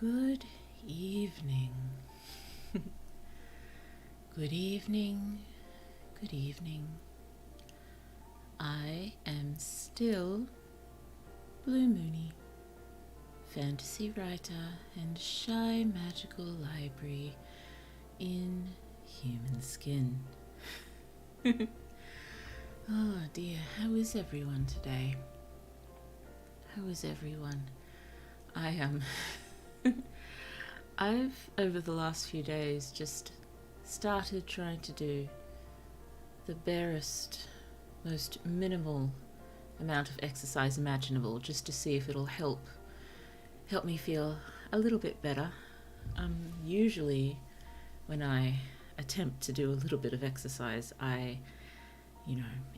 Good evening. Good evening. Good evening. I am still Blue Moony, fantasy writer and shy magical library in human skin. Oh dear, how is everyone today? How is everyone? I've, over the last few days, just started trying to do the barest, most minimal amount of exercise imaginable, just to see if it'll help me feel a little bit better. Usually when I attempt to do a little bit of exercise, I,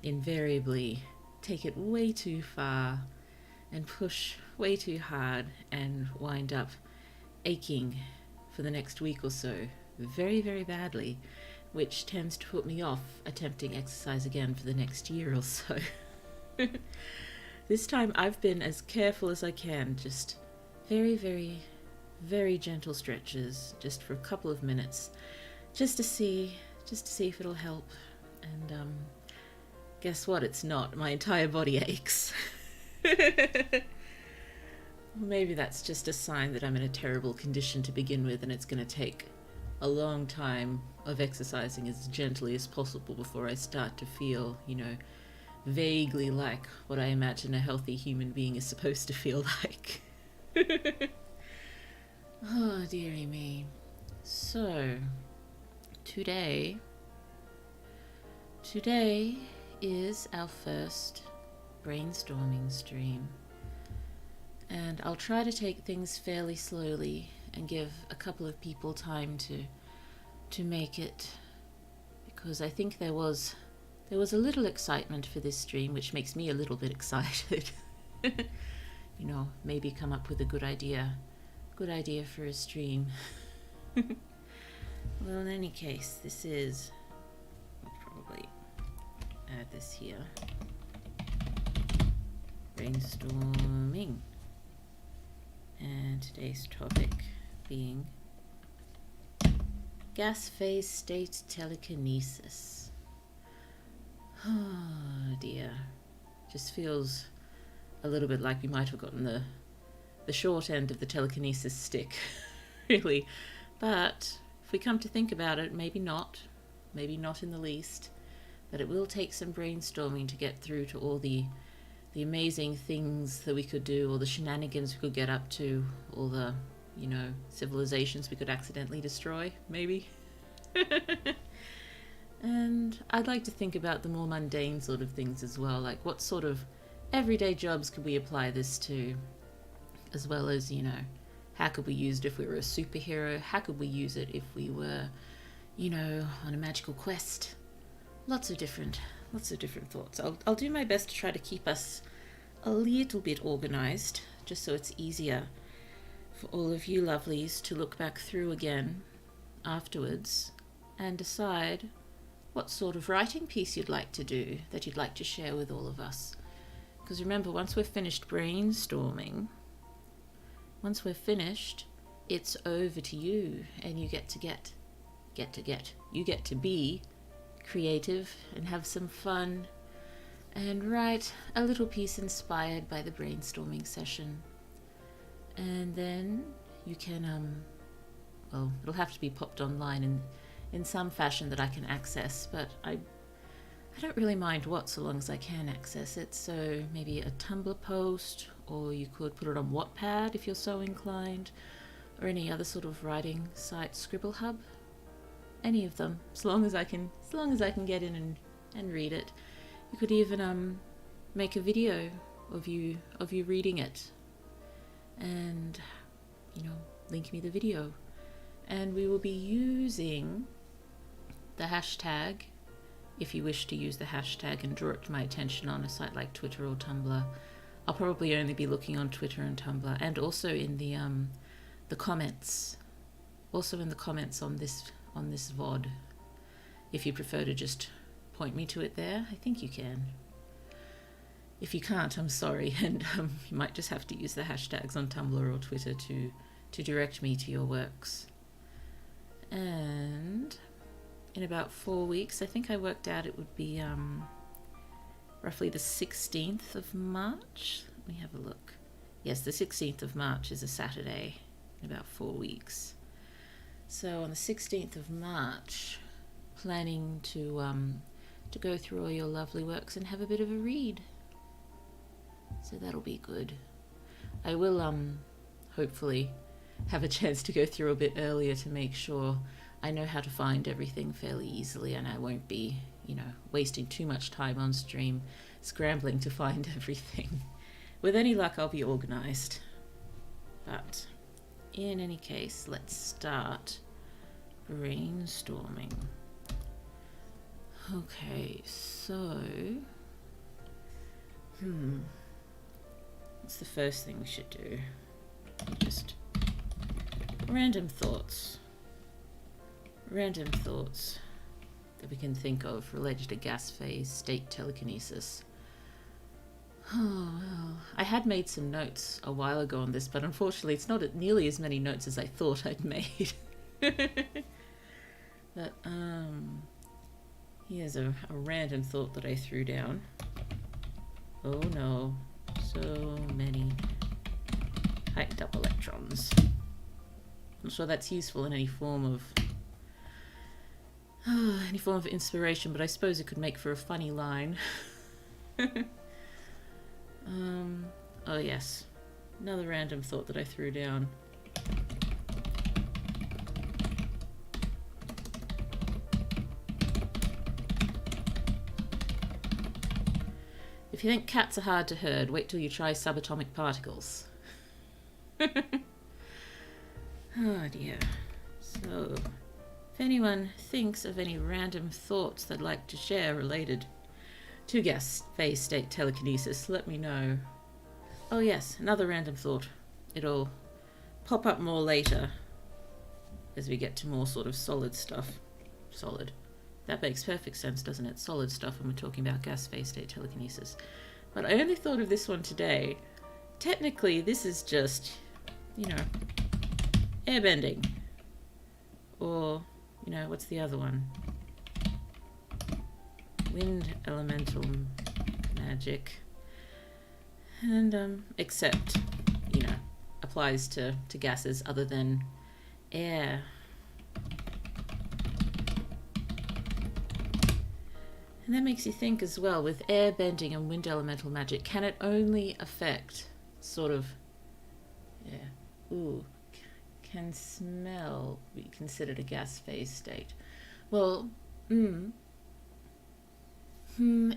invariably take it way too far and push way too hard and wind up aching for the next week or so very, very badly, which tends to put me off attempting exercise again for the next year or so. This time I've been as careful as I can, just very, very, very gentle stretches, just for a couple of minutes, just to see if it'll help. And guess what? It's not. My entire body aches. Maybe that's just a sign that I'm in a terrible condition to begin with, and it's going to take a long time of exercising as gently as possible before I start to feel, vaguely like what I imagine a healthy human being is supposed to feel like. Oh, dearie me. So, today is our first brainstorming stream. And I'll try to take things fairly slowly and give a couple of people time to make it, because I think there was a little excitement for this stream, which makes me a little bit excited. Maybe come up with a good idea for a stream. Well, in any case, I'll probably add this here. Brainstorming. And today's topic being gas phase state telekinesis. Oh dear. Just feels a little bit like we might have gotten the short end of the telekinesis stick, really. But if we come to think about it, maybe not in the least. That it will take some brainstorming to get through to all the amazing things that we could do, all the shenanigans we could get up to, all the, civilizations we could accidentally destroy, maybe. And I'd like to think about the more mundane sort of things as well, like what sort of everyday jobs could we apply this to, as well as, how could we use it if we were a superhero, how could we use it if we were, on a magical quest. Lots of different thoughts. I'll do my best to try to keep us a little bit organized, just so it's easier for all of you lovelies to look back through again afterwards and decide what sort of writing piece you'd like to do, that you'd like to share with all of us. Because remember, once we're finished brainstorming, it's over to you, and you get to be creative and have some fun and write a little piece inspired by the brainstorming session. And then you can it'll have to be popped online in some fashion that I can access, but I don't really mind what, so long as I can access it. So maybe a Tumblr post, or you could put it on Wattpad if you're so inclined, or any other sort of writing site, Scribble Hub. Any of them, as long as I can get in and read it. You could even make a video of you reading it, and link me the video. And we will be using the hashtag, if you wish to use the hashtag and draw it to my attention on a site like Twitter or Tumblr. I'll probably only be looking on Twitter and Tumblr, and also in the comments, on this VOD. If you prefer to just point me to it there, I think you can. If you can't, I'm sorry, and you might just have to use the hashtags on Tumblr or Twitter to to direct me to your works. And in about 4 weeks, I think I worked out it would be roughly the 16th of March. Let me have a look. Yes, the 16th of March is a Saturday in about 4 weeks. So on the 16th of March, planning to go through all your lovely works and have a bit of a read. So that'll be good. I will hopefully have a chance to go through a bit earlier to make sure I know how to find everything fairly easily, and I won't be, wasting too much time on stream scrambling to find everything. With any luck, I'll be organized. But in any case, let's start brainstorming. Okay, so what's the first thing we should do? Just random thoughts that we can think of related to gas phase state telekinesis. Oh, well, I had made some notes a while ago on this, but unfortunately it's not nearly as many notes as I thought I'd made. But here's a random thought that I threw down. Oh no, so many hyped up electrons. I'm sure that's useful in any form of inspiration, but I suppose it could make for a funny line. Oh yes, another random thought that I threw down. If you think cats are hard to herd, wait till you try subatomic particles. Oh dear. So, if anyone thinks of any random thoughts they'd like to share related to gas phase state telekinesis, let me know. Oh yes, another random thought. It'll pop up more later as we get to more sort of solid stuff. Solid. That makes perfect sense, doesn't it? Solid stuff when we're talking about gas phase state telekinesis. But I only thought of this one today. Technically, this is just, airbending. Or, what's the other one? Wind elemental magic. And, except, applies to gases other than air. And that makes you think as well, with air bending and wind elemental magic, can it only affect can smell be considered a gas phase state? Well, it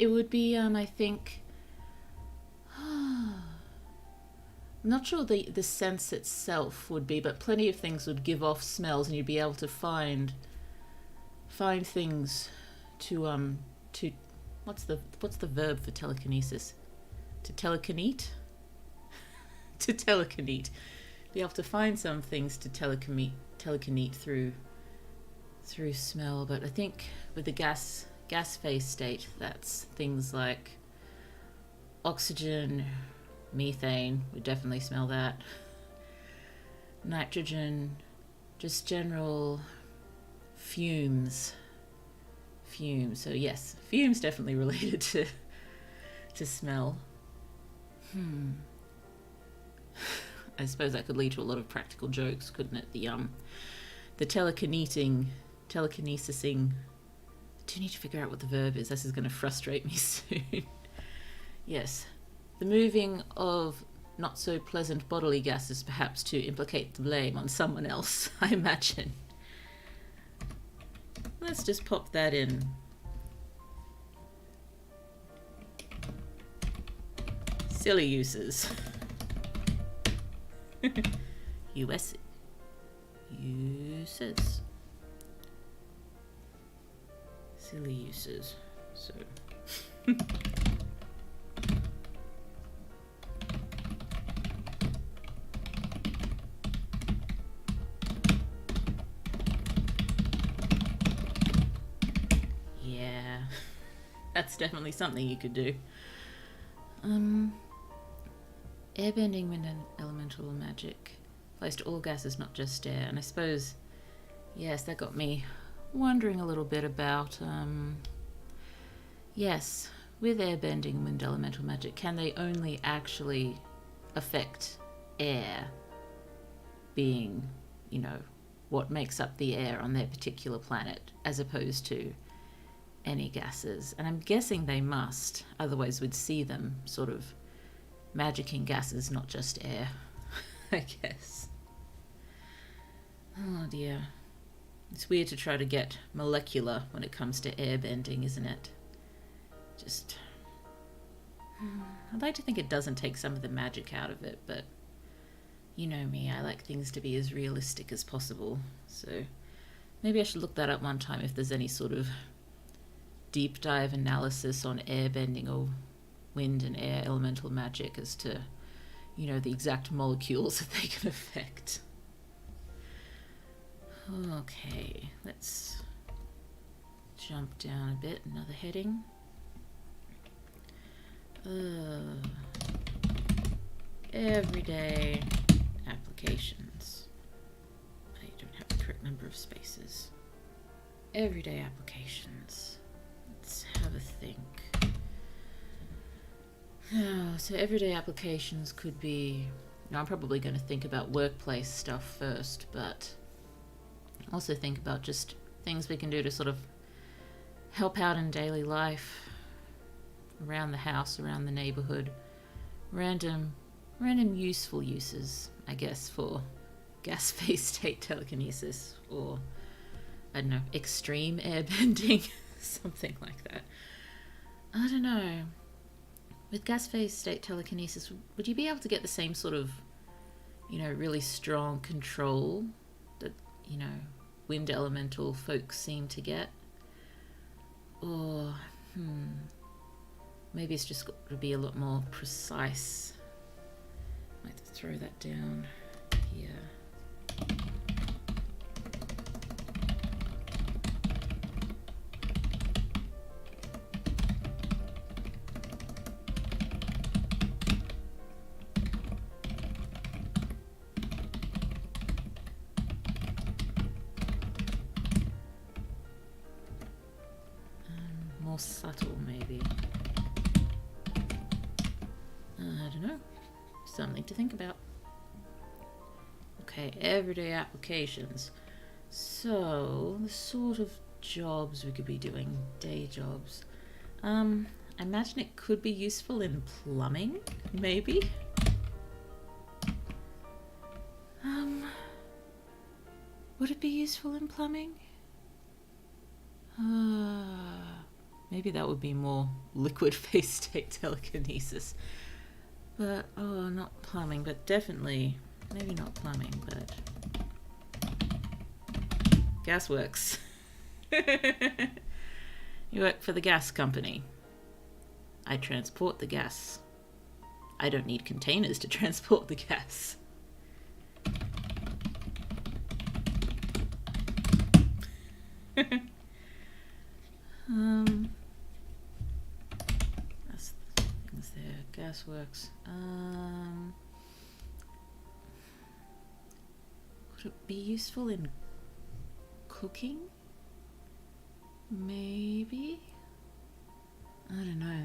would be, I think, I'm not sure the sense itself would be, but plenty of things would give off smells, and you'd be able to find things to what's the verb for telekinesis? To telekinete? To telekinete. Be able to find some things to telekinete through smell, but I think with the gas phase state, that's things like oxygen, methane, we definitely smell that. Nitrogen, just general fumes. So yes, fumes definitely related to smell. I suppose that could lead to a lot of practical jokes, couldn't it? The telekinesising. I do need to figure out what the verb is. This is going to frustrate me soon. Yes, the moving of not so pleasant bodily gases, perhaps to implicate the blame on someone else, I imagine. Let's just pop that in. Silly uses. US uses. Silly uses. So. Yeah, that's definitely something you could do. Airbending, wind and elemental magic. applies to all gases, not just air. And I suppose, yes, that got me wondering a little bit about, yes, with airbending and wind elemental magic, can they only actually affect air being, you know, what makes up the air on their particular planet, as opposed to any gases? And I'm guessing they must, otherwise we'd see them sort of magicking gases, not just air, I guess. Oh dear. It's weird to try to get molecular when it comes to airbending, isn't it? Just... I'd like to think it doesn't take some of the magic out of it, but you know me, I like things to be as realistic as possible. So maybe I should look that up one time if there's any sort of deep dive analysis on airbending or wind and air elemental magic as to, you know, the exact molecules that they can affect. Okay, let's jump down a bit. Another heading. Everyday applications. I don't have the correct number of spaces. Everyday applications. Let's have a think. So everyday applications could be... Now I'm probably going to think about workplace stuff first, but also think about just things we can do to sort of help out in daily life, around the house, around the neighborhood. Random useful uses, I guess, for gas phase state telekinesis, or, I don't know, extreme airbending, something like that. I don't know. With gas phase state telekinesis, would you be able to get the same sort of, you know, really strong control that, you know, wind elemental folks seem to get? Or, maybe it's just got to be a lot more precise. Might have to throw that down here. More subtle, maybe. I don't know. Something to think about. Okay, everyday applications. So, the sort of jobs we could be doing, day jobs. I imagine it could be useful in plumbing, maybe? Would it be useful in plumbing? Maybe that would be more liquid phase state telekinesis. But, not plumbing, but definitely, maybe not plumbing, but gas works. You work for the gas company. I transport the gas. I don't need containers to transport the gas. That's the things there. Gas works. Would it be useful in cooking? Maybe? I don't know.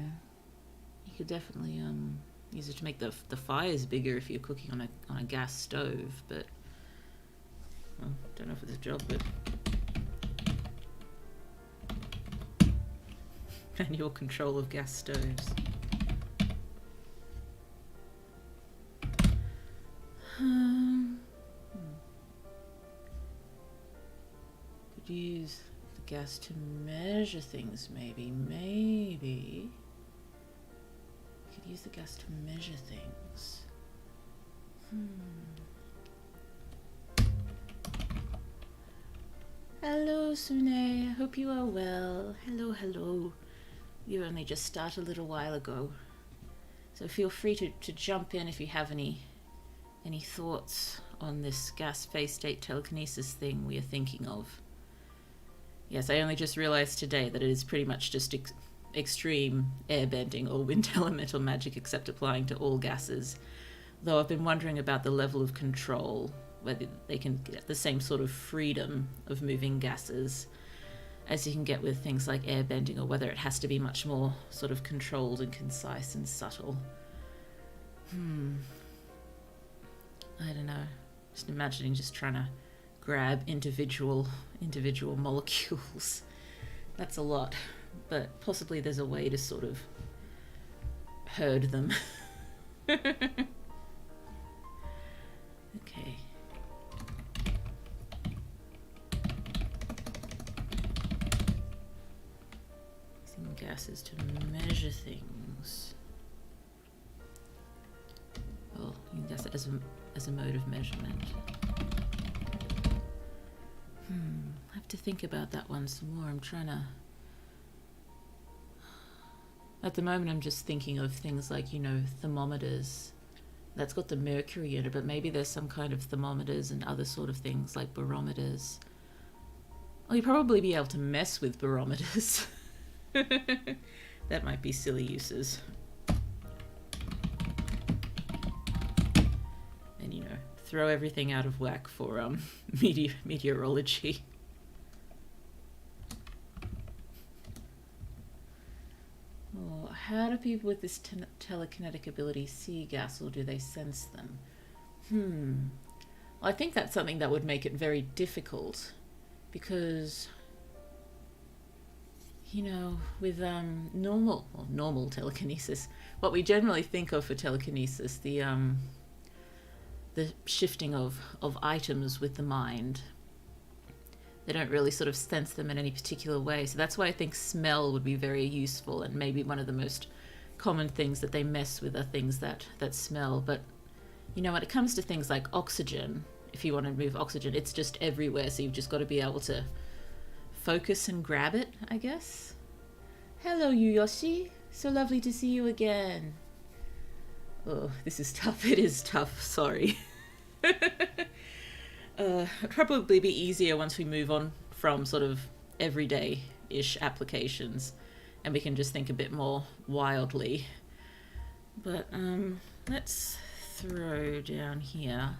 You could definitely use it to make the fires bigger if you're cooking on a gas stove, but well, don't know if it's a job, but manual control of gas stoves. Could use the gas to measure things, maybe. Could use the gas to measure things. Hello, Sune. I hope you are well. Hello. You only just started a little while ago. So feel free to jump in if you have any thoughts on this gas phase state telekinesis thing we are thinking of. Yes, I only just realized today that it is pretty much just extreme airbending or wind elemental magic, except applying to all gases. Though I've been wondering about the level of control whether they can get the same sort of freedom of moving gases as you can get with things like air bending, or whether it has to be much more sort of controlled and concise and subtle. I don't know. Just imagining just trying to grab individual molecules. That's a lot, but possibly there's a way to sort of herd them. Okay. Using gases to measure things. Well, you can guess it as a mode of measurement. I have to think about that one some more. I'm trying to... At the moment, I'm just thinking of things like, you know, thermometers. That's got the mercury in it, but maybe there's some kind of thermometers and other sort of things like barometers. Well, you'd probably be able to mess with barometers. That might be silly uses. And, you know, throw everything out of whack for meteorology. Well, how do people with this telekinetic ability see gas, or do they sense them? Well, I think that's something that would make it very difficult, because, you know, with normal telekinesis, what we generally think of for telekinesis, the shifting of items with the mind, they don't really sort of sense them in any particular way. So that's why I think smell would be very useful, and maybe one of the most common things that they mess with are things that smell. But, you know, when it comes to things like oxygen, if you want to move oxygen, it's just everywhere, so you've just got to be able to focus and grab it, I guess. Hello, Yoshi. So lovely to see you again. Oh, this is tough. It is tough. Sorry. It'll probably be easier once we move on from sort of everyday-ish applications, and we can just think a bit more wildly. But let's throw down here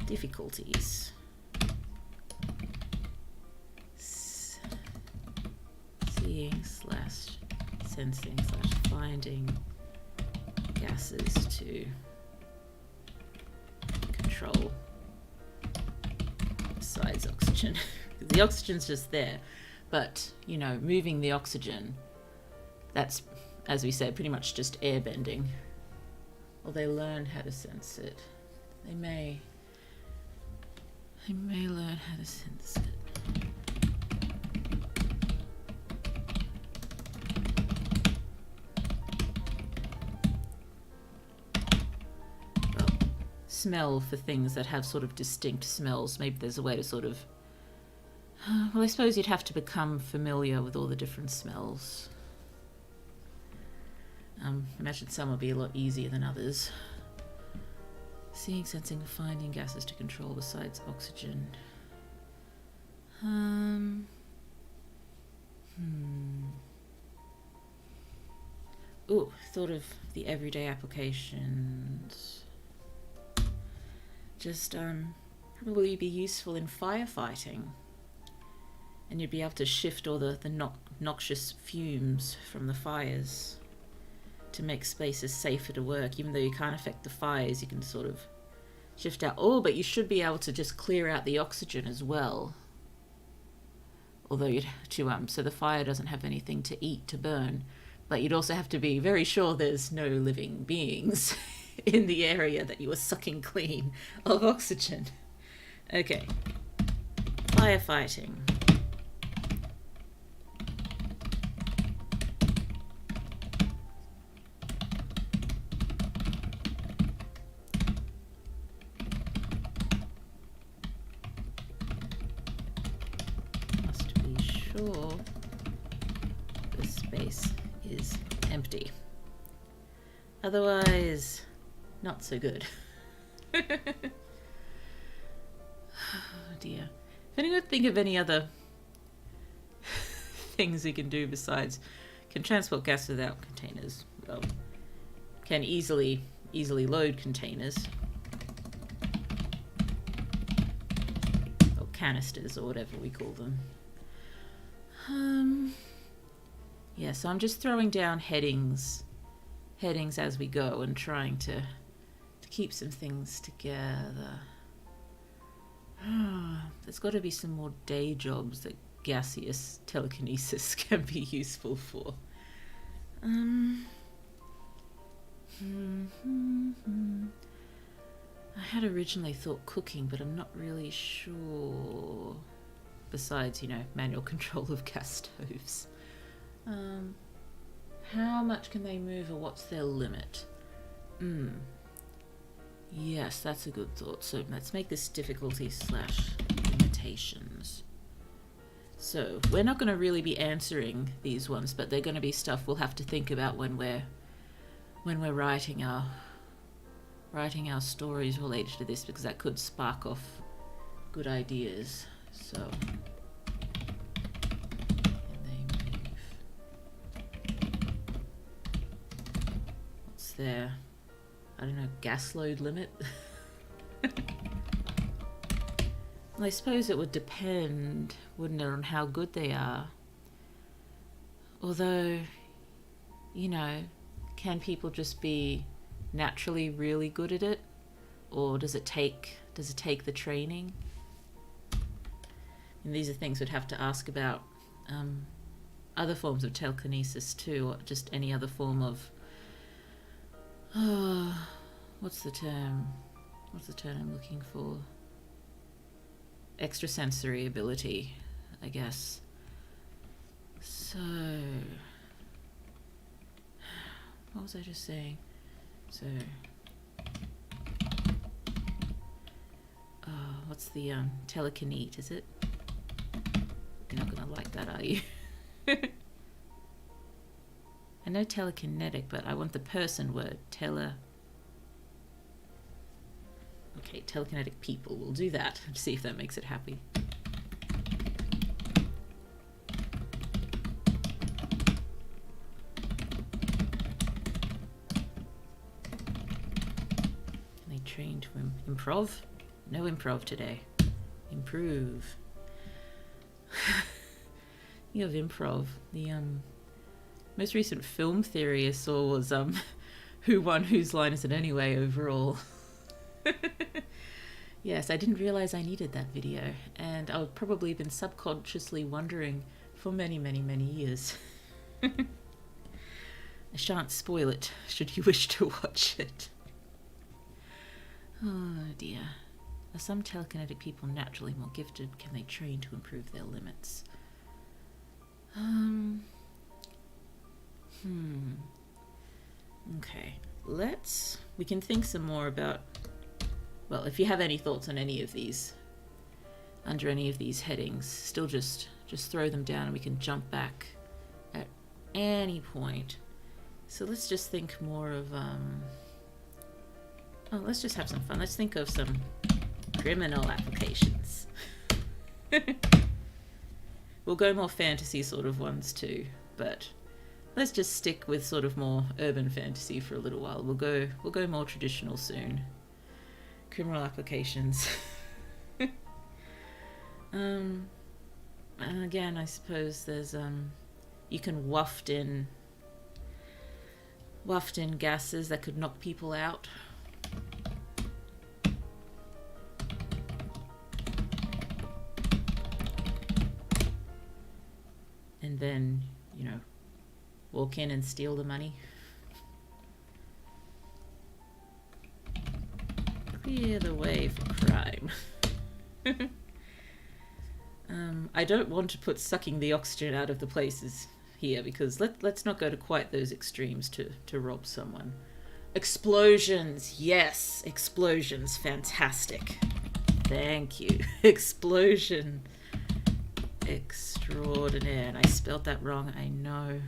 difficulties. Seeing/sensing/finding gases to control besides oxygen. The oxygen's just there, but, you know, moving the oxygen, that's, as we said, pretty much just air bending. Well, they learn how to sense it. They may learn how to sense it. Smell for things that have sort of distinct smells. Maybe there's a way to sort of... well, I suppose you'd have to become familiar with all the different smells. Imagine some will be a lot easier than others. Seeing, sensing, finding gases to control besides oxygen. Ooh, thought of the everyday applications. Just probably be useful in firefighting, and you'd be able to shift all the noxious fumes from the fires to make spaces safer to work. Even though you can't affect the fires, you can sort of shift out. Oh, but you should be able to just clear out the oxygen as well. Although you'd have to, so the fire doesn't have anything to eat, to burn. But you'd also have to be very sure there's no living beings in the area that you were sucking clean of oxygen. Okay. Firefighting. Must be sure the space is empty. Otherwise, not so good. Oh dear. If anyone think of any other things we can do besides can transport gas without containers, well, can easily load containers. canisters or whatever we call them. Yeah, so I'm just throwing down headings as we go and trying to keep some things together. There's got to be some more day jobs that gaseous telekinesis can be useful for. I had originally thought cooking, but I'm not really sure. Besides, you know, manual control of gas stoves. How much can they move, or what's their limit? Yes, that's a good thought. So let's make this difficulty / limitations. So we're not going to really be answering these ones, but they're going to be stuff we'll have to think about when we're writing our stories related to this, because that could spark off good ideas. So what's their, I don't know, gas load limit? Well, I suppose it would depend, wouldn't it, on how good they are. Although, you know, can people just be naturally really good at it, or does it take the training? And these are things we'd have to ask about other forms of telekinesis too, or just any other form of what's the term I'm looking for? Extrasensory ability, I guess. So what was I just saying? So what's the telekinetic, is it? You're not gonna like that, are you? I know telekinetic, but I want the person word. Okay, telekinetic people. We'll do that. See if that makes it happy. Can they train to improv? No improv today. Improve. You have improv. The most recent film theory I saw was who won, whose line is it anyway overall. Yes, I didn't realize I needed that video, and I've probably been subconsciously wondering for many, many, many years. I shan't spoil it should you wish to watch it. Oh dear. Are some telekinetic people naturally more gifted? Can they train to improve their limits? Okay, we can think some more about, well, if you have any thoughts on any of these, under any of these headings, still just throw them down and we can jump back at any point. So let's just think more of, let's just have some fun. Let's think of some criminal applications. We'll go more fantasy sort of ones too, but let's just stick with sort of more urban fantasy for a little while. We'll go more traditional soon. Criminal applications. And again, I suppose there's you can waft in gases that could knock people out. And then, you know, walk in and steal the money. Clear the way for crime. I don't want to put sucking the oxygen out of the places here, because let's not go to quite those extremes to rob someone. Explosions, yes, explosions, fantastic. Thank you. Explosion extraordinaire. And I spelled that wrong, I know.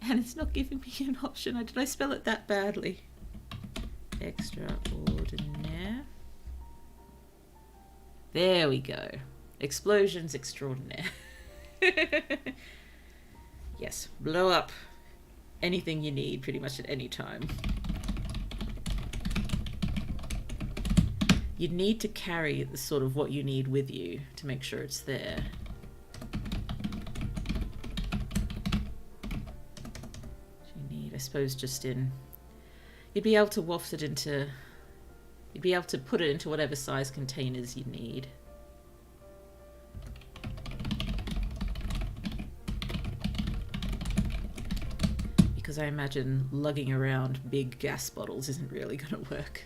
And it's not giving me an option. Did I spell it that badly? Extraordinaire. There we go. Explosions extraordinaire. Yes, blow up anything you need pretty much at any time. you'd need to carry the sort of what you need with you to make sure it's there. You need, I suppose, just in, you'd be able to waft it into, you'd be able to put it into whatever size containers you need. Because I imagine lugging around big gas bottles isn't really going to work.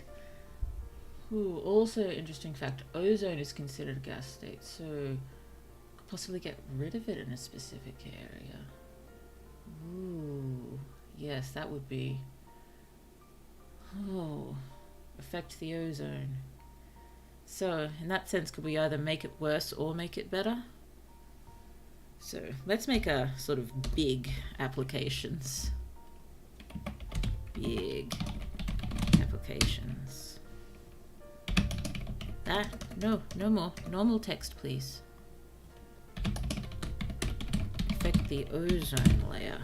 Ooh, also interesting fact, ozone is considered a gas state, so could possibly get rid of it in a specific area. Ooh, yes, that would be... Oh, affect the ozone. So, in that sense, could we either make it worse or make it better? So, let's make a sort of big applications. Big applications. That, no more. Normal text, please. Affect the ozone layer.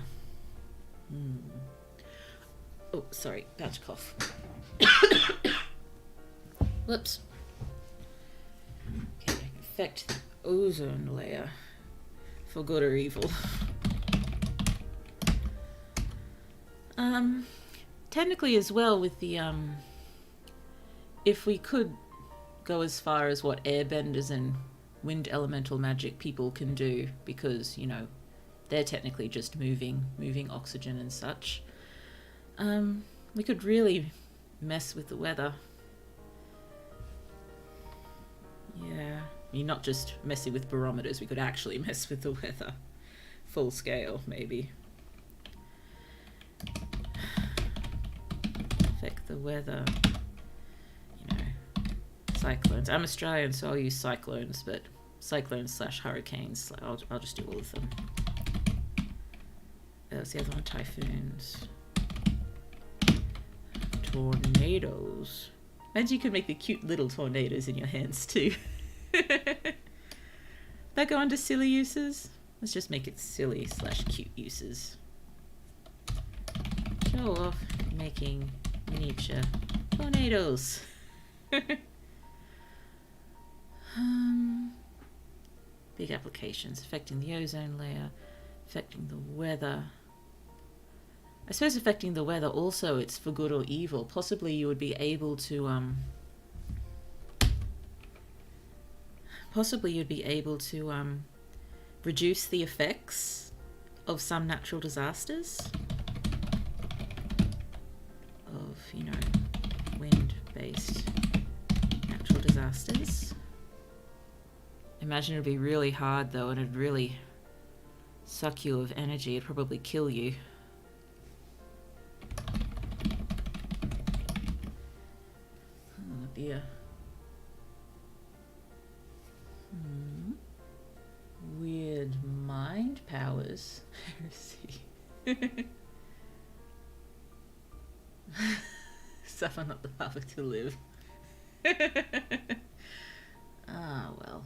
Oh, sorry, patch cough. Whoops. Okay, affect the ozone layer. For good or evil. Technically as well with the, if we could go as far as what airbenders and wind elemental magic people can do, because, you know, they're technically just moving oxygen and such, we could really mess with the weather. Yeah, I mean, not just messing with barometers, we could actually mess with the weather. Full scale, maybe. Affect the weather, you know, cyclones. I'm Australian, so I'll use cyclones, but cyclones / hurricanes, I'll just do all of them. What's the other one? Typhoons. Tornadoes. Imagine you could make the cute little tornadoes in your hands too. That go under silly uses? Let's just make it silly / cute uses. Show off making miniature tornadoes. Big applications affecting the ozone layer, affecting the weather. I suppose affecting the weather also, it's for good or evil. Possibly you would be able to reduce the effects of some natural disasters. Of, you know, wind-based natural disasters. Imagine it'd be really hard though, and it'd really suck you of energy. It'd probably kill you. Oh dear. Weird mind powers. Suffer not the power to live. Ah well.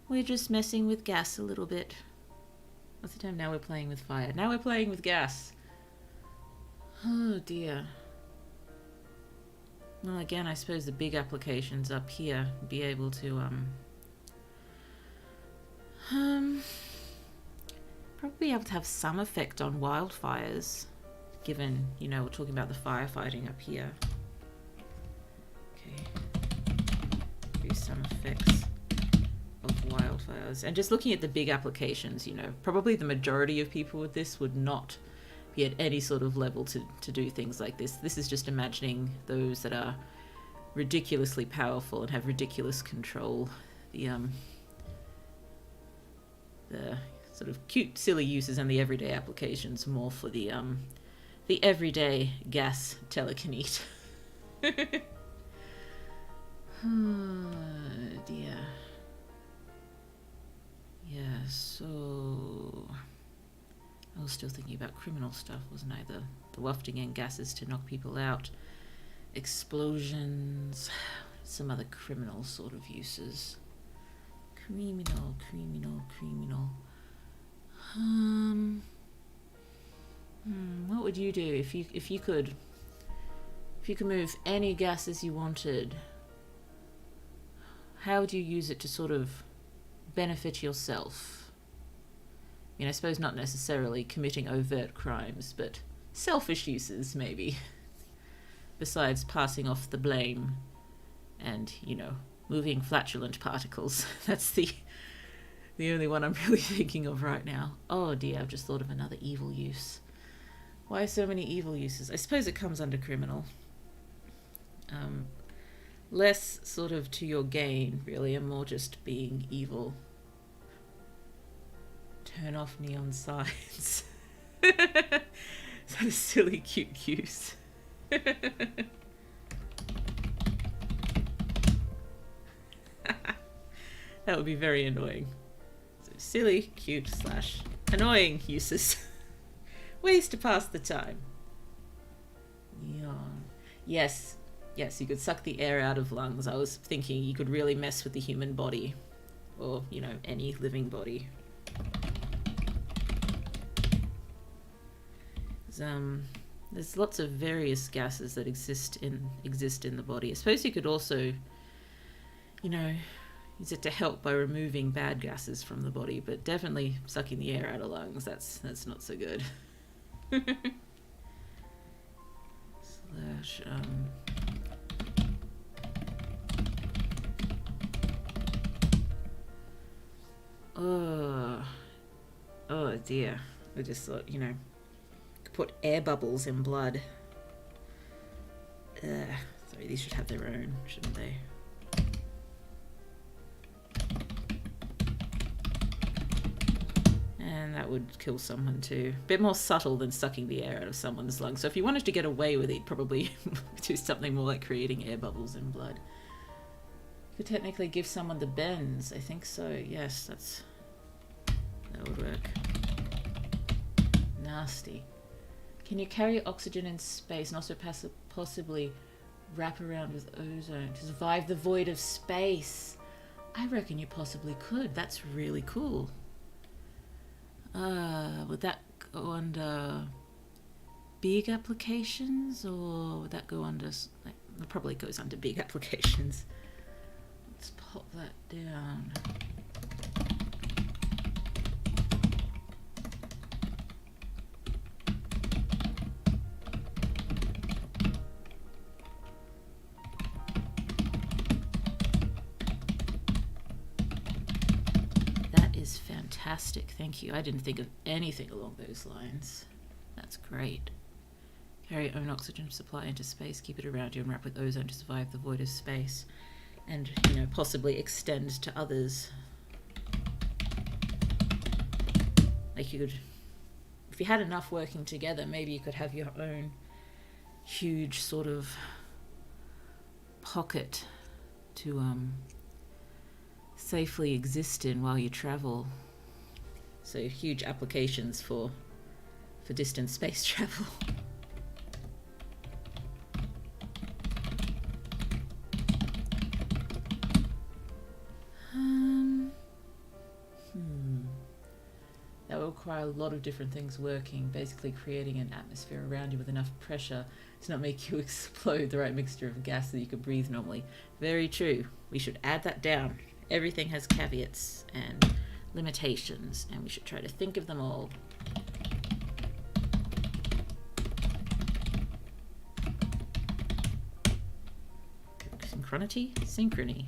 We're just messing with gas a little bit. What's the time? Now we're playing with fire. Now we're playing with gas. Oh dear. Well, again, I suppose the big applications up here be able to probably able to have some effect on wildfires, given, you know, we're talking about the firefighting up here. Okay. Do some effects of wildfires. And just looking at the big applications, you know, probably the majority of people with this would not be at any sort of level to do things like this. This is just imagining those that are ridiculously powerful and have ridiculous control. The sort of cute, silly uses and the everyday applications more for the everyday gas telekinetic. Oh dear. Yeah, so I was still thinking about criminal stuff, wasn't I? The wafting in gases to knock people out, explosions, some other criminal sort of uses. Criminal. What would you do if you If you could move any gases you wanted, how would you use it to sort of benefit yourself? I mean, I suppose not necessarily committing overt crimes, but selfish uses, maybe. Besides passing off the blame and, you know, moving flatulent particles. That's the only one I'm really thinking of right now. Oh dear, I've just thought of another evil use. Why so many evil uses? I suppose it comes under criminal. Less sort of to your gain, really, and more just being evil. Turn off neon signs. Is that a silly, cute use? That would be very annoying. So silly, cute / annoying uses. Ways to pass the time. Neon. Yes, you could suck the air out of lungs. I was thinking you could really mess with the human body. Or, you know, any living body. There's lots of various gases that exist in the body. I suppose you could also, you know, use it to help by removing bad gases from the body, but definitely sucking the air out of lungs, that's not so good. Oh dear. I just thought, you know, could put air bubbles in blood. Sorry, these should have their own, shouldn't they? And that would kill someone too. A bit more subtle than sucking the air out of someone's lungs. So if you wanted to get away with it, probably do something more like creating air bubbles in blood. You could technically give someone the bends. I think so. Yes, that would work. Nasty. Can you carry oxygen in space and also possibly wrap around with ozone to survive the void of space? I reckon you possibly could. That's really cool. Would that go under big applications, or would that go under... It probably goes under big applications. Let's pop that down. Fantastic, thank you. I didn't think of anything along those lines. That's great. Carry own oxygen supply into space, keep it around you, and wrap with ozone to survive the void of space. And, you know, possibly extend to others. Like you could, if you had enough working together, maybe you could have your own huge sort of pocket to safely exist in while you travel. So huge applications for distant space travel. That will require a lot of different things working, basically creating an atmosphere around you with enough pressure to not make you explode, the right mixture of gas that you could breathe normally. Very true. We should add that down. Everything has caveats and limitations, and we should try to think of them all. Synchronity? Synchrony.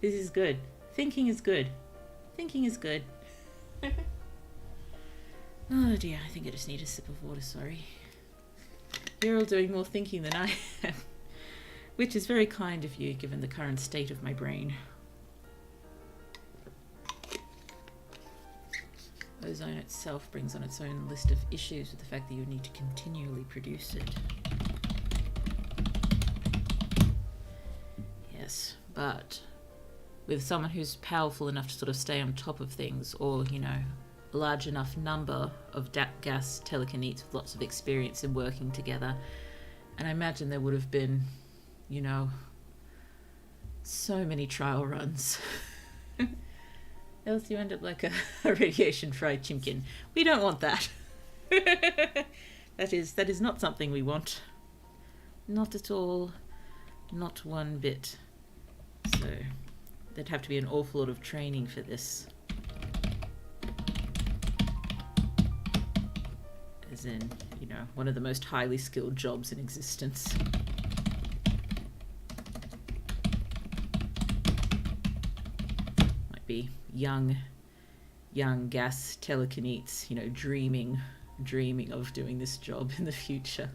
This is good. Thinking is good. Thinking is good. Oh dear, I think I just need a sip of water, sorry. You're all doing more thinking than I am, which is very kind of you given the current state of my brain. Ozone itself brings on its own list of issues with the fact that you need to continually produce it. Yes, but with someone who's powerful enough to sort of stay on top of things, or, you know, a large enough number of gas telekinetes with lots of experience in working together. And I imagine there would have been, you know, so many trial runs. Else you end up like a radiation fried chimkin. We don't want that. That is not something we want. Not at all. Not one bit. So there'd have to be an awful lot of training for this. As in, you know, one of the most highly skilled jobs in existence. Might be young gas telekinetes, you know, dreaming of doing this job in the future.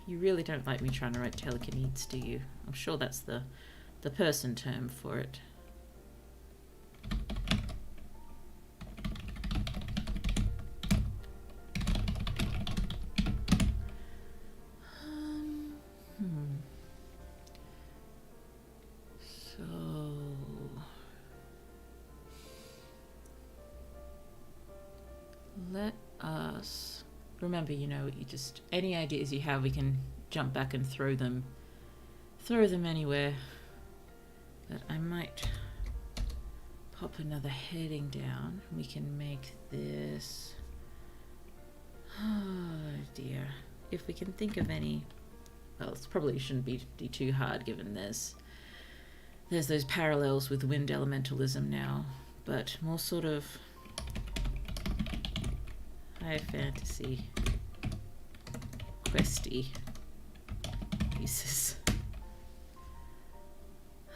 You really don't like me trying to write telekinetes, do you? I'm sure that's the person term for it. Let us remember, you know, you just, any ideas you have, we can jump back and throw them anywhere. But I might pop another heading down. We can make this, oh dear, if we can think of any. Well, it probably shouldn't be too hard, given there's those parallels with wind elementalism now, but more sort of high fantasy, questy pieces.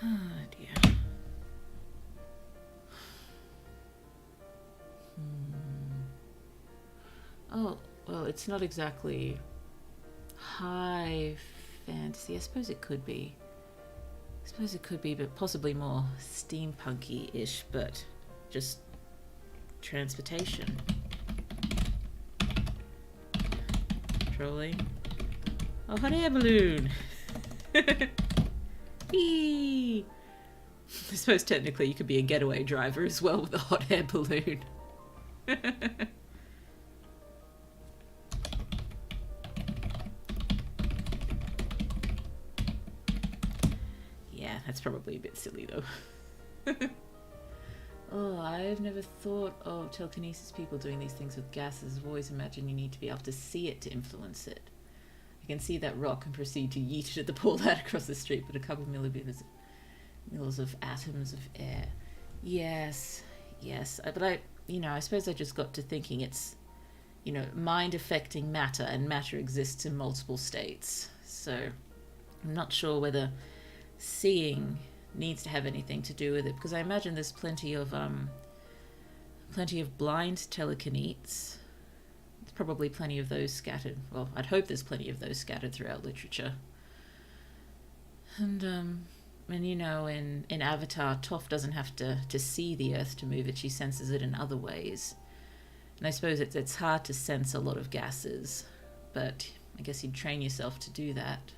Oh dear. Oh, well, it's not exactly high fantasy. I suppose it could be. But possibly more steampunky-ish, but just transportation. Trolling. Oh, hot air balloon! Whee! I suppose technically you could be a getaway driver as well with a hot air balloon. Yeah, that's probably a bit silly though. Oh, I've never thought of telekinesis people doing these things with gases. I've always imagined you need to be able to see it to influence it. I can see that rock and proceed to yeet it at the poor lad across the street, but a couple of mils of atoms of air. Yes. But I suppose I just got to thinking it's, you know, mind affecting matter, and matter exists in multiple states. So I'm not sure whether seeing needs to have anything to do with it, because I imagine there's plenty of blind telekinetes. There's probably plenty of those scattered. Well, I'd hope there's plenty of those scattered throughout literature. And you know, in Avatar, Toph doesn't have to see the earth to move it. She senses it in other ways. And I suppose it's hard to sense a lot of gases, but I guess you'd train yourself to do that.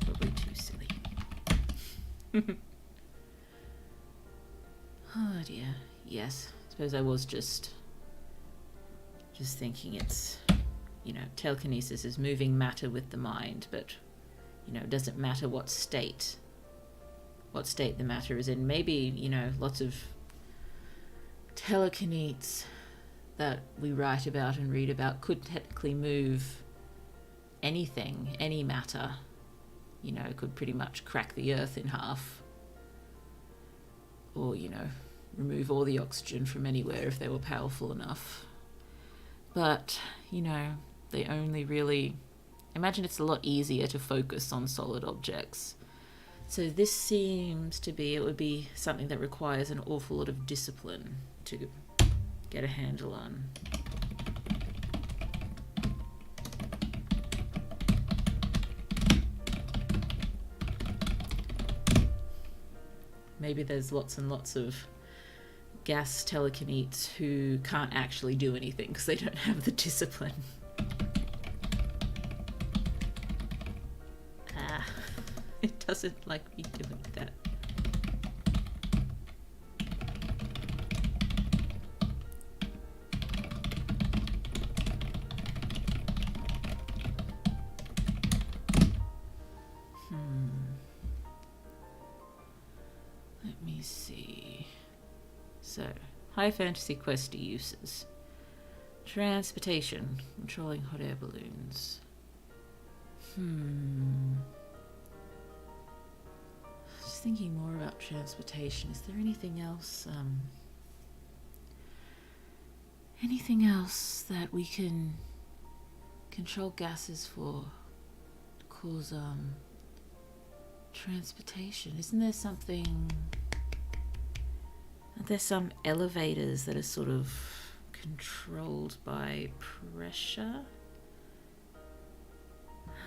Probably too silly. Oh dear. Yes. I suppose I was just thinking it's, you know, telekinesis is moving matter with the mind, but, you know, it doesn't matter what state the matter is in. Maybe, you know, lots of telekinetes that we write about and read about could technically move anything, any matter. You know, could pretty much crack the earth in half. Or, you know, remove all the oxygen from anywhere if they were powerful enough. But, you know, they only really... Imagine it's a lot easier to focus on solid objects. So this seems to be, it would be something that requires an awful lot of discipline to get a handle on. Maybe there's lots and lots of gas telekinetes who can't actually do anything because they don't have the discipline. It doesn't like me doing that. Let me see. So, high fantasy questy uses. Transportation, controlling hot air balloons. Just thinking more about transportation. Is there anything else? Anything else that we can control gases for to cause transportation? Isn't there something? Are there some elevators that are sort of controlled by pressure?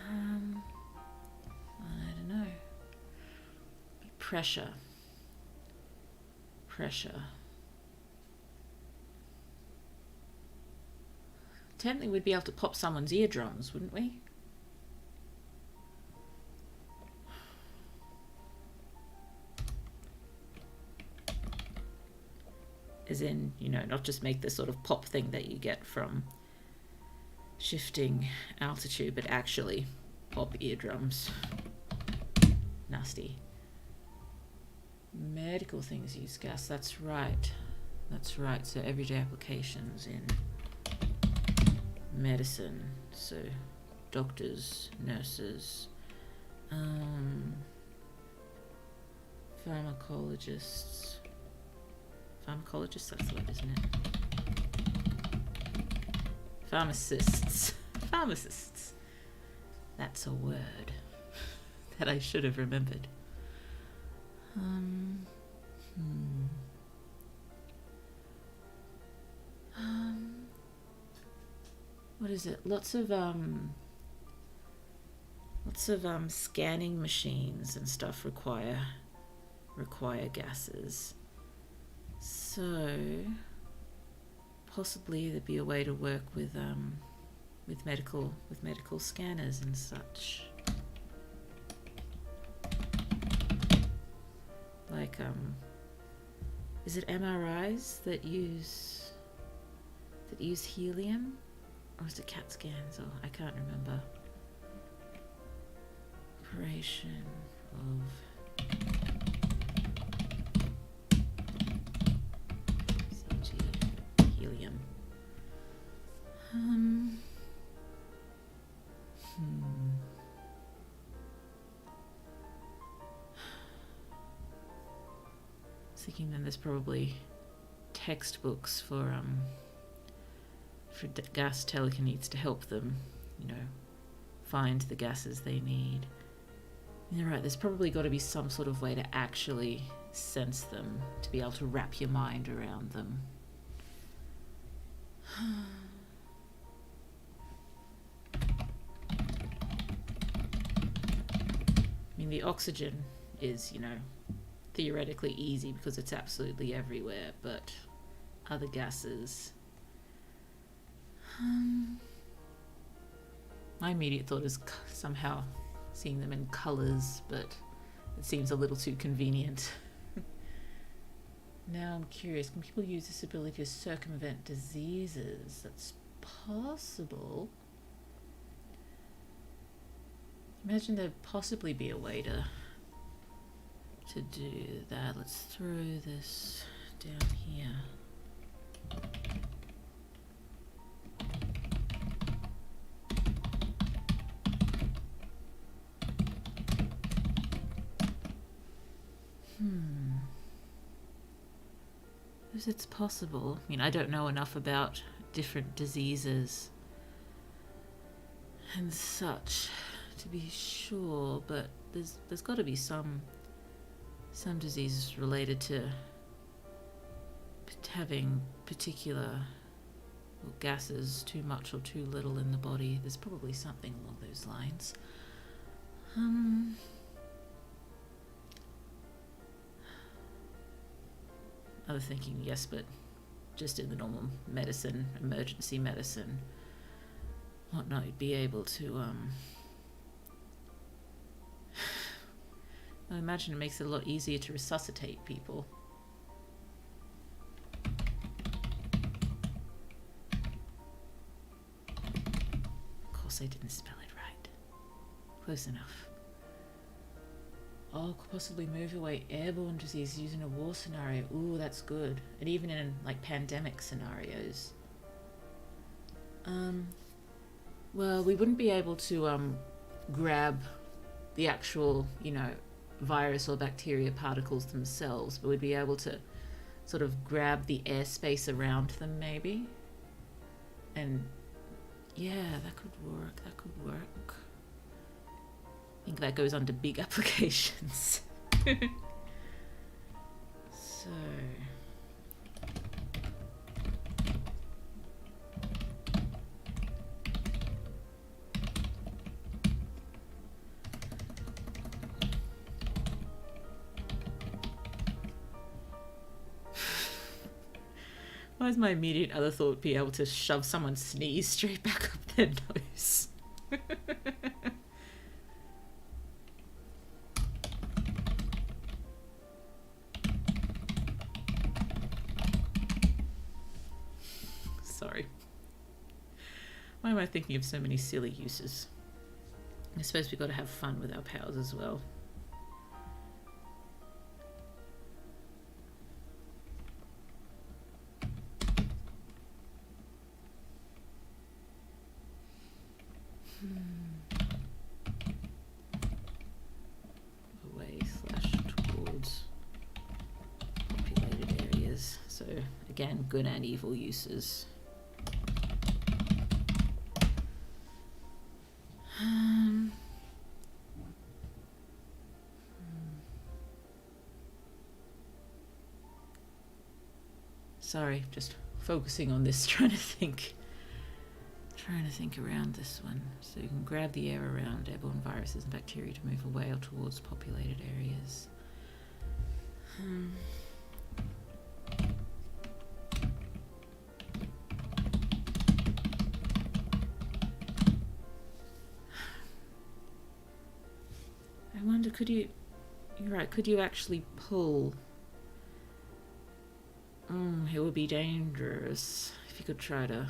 I don't know. Pressure. Technically, we'd be able to pop someone's eardrums, wouldn't we? As in, you know, not just make the sort of pop thing that you get from shifting altitude, but actually pop eardrums. Nasty. Medical things use gas. That's right. So everyday applications in medicine. So doctors, nurses, pharmacologists. Pharmacologists, that's the word, isn't it? Pharmacists. That's a word that I should have remembered. What is it? Lots of scanning machines and stuff require gases. So possibly there'd be a way to work with medical scanners and such. Like is it MRIs that use helium, or is it CAT scans? Oh, I can't remember. Operation of helium. Thinking then there's probably textbooks for gas telekinetes to help them, you know, find the gases they need. You're right, there's probably got to be some sort of way to actually sense them, to be able to wrap your mind around them. I mean, the oxygen is, you know, theoretically easy because it's absolutely everywhere, but other gases... my immediate thought is somehow seeing them in colours, but it seems a little too convenient. Now I'm curious, can people use this ability to circumvent diseases? That's possible. Imagine there'd possibly be a way to do that. Let's throw this down here. If it's possible. I mean, I don't know enough about different diseases and such to be sure, but there's got to be some diseases related to having particular gases too much or too little in the body. There's probably something along those lines. other thinking, yes, but just in the normal medicine, emergency medicine, whatnot, you'd be able to, I imagine it makes it a lot easier to resuscitate people. Of course I didn't spell it right. Close enough. Oh, could possibly move away airborne disease using a war scenario. Ooh, that's good. And even in like pandemic scenarios. Well, we wouldn't be able to grab the actual, you know, virus or bacteria particles themselves, but we'd be able to sort of grab the airspace around them maybe. And yeah, that could work. That could work. I think that goes under big applications. So why is my immediate other thought be able to shove someone's sneeze straight back up their nose? Sorry. Why am I thinking of so many silly uses? I suppose we've got to have fun with our powers as well. Away / towards populated areas. So again, good and evil uses. Sorry, just focusing on this, trying to think around this one. So you can grab the air around airborne viruses and bacteria to move away or towards populated areas. I wonder, you're right, could you actually pull? It would be dangerous if you could try to...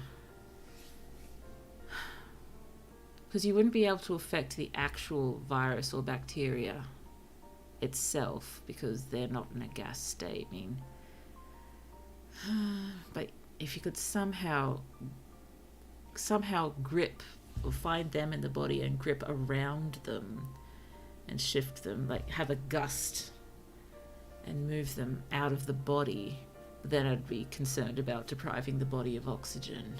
Because you wouldn't be able to affect the actual virus or bacteria itself because they're not in a gas state. I mean, but if you could somehow grip or find them in the body and grip around them and shift them, like have a gust and move them out of the body, then I'd be concerned about depriving the body of oxygen.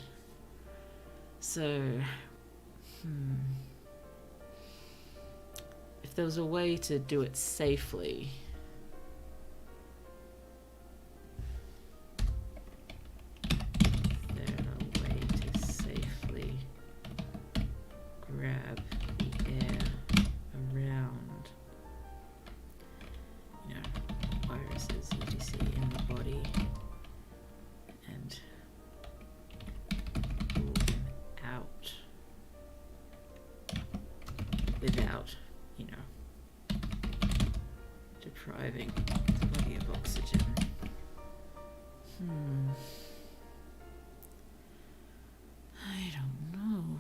So, if there was a way to do it safely, grab the air around, you know, viruses, etc. in the body and pull them out without, you know, depriving the body of oxygen. I don't know.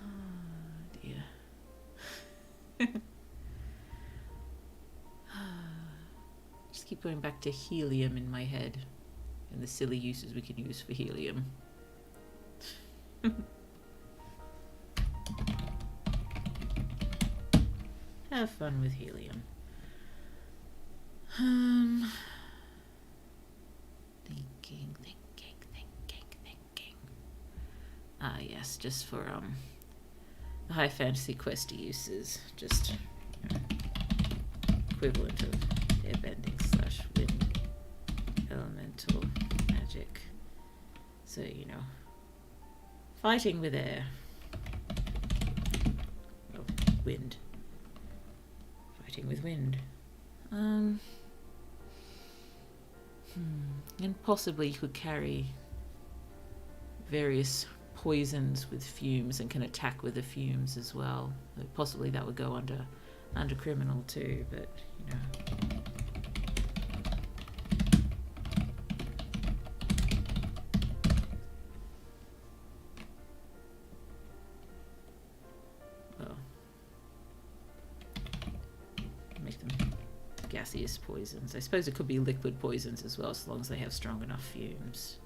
Oh dear. Just keep going back to helium in my head and the silly uses we can use for helium. Have fun with helium. Thinking. Ah, yes, just for the high fantasy questy uses, just, you know, equivalent of airbending / wind elemental magic. So, you know, fighting with air. Well, wind. interacting with wind. And possibly you could carry various poisons with fumes and can attack with the fumes as well. Possibly that would go under criminal too, but you know. Well, make them gaseous poisons. I suppose it could be liquid poisons as well, as long as they have strong enough fumes.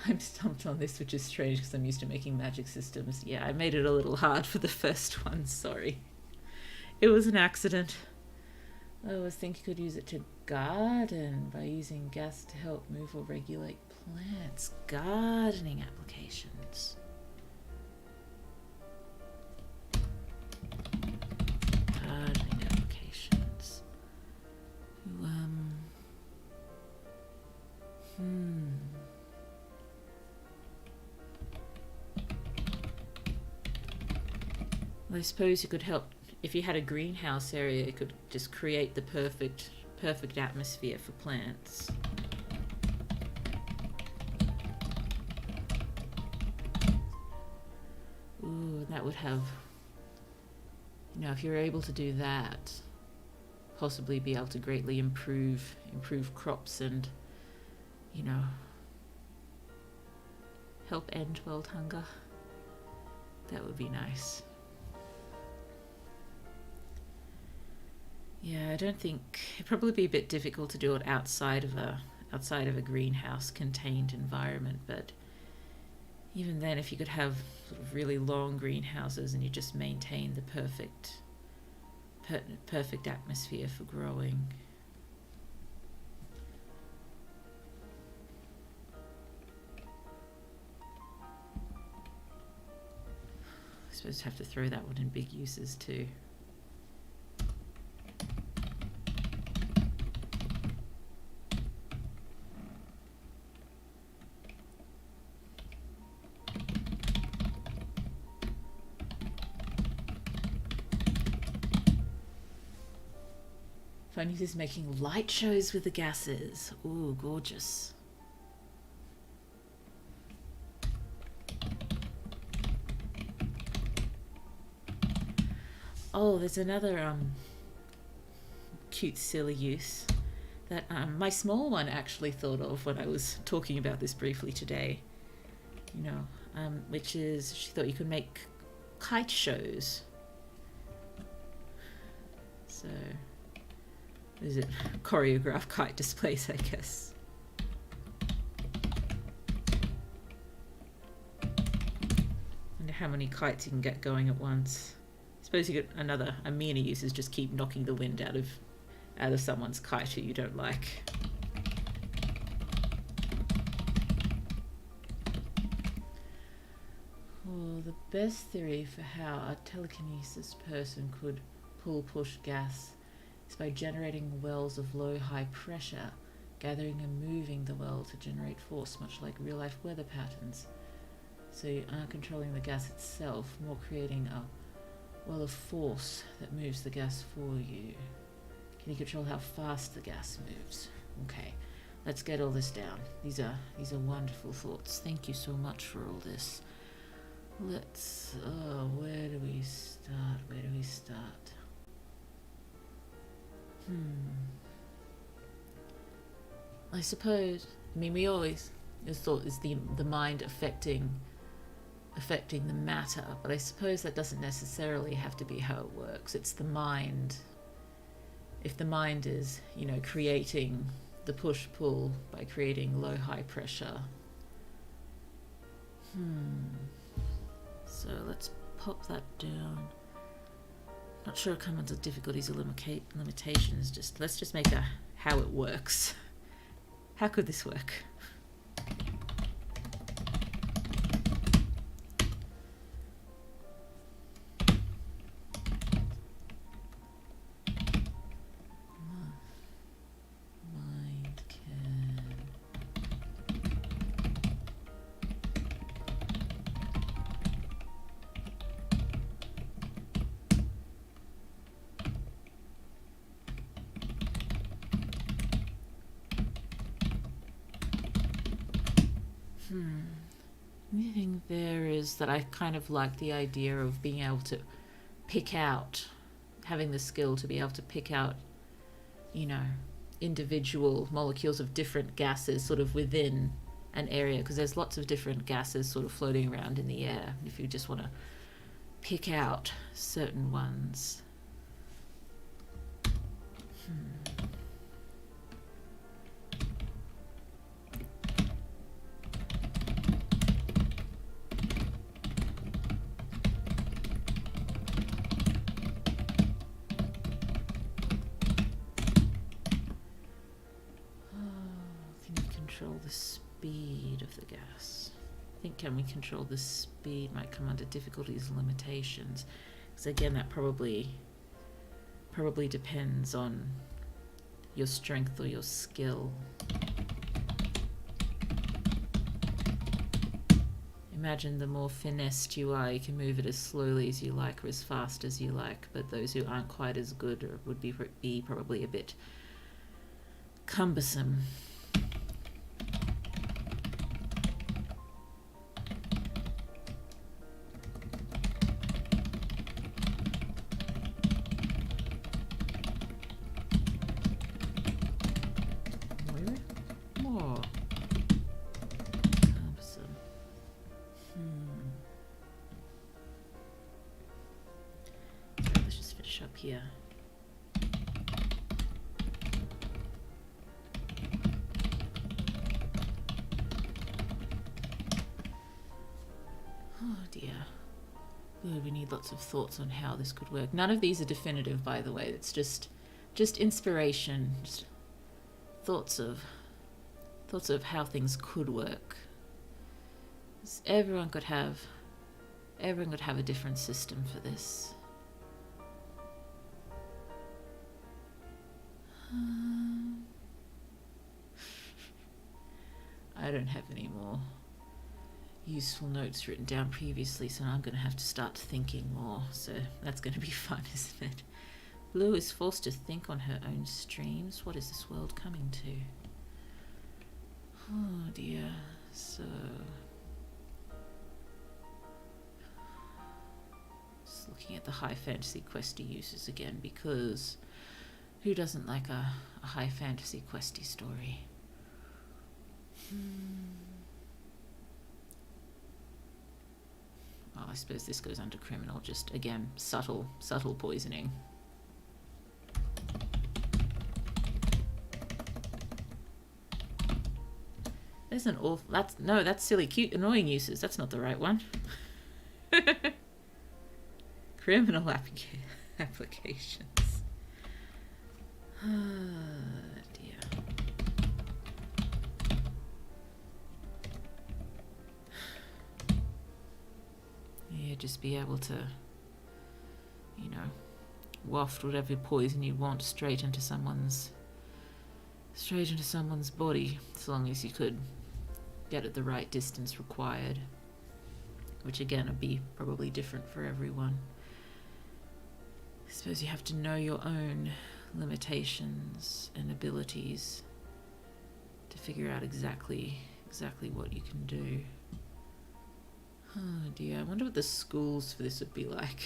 I'm stumped on this, which is strange because I'm used to making magic systems. Yeah, I made it a little hard for the first one, sorry. It was an accident. I was thinking you could use it to garden by using gas to help move or regulate plants. Gardening applications. Gardening applications. Well, I suppose it could help if you had a greenhouse area. It could just create the perfect atmosphere for plants. Ooh, that would have, you know, if you're able to do that, possibly be able to greatly improve crops and, you know, help end world hunger. That would be nice. Yeah, I don't think it'd probably be a bit difficult to do it outside of a greenhouse contained environment, but even then, if you could have sort of really long greenhouses and you just maintain the perfect atmosphere for growing. I suppose I have to throw that one in big uses too. Fun is making light shows with the gases. Ooh, gorgeous. Oh, there's another cute, silly use that my small one actually thought of when I was talking about this briefly today. You know, which is she thought you could make kite shows. So, is it choreographed kite displays, I guess? Wonder how many kites you can get going at once. Suppose you get a meaner use is just keep knocking the wind out of someone's kite who you don't like. Oh, the best theory for how a telekinesis person could push gas is by generating wells of low-high pressure, gathering and moving the well to generate force, much like real-life weather patterns. So you aren't controlling the gas itself, more creating a well of force that moves the gas for you. Can you control how fast the gas moves? Okay, let's get all this down. These are wonderful thoughts. Thank you so much for all this. Let's, where do we start? I suppose, we always thought is the mind affecting the matter, but I suppose that doesn't necessarily have to be how it works. It's the mind. If the mind is, creating the push-pull by creating low-high pressure. So let's pop that down. Not sure it comes under difficulties or limitations. Let's just make how it works. How could this work? The thing there is that I kind of like the idea of being able to pick out, having the skill to be able to pick out, you know, individual molecules of different gases sort of within an area, because there's lots of different gases sort of floating around in the air. If you just want to pick out certain ones. Can you control the speed of the gas? I think can we control the speed might come under difficulties and limitations. Because again, that probably depends on your strength or your skill. Imagine the more finessed you are, you can move it as slowly as you like or as fast as you like, but those who aren't quite as good or would be probably a bit cumbersome. More cumbersome. Let's just finish up here. Oh dear. Ooh, we need lots of thoughts on how this could work. None of these are definitive, by the way. It's just inspiration, just thoughts of how things could work. Everyone could have a different system for this. I don't have any more useful notes written down previously, so I'm going to have to start thinking more. So that's going to be fun, isn't it? Blue is forced to think on her own streams. What is this world coming to? Oh dear. So just looking at the high fantasy questy uses again, because who doesn't like a high fantasy questy story? Oh, I suppose this goes under criminal, just again subtle poisoning. There's an awful. That's silly, cute, annoying uses. That's not the right one. Criminal applications. Oh dear. Yeah, just be able to, you know, waft whatever poison you want straight into someone's body, as long as you could get at the right distance required, which again would be probably different for everyone. I suppose you have to know your own limitations and abilities to figure out exactly what you can do. Oh dear, I wonder what the schools for this would be like.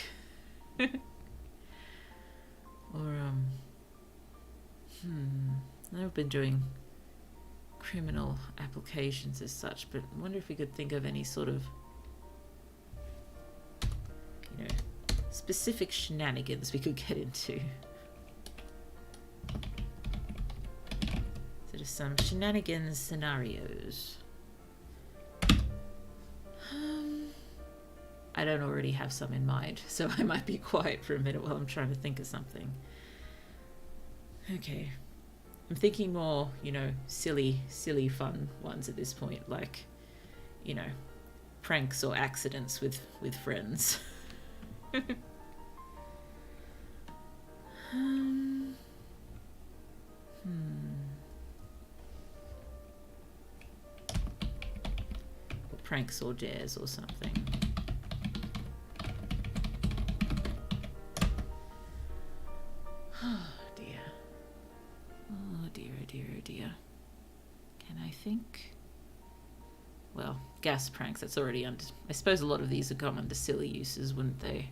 Or I've never been doing criminal applications as such, but I wonder if we could think of any sort of, you know, specific shenanigans we could get into. So just some shenanigans scenarios. I don't already have some in mind, so I might be quiet for a minute while I'm trying to think of something. Okay. I'm thinking more, you know, silly fun ones at this point, like, you know, pranks or accidents with friends. Or pranks or dares or something. Oh dear. Oh dear, oh dear, oh dear. Can I think? well, gas pranks, that's already under... I suppose a lot of these would come under silly uses, wouldn't they?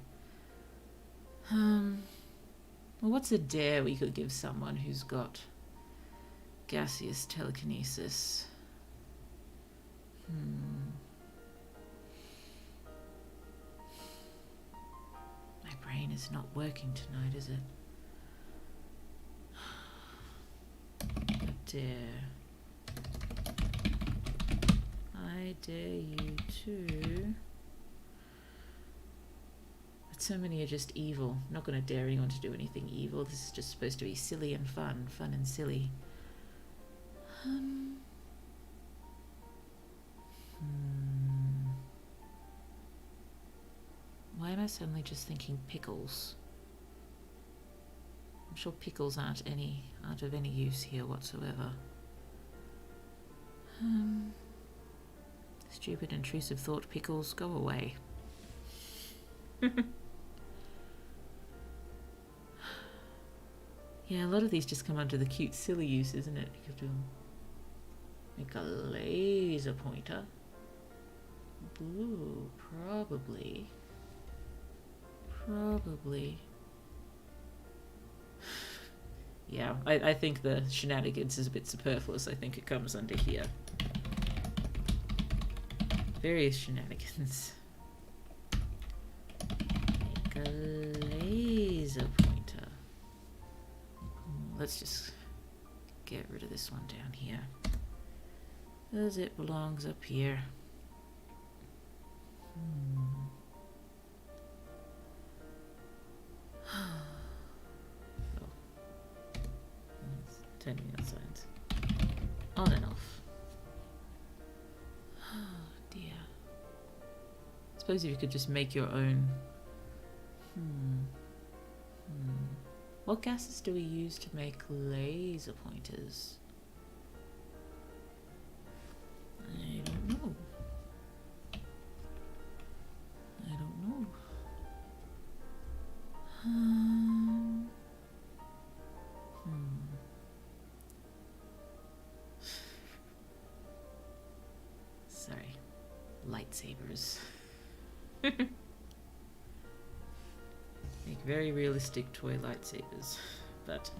Well, what's a dare we could give someone who's got gaseous telekinesis? My brain is not working tonight, is it? A dare. I dare you to... But so many are just evil. I'm not going to dare anyone to do anything evil. This is just supposed to be silly and fun. Fun and silly. Why am I suddenly just thinking pickles? I'm sure pickles aren't of any use here whatsoever. Stupid, intrusive thought, pickles, go away. Yeah, a lot of these just come under the cute, silly use, isn't it? You could make a laser pointer. Ooh, probably. Yeah, I think the shenanigans is a bit superfluous. I think it comes under here. Various shenanigans. Make a laser pointer. Let's just get rid of this one down here, as it belongs up here. Turning on signs. On and off. Oh dear. I suppose if you could just make your own. What gases do we use to make laser pointers? I don't know. Sorry. Lightsabers. Make very realistic toy lightsabers, but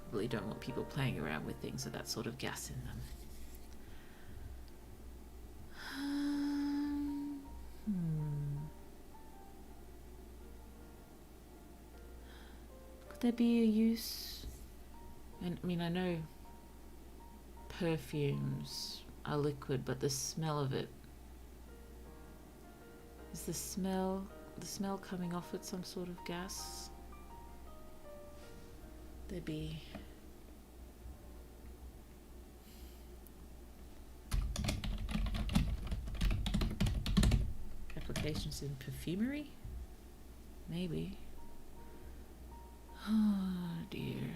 probably don't want people playing around with things with that sort of gas in them. Could there be a use? And I mean, I know perfumes are liquid, but the smell of it, is the smell coming off with some sort of gas? There'd be applications in perfumery? Maybe. Oh dear.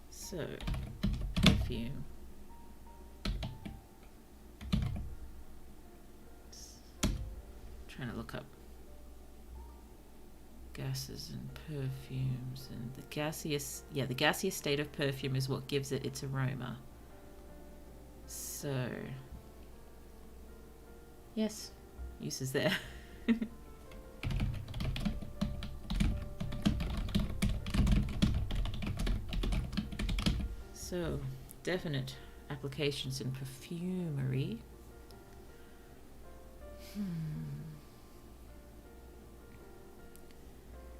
So, perfume. Trying to look up gases and perfumes, and the gaseous state of perfume is what gives it its aroma. So, yes, uses there. So, definite applications in perfumery.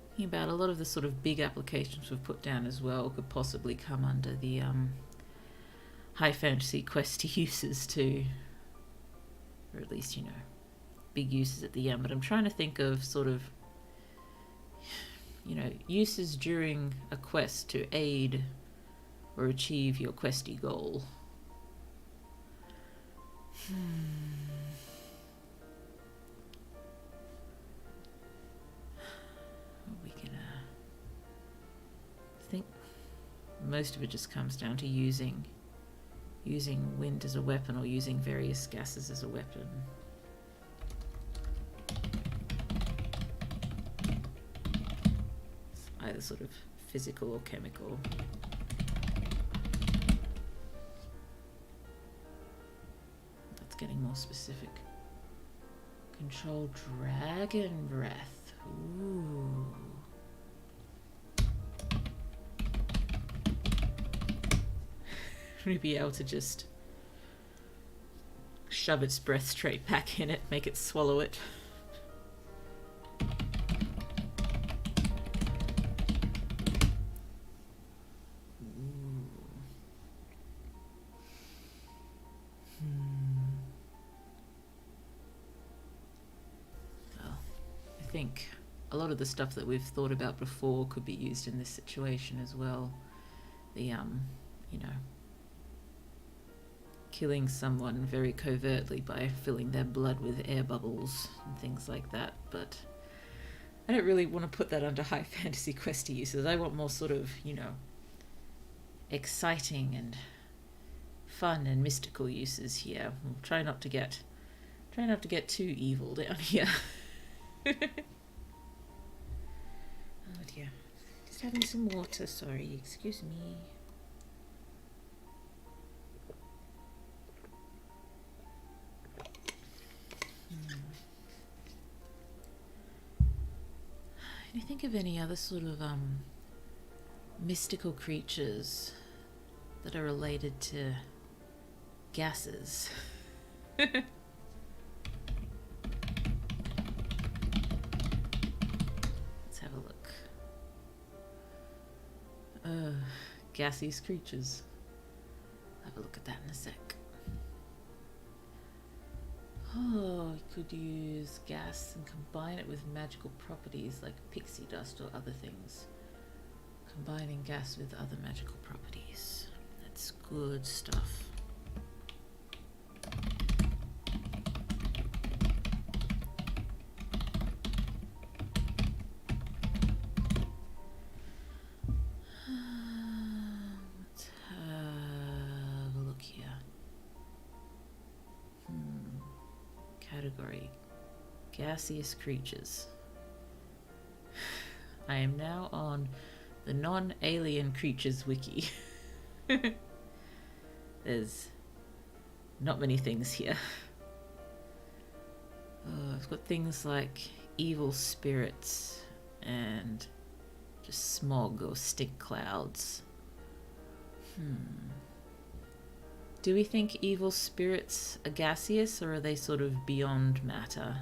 Thinking about a lot of the sort of big applications we've put down as well could possibly come under the high fantasy questy uses too, or at least, you know, big uses at the end. But I'm trying to think of sort of, you know, uses during a quest to aid or achieve your questy goal. I think most of it just comes down to using wind as a weapon, or using various gases as a weapon. Either sort of physical or chemical. getting more specific. Control dragon breath. Ooh. We'd be able to just shove its breath straight back in it, make it swallow it. Well, I think a lot of the stuff that we've thought about before could be used in this situation as well. The, you know, killing someone very covertly by filling their blood with air bubbles and things like that, but I don't really want to put that under high fantasy questy uses. I want more sort of, you know, exciting and fun and mystical uses here. We'll try not to get too evil down here. Oh dear. Just having some water, sorry, excuse me. Can you think of any other sort of mystical creatures that are related to gases? Let's have a look. Gaseous creatures. Have a look at that in a sec. Oh, you could use gas and combine it with magical properties like pixie dust or other things. Combining gas with other magical properties. That's good stuff. Let's have a look here. Category: gaseous creatures. I am now on the non-alien creatures wiki. There's not many things here. I've got things like evil spirits and just smog or stink clouds. Do we think evil spirits are gaseous, or are they sort of beyond matter?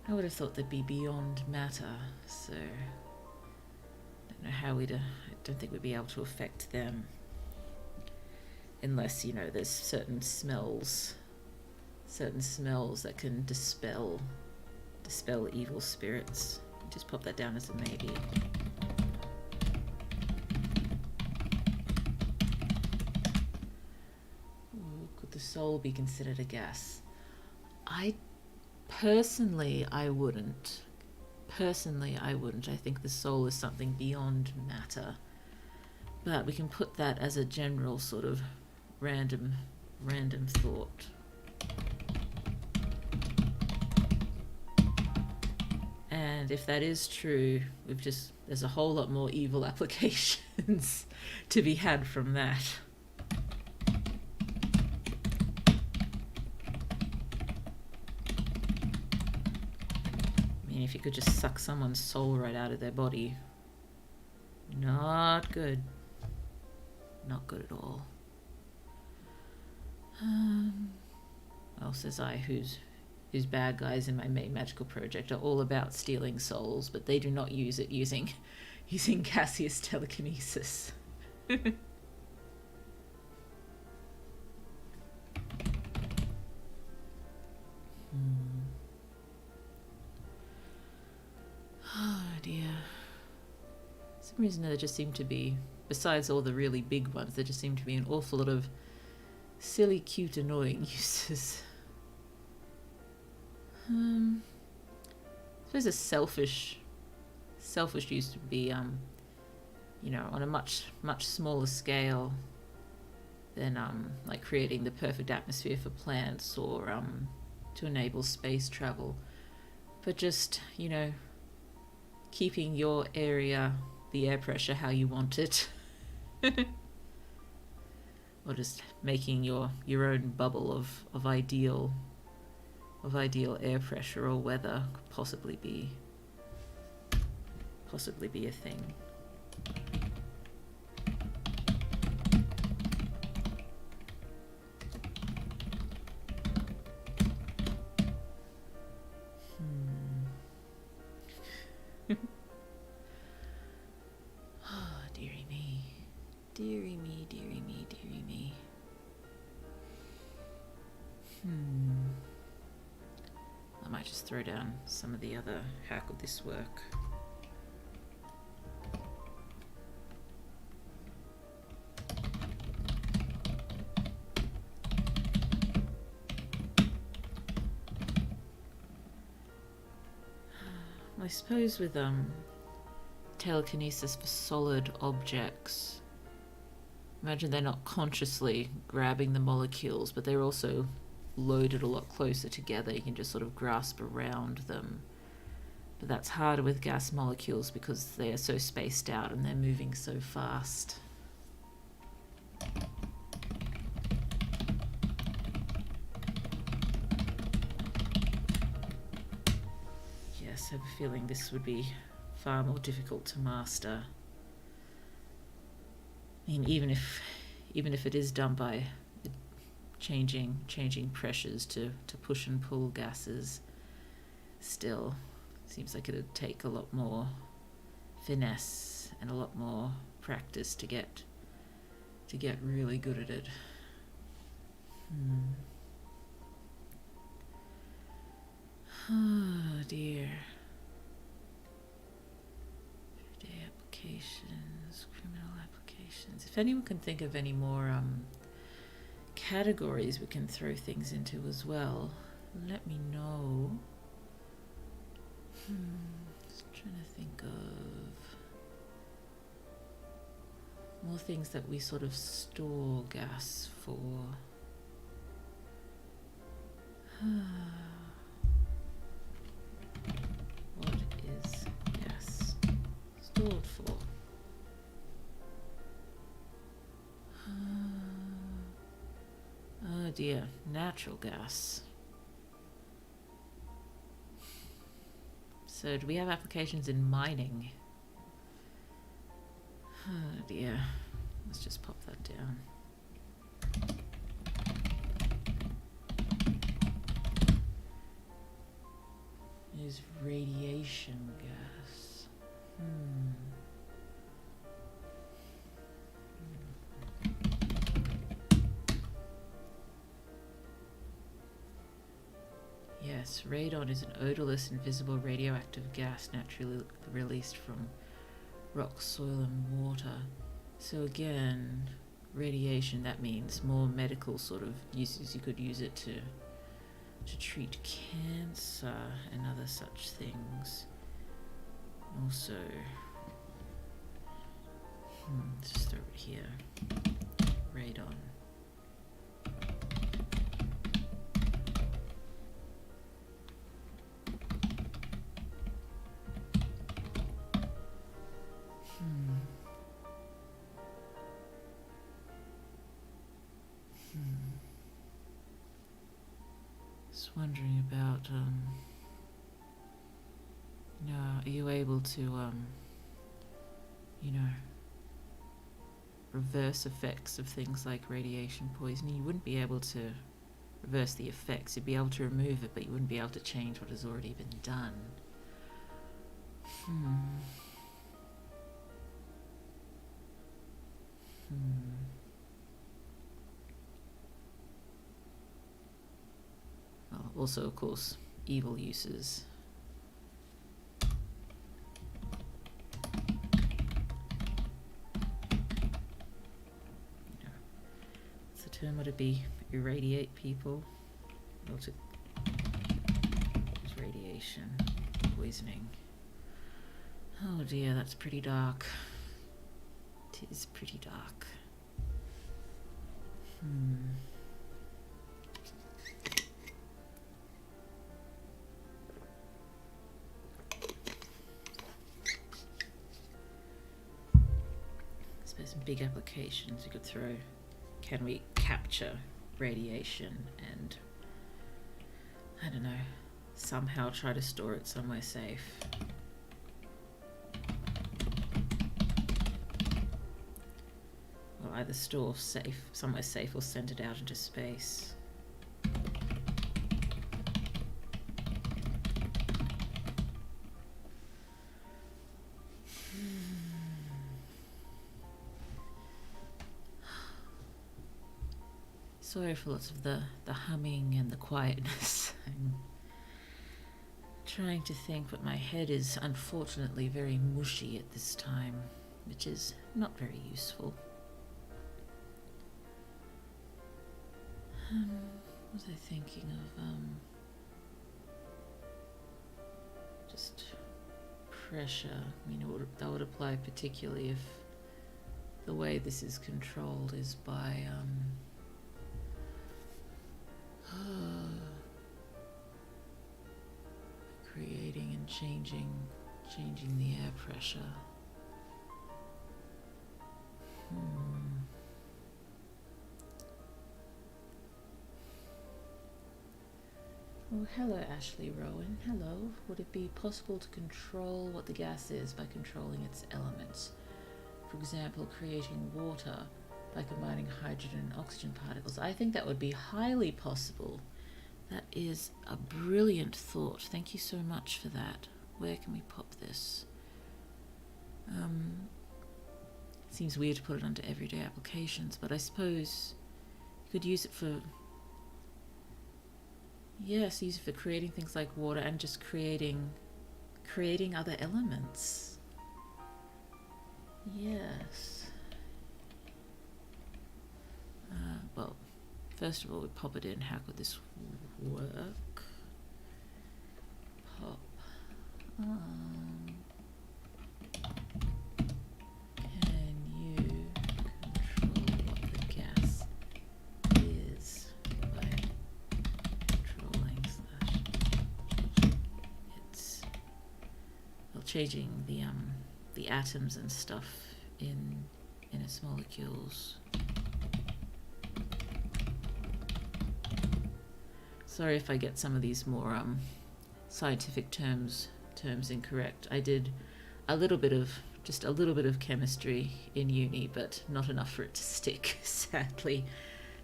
I would have thought they'd be beyond matter, so I don't know how I don't think we'd be able to affect them. Unless, you know, there's certain smells that can dispel evil spirits. Just pop that down as a maybe. Could the soul be considered a gas? I wouldn't. I think the soul is something beyond matter. But we can put that as a general sort of random thought. And if that is true, there's a whole lot more evil applications to be had from that. I mean, if you could just suck someone's soul right out of their body, not good. Not good at all. Well, says I, whose bad guys in my main magical project are all about stealing souls, but they do not use it using gaseous telekinesis. Oh dear. For some reason there just seem to be, besides all the really big ones, there just seem to be an awful lot of silly, cute, annoying uses. I suppose a selfish use would be, you know, on a much smaller scale than like creating the perfect atmosphere for plants or to enable space travel, but just, you know, keeping your area, the air pressure how you want it. or just making your own bubble of ideal air pressure or weather could possibly be a thing. Oh, dearie me. Dearie me, dearie me, dearie me. I might just throw down some of the other how could this work. I suppose with telekinesis for solid objects, imagine they're not consciously grabbing the molecules, but they're also loaded a lot closer together. You can just sort of grasp around them. But that's harder with gas molecules because they are so spaced out and they're moving so fast. Yes, I have a feeling this would be far more difficult to master. I mean, even if it is done by changing pressures to push and pull gases, still seems like it would take a lot more finesse and a lot more practice to get really good at it. Oh dear. Everyday applications, criminal applications. If anyone can think of any more categories we can throw things into as well, let me know. Just trying to think of more things that we sort of store gas for. What is gas stored for? Oh dear, natural gas. So do we have applications in mining? Oh dear, let's just pop that down. Is radiation gas. Yes, radon is an odorless, invisible radioactive gas naturally released from rock, soil and water. So again, radiation, that means more medical sort of uses. You could use it to treat cancer and other such things. Also, let's just throw it here. Radon. Just wondering about, are you able to, reverse effects of things like radiation poisoning? You wouldn't be able to reverse the effects. You'd be able to remove it, but you wouldn't be able to change what has already been done. Well, also, of course, evil uses. What's the term? Would it be irradiate people? Or to use radiation poisoning? Oh dear, that's pretty dark. It is pretty dark. I suppose some big applications you could throw can we capture radiation and, I don't know, somehow try to store it somewhere safe. Or either store somewhere safe or send it out into space. Sorry for lots of the humming and the quietness. I'm trying to think, but my head is unfortunately very mushy at this time, which is not very useful. What was I thinking of? Just pressure. I mean, that would apply particularly if the way this is controlled is by creating and changing the air pressure. Oh, hello, Ashley Rowan. Hello. Would it be possible to control what the gas is by controlling its elements? For example, creating water by combining hydrogen and oxygen particles. I think that would be highly possible. That is a brilliant thought. Thank you so much for that. Where can we pop this? Seems weird to put it onto everyday applications, but I suppose you could use it for... Yes, use it for creating things like water and just creating other elements. Yes. Well, first of all, we pop it in. How could this work? Pop. Can you control what the gas is by controlling its, well, changing the atoms and stuff in its molecules. Sorry if I get some of these more scientific terms incorrect. I did just a little bit of chemistry in uni, but not enough for it to stick, sadly.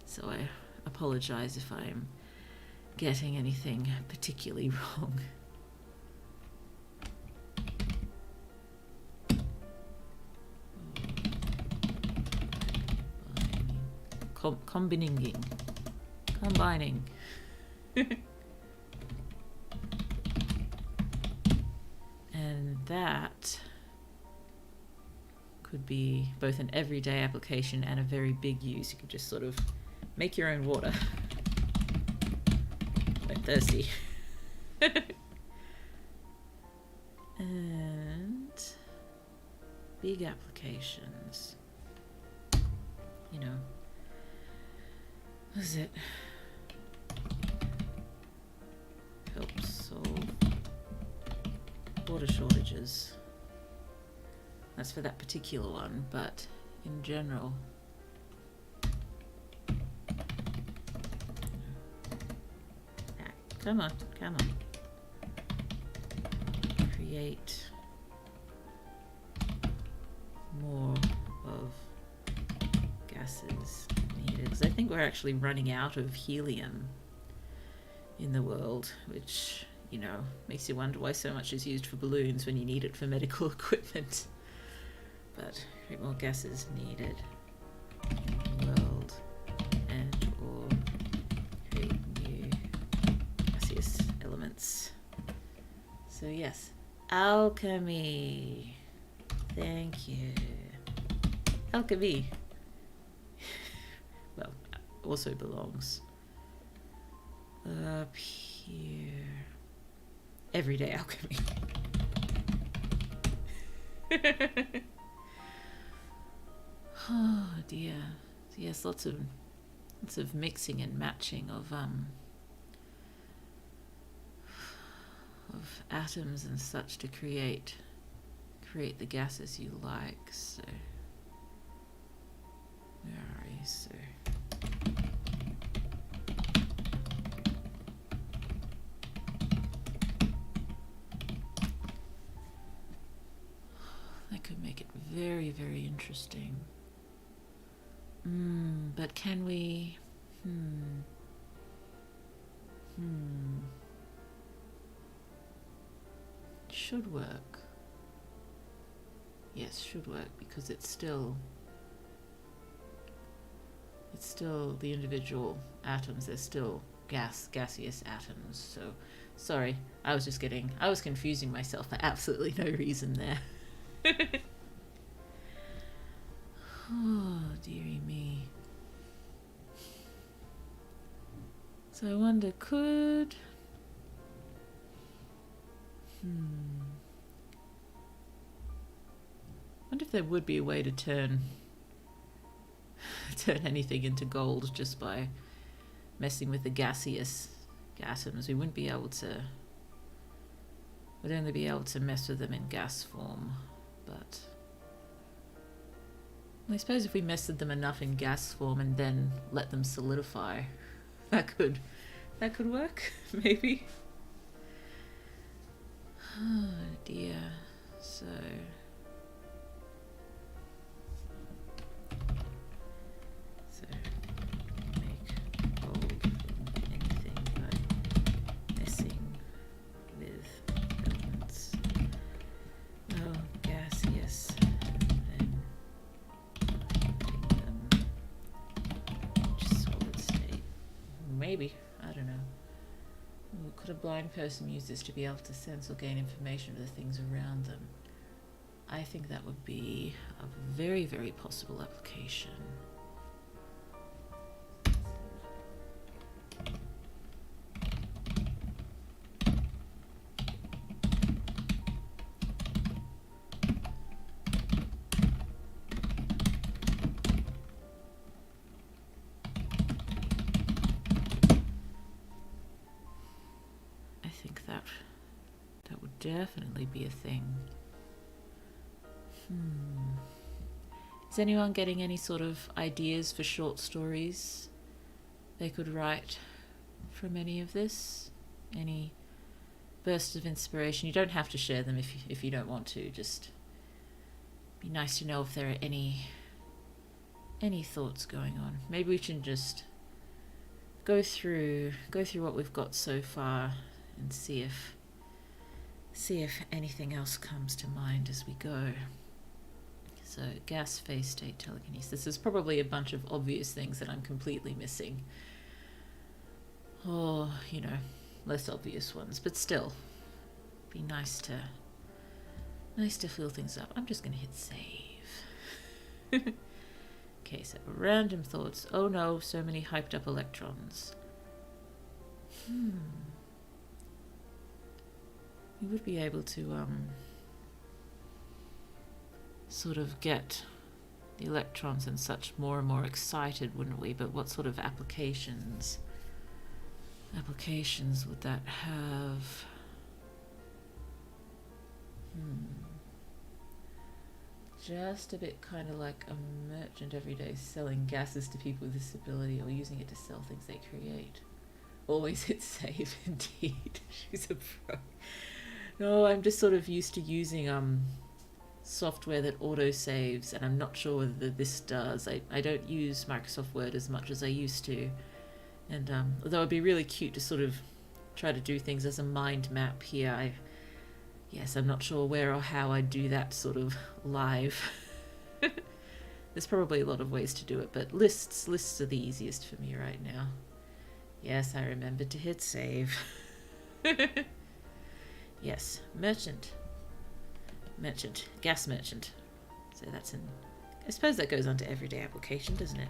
So I apologize if I'm getting anything particularly wrong. Combining. And that could be both an everyday application and a very big use. You could just sort of make your own water. I'm thirsty. And big applications. You know, what is it? Help solve water shortages. That's for that particular one, but in general. Come on. Create more of gases needed. Because I think we're actually running out of helium in the world, which, you know, makes you wonder why so much is used for balloons when you need it for medical equipment. But create more gases needed in the world, and or create new gaseous elements. So yes, alchemy. Thank you. Alchemy. Well, also belongs up here. Everyday alchemy. Oh dear. So yes, lots of mixing and matching of atoms and such to create the gases you like. So where are you? So very, very interesting. But can we... Should work. Yes, should work, because it's still the individual atoms, they're still gaseous atoms. So sorry, I was confusing myself for absolutely no reason there. Oh, dearie me. So I wonder, could... I wonder if there would be a way to turn anything into gold just by messing with the gaseous atoms. We wouldn't be able to... We'd only be able to mess with them in gas form, but... I suppose if we messed with them enough in gas form and then let them solidify, that could work, maybe. Oh dear. So make gold from anything by messing with elements. Oh, gaseous. Maybe, I don't know. Could a blind person use this to be able to sense or gain information of the things around them? I think that would be a very, very possible application. Definitely be a thing. Is anyone getting any sort of ideas for short stories they could write from any of this? Any bursts of inspiration? You don't have to share them if you don't want to. Just be nice to know if there are any thoughts going on. Maybe we can just go through what we've got so far and see if anything else comes to mind as we go. So, gas phase state telekinesis. There's probably a bunch of obvious things that I'm completely missing. Or, less obvious ones, but still, be nice to fill things up. I'm just going to hit save. Okay, so random thoughts. Oh no, so many hyped up electrons. We would be able to sort of get the electrons and such more and more excited, wouldn't we? But what sort of applications would that have? Just a bit kind of like a merchant every day selling gases to people with disability or using it to sell things they create. Always hit save, indeed. She's a pro. No, I'm just sort of used to using software that auto-saves, and I'm not sure whether this does. I don't use Microsoft Word as much as I used to. And although it'd be really cute to sort of try to do things as a mind map here, I'm not sure where or how I do that sort of live. There's probably a lot of ways to do it, but lists are the easiest for me right now. Yes, I remembered to hit save. Yes, merchant, gas merchant. So that's I suppose that goes on to everyday application, doesn't it?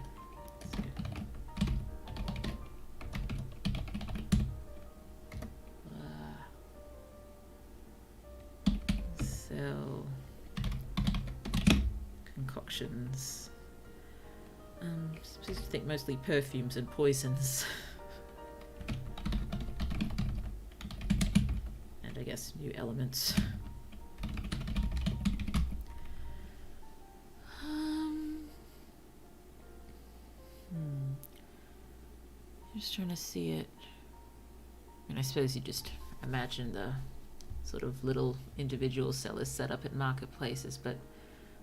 Sell concoctions. I'm supposed to think mostly perfumes and poisons. I guess new elements. Just trying to see it. I suppose you just imagine the sort of little individual sellers set up at marketplaces, but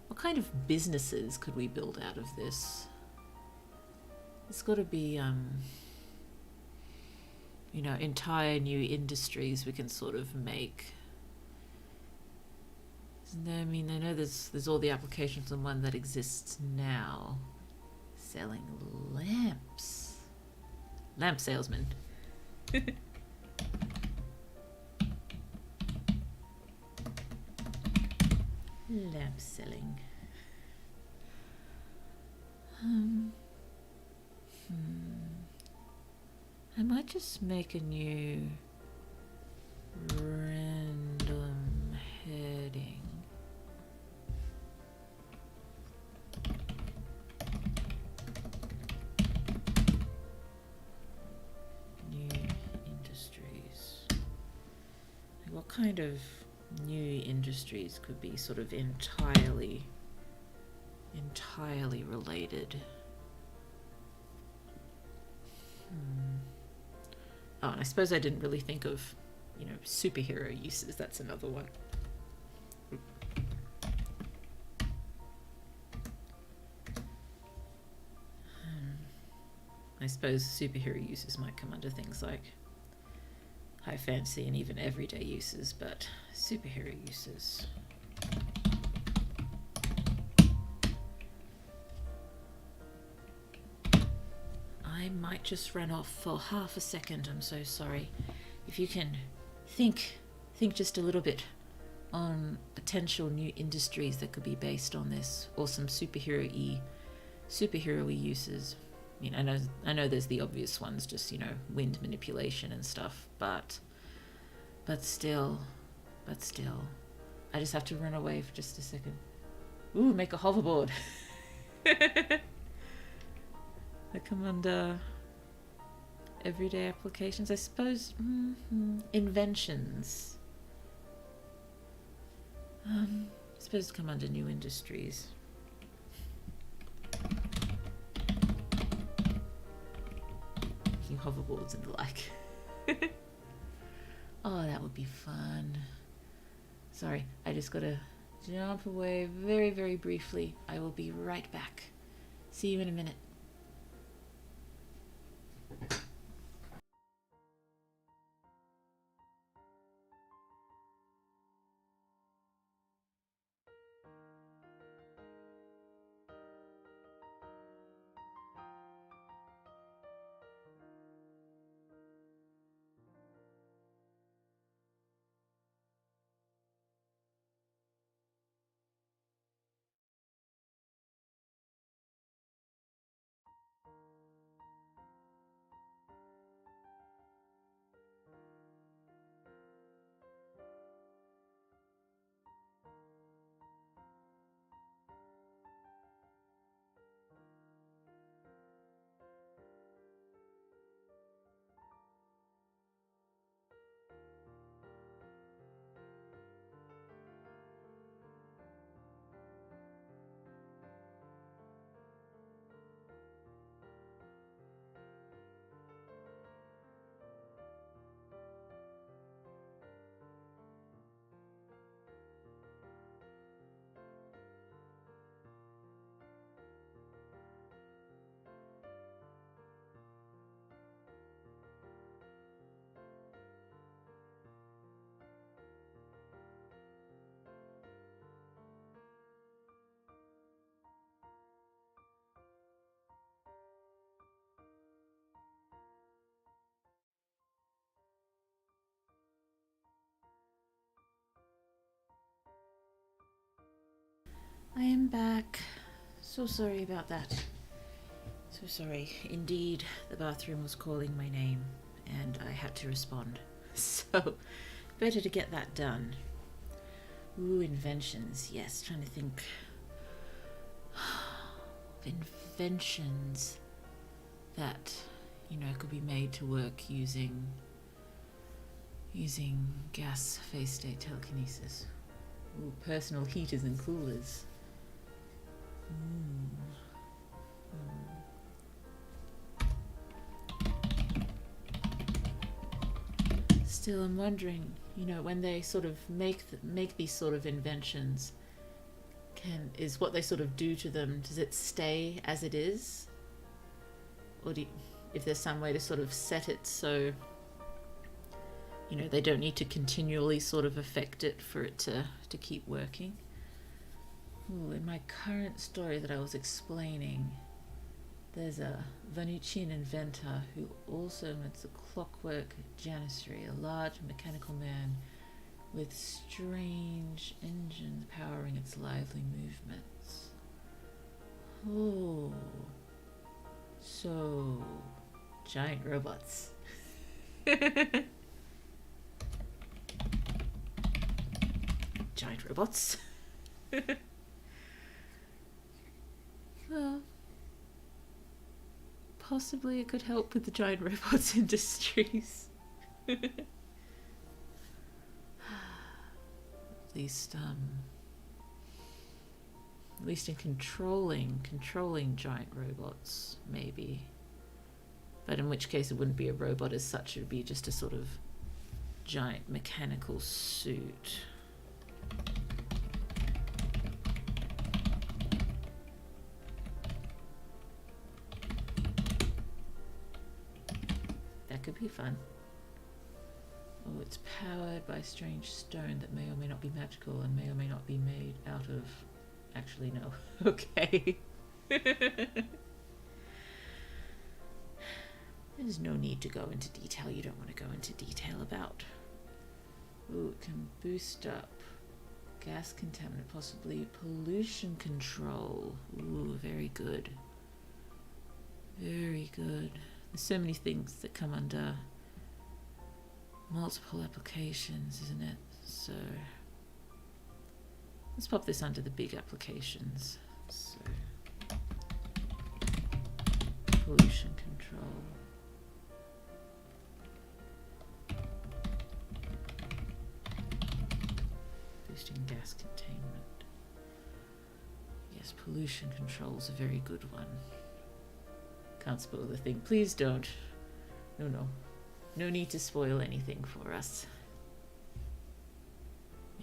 what kind of businesses could we build out of this? It's got to be, you know, entire new industries we can sort of make. I mean, I know there's all the applications on one that exists now. Selling lamps. Lamp salesman. Lamp selling. I might just make a new random heading. New industries. What kind of new industries could be sort of entirely related? Oh, and I suppose I didn't really think of, you know, superhero uses. That's another one. I suppose superhero uses might come under things like high fantasy and even everyday uses, but superhero uses. I might just run off for half a second. I'm so sorry. If you can think just a little bit on potential new industries that could be based on this, or some superhero-y uses. I mean, I know there's the obvious ones, just, you know, wind manipulation and stuff, but still, I just have to run away for just a second. Ooh, make a hoverboard. They come under everyday applications, I suppose. Inventions. I suppose come under new industries. Making hoverboards and the like. Oh, that would be fun. Sorry, I just gotta jump away very, very briefly. I will be right back. See you in a minute. I am back. So sorry about that. So sorry. Indeed, the bathroom was calling my name, and I had to respond. So, better to get that done. Ooh, inventions. Yes, trying to think of inventions that, you know, could be made to work using gas phase state telekinesis. Ooh, personal heaters and coolers. Still, I'm wondering, you know, when they sort of make these sort of inventions, is what they sort of do to them, does it stay as it is? Or if there's some way to sort of set it so, you know, they don't need to continually sort of affect it for it to keep working. Ooh, in my current story that I was explaining, there's a Venusian inventor who also invents a clockwork janissary, a large mechanical man with strange engines powering its lively movements. Oh, so giant robots. Giant robots. Well, possibly it could help with the giant robots industries. At least in controlling giant robots, maybe. But in which case it wouldn't be a robot as such, it would be just a sort of giant mechanical suit. That could be fun. Oh, it's powered by strange stone that may or may not be magical and may or may not be made out of... Actually, no. Okay. There's no need to go into detail you don't want to go into detail about. Ooh, it can boost up gas contaminant, possibly pollution control. Ooh, very good. Very good. There's so many things that come under multiple applications, isn't it? So let's pop this under the big applications. So pollution control. Boosting gas containment. Yes, pollution control is a very good one. Can't spoil the thing. Please don't. No. No need to spoil anything for us.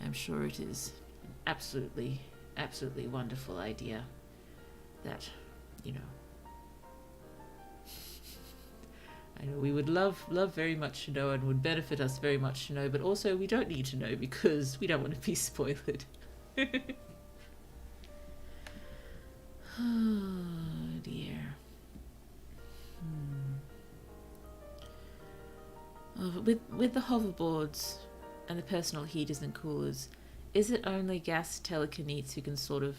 I'm sure it is an absolutely wonderful idea that, you know, I know we would love very much to know and would benefit us very much to know, but also we don't need to know because we don't want to be spoiled. Oh dear. Oh, with the hoverboards and the personal heaters and coolers, is it only gas telekinetes who can sort of,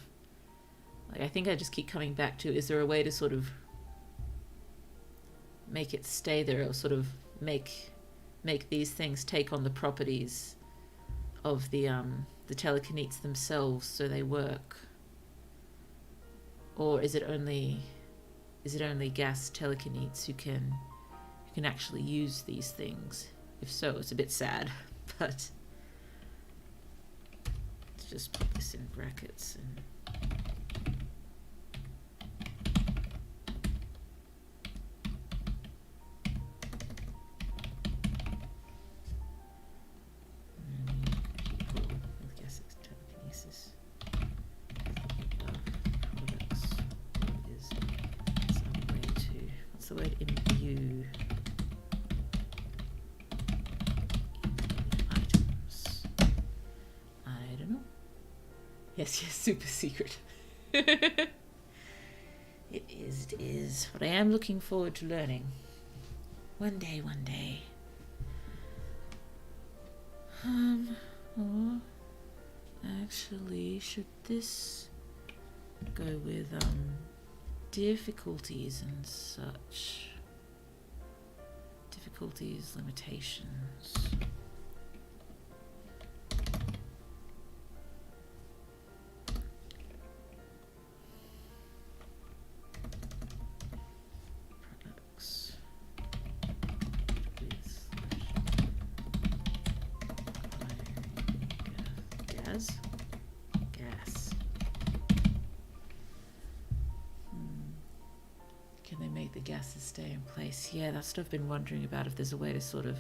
like, I think I just keep coming back to, is there a way to sort of make it stay there, or sort of make these things take on the properties of the telekinetes themselves so they work? Or is it only gas telekinetes who can actually use these things? If so, it's a bit sad, but let's just put this in brackets and people with gas telekinesis. Products is some way to, what's the word, imbue items. I don't know. Yes, super secret. It is. But I am looking forward to learning. One day. Or actually, should this go with difficulties and such? Difficulties, limitations. Products. Gas. Can they make the gases stay in place? Yeah, that's what I've been wondering about, if there's a way to sort of,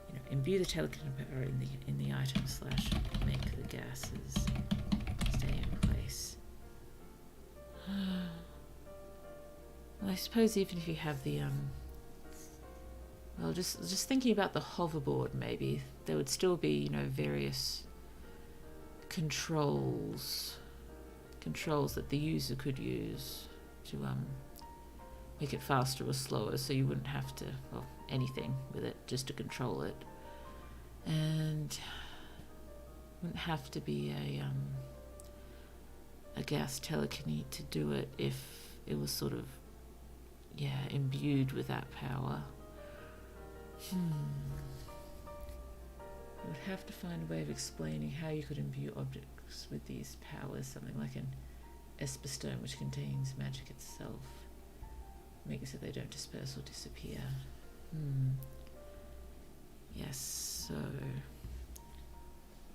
you know, imbue the telekinetic power in the item / make the gases nice. Well, I suppose even if you have the well, just thinking about the hoverboard, maybe there would still be, you know, various controls that the user could use to make it faster or slower, so you wouldn't have to, well, anything with it just to control it, and wouldn't have to be a gas telekinetic to do it if it was sort of, yeah, imbued with that power. You would have to find a way of explaining how you could imbue objects with these powers, something like an Esper stone which contains magic itself, make it so they don't disperse or disappear. Yes, so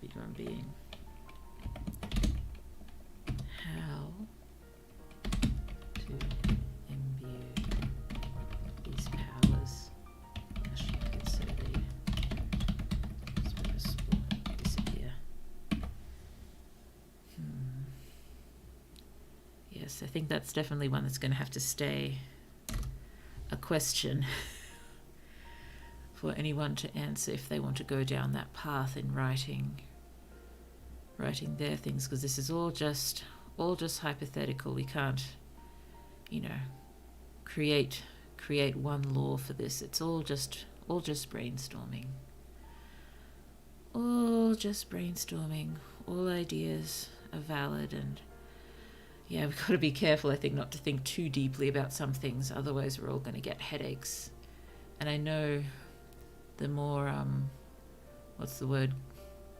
big one being how to imbue these powers, actually make it so they disperse or disappear. Yes, I think that's definitely one that's going to have to stay a question for anyone to answer if they want to go down that path in writing their things, because this is all just hypothetical. We can't, you know, create one law for this. It's all just brainstorming. All just brainstorming. All ideas are valid, and yeah, we've got to be careful, I think, not to think too deeply about some things, otherwise we're all going to get headaches. And I know the more,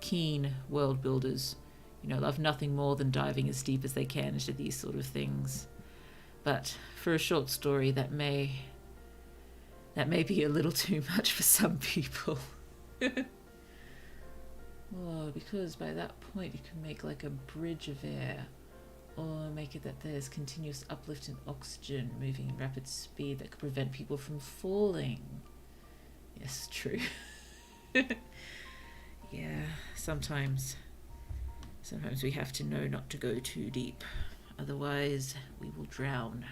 keen world builders, you know, love nothing more than diving as deep as they can into these sort of things. But for a short story, that may be a little too much for some people. Oh, because by that point you can make like a bridge of air, or make it that there's continuous uplift in oxygen moving at rapid speed that could prevent people from falling. Yes, true. Yeah, sometimes we have to know not to go too deep, otherwise we will drown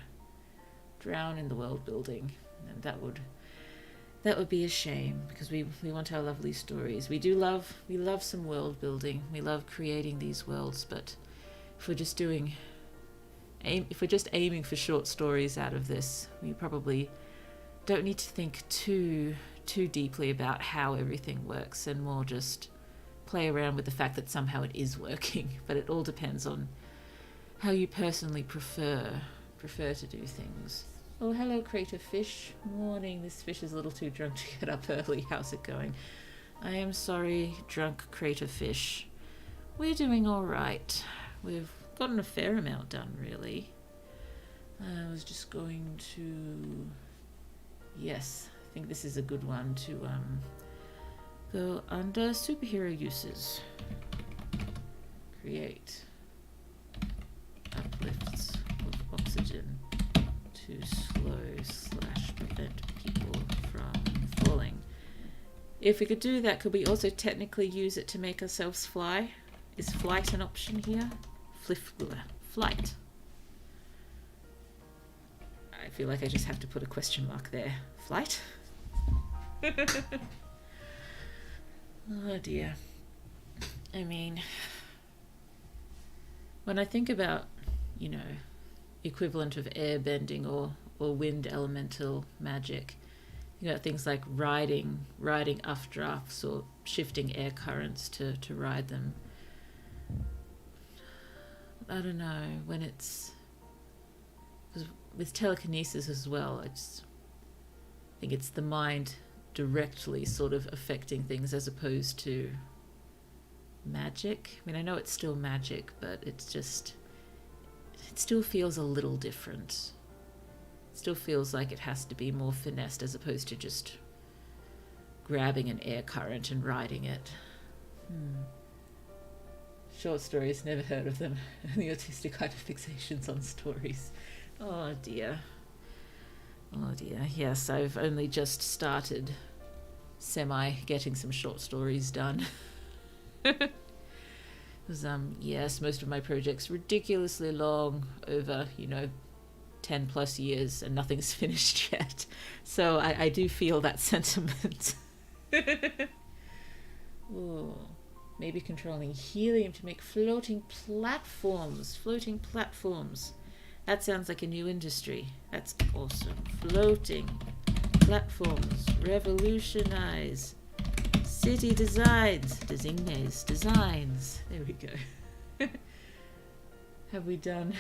in the world building, and that would be a shame, because we want our lovely stories. We love some world building, we love creating these worlds, but if we're just aiming for short stories out of this, we probably don't need to think too deeply about how everything works, and more just play around with the fact that somehow it is working. But it all depends on how you personally prefer to do things. Oh, hello, Crater Fish. Morning. This fish is a little too drunk to get up early. How's it going? I am sorry, drunk Crater Fish. We're doing all right. We've gotten a fair amount done, really. I was just going to... Yes, I think this is a good one to go under superhero uses. Create uplifts of oxygen to slow/prevent people from falling. If we could do that, could we also technically use it to make ourselves fly? Is flight an option here? Flight. I feel like I just have to put a question mark there. Flight? Oh dear. I mean, when I think about, you know, equivalent of air bending or wind elemental magic, you got things like riding updrafts or shifting air currents to ride them. I don't know, when it's... with telekinesis as well, I think it's the mind directly sort of affecting things as opposed to magic. I mean, I know it's still magic, but it still feels a little different. It still feels like it has to be more finessed as opposed to just grabbing an air current and riding it. Short stories, never heard of them. The autistic hyperfixations on stories. Oh dear. Yes, I've only just started getting some short stories done. Because, yes, most of my projects ridiculously long, over, 10 plus years, and nothing's finished yet. So I do feel that sentiment. Ooh, maybe controlling helium to make floating platforms. Floating platforms. That sounds like a new industry. That's awesome. Floating platforms. Revolutionize. City designs. Designs. There we go. Have we done...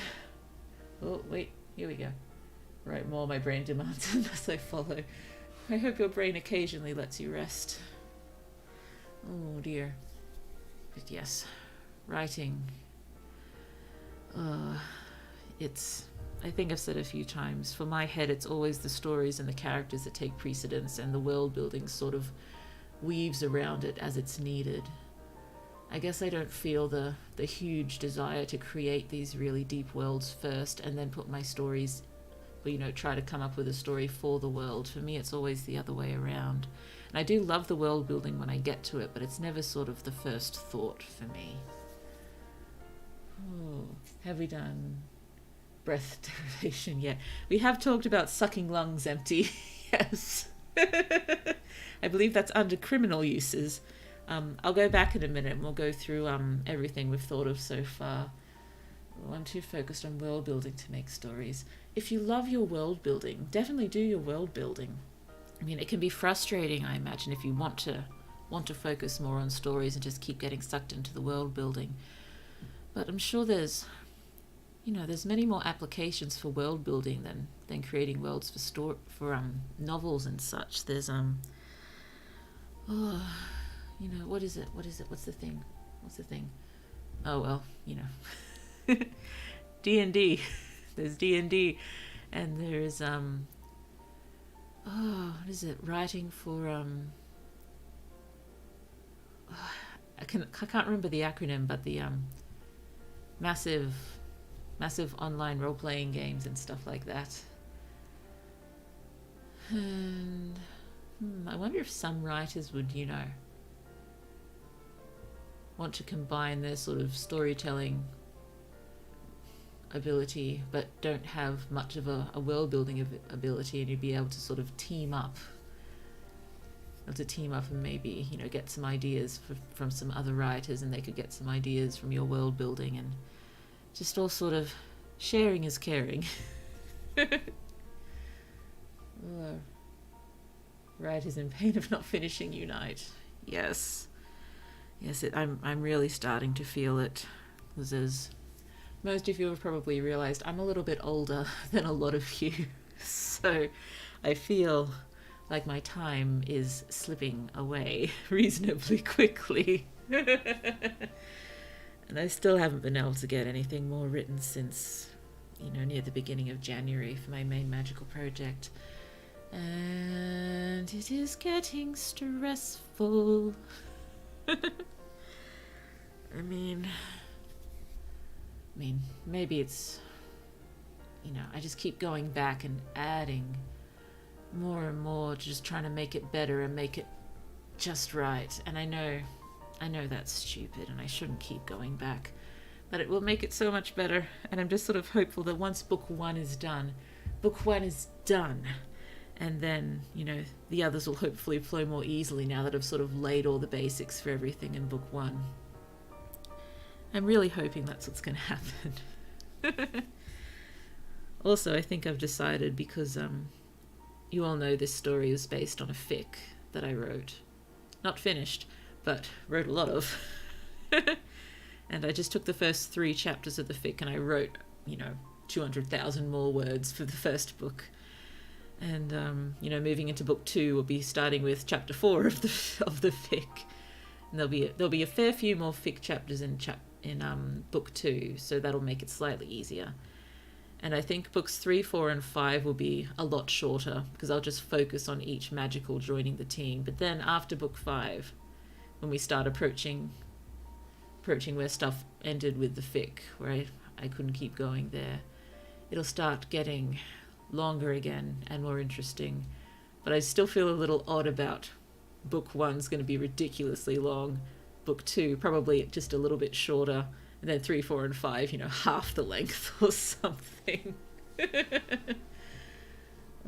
Oh, wait. Here we go. Right, more my brain demands unless I follow. I hope your brain occasionally lets you rest. Oh dear. But yes, writing. It's... I think I've said a few times, for my head it's always the stories and the characters that take precedence, and the world building sort of weaves around it as it's needed. I guess I don't feel the huge desire to create these really deep worlds first and then put my stories, try to come up with a story for the world. For me, it's always the other way around. And I do love the world building when I get to it, but it's never sort of the first thought for me. Oh, have we done breath derivation yet? We have talked about sucking lungs empty. Yes. I believe that's under criminal uses. I'll go back in a minute and we'll go through everything we've thought of so far. I'm too focused on world building to make stories. If you love your world building, definitely do your world building. I mean, it can be frustrating, I imagine, if you want to focus more on stories and just keep getting sucked into the world building. But I'm sure there's many more applications for world building than creating worlds for novels and such. There's what is it? What's the thing? Oh well, D&D. There's D&D, and there's what is it? Writing for I can't remember the acronym, but the massive online role-playing games and stuff like that. And I wonder if some writers would, want to combine their sort of storytelling ability but don't have much of a world-building ability, and you'd be able to sort of team up and maybe, get some ideas from some other writers, and they could get some ideas from your world building, and just all sort of sharing is caring. Writers in pain of not finishing unite. Yes, I'm really starting to feel it, because as most of you have probably realized, I'm a little bit older than a lot of you, so I feel like my time is slipping away reasonably quickly. And I still haven't been able to get anything more written since, near the beginning of January for my main magical project. And it is getting stressful. I mean, maybe it's, I just keep going back and adding more and more, just trying to make it better and make it just right. And I know that's stupid and I shouldn't keep going back, but it will make it so much better. And I'm just sort of hopeful that once book one is done, and then, the others will hopefully flow more easily now that I've sort of laid all the basics for everything in book one. I'm really hoping that's what's going to happen. Also, I think I've decided, because you all know this story is based on a fic that I wrote. Not finished, but wrote a lot of. And I just took the first 3 chapters of the fic and I wrote, 200,000 more words for the first book. And, moving into book 2, we'll be starting with chapter 4 of the fic. And there'll be a fair few more fic chapters in book 2, so that'll make it slightly easier. And I think books 3, 4, and 5 will be a lot shorter, because I'll just focus on each magical joining the team. But then after book 5, when we start approaching where stuff ended with the fic, where I couldn't keep going there, it'll start getting longer again and more interesting. But I still feel a little odd about book 1's going to be ridiculously long, book 2, probably just a little bit shorter, and then 3, 4, and 5, half the length or something.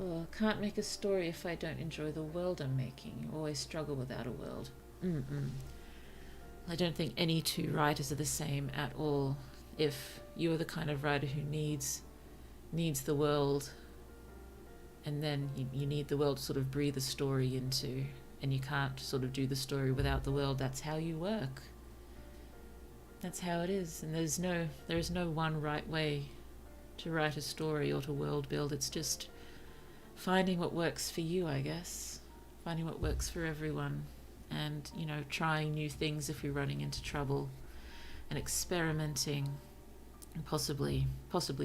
Oh, can't make a story if I don't enjoy the world I'm making. Always struggle without a world. I don't think any two writers are the same at all. If you're the kind of writer who needs the world, and then you need the world to sort of breathe a story into, and you can't sort of do the story without the world, that's how you work. That's how it is. And there is no one right way to write a story or to world build. It's just finding what works for you, I guess. Finding what works for everyone. And, trying new things if you're running into trouble. And experimenting. And possibly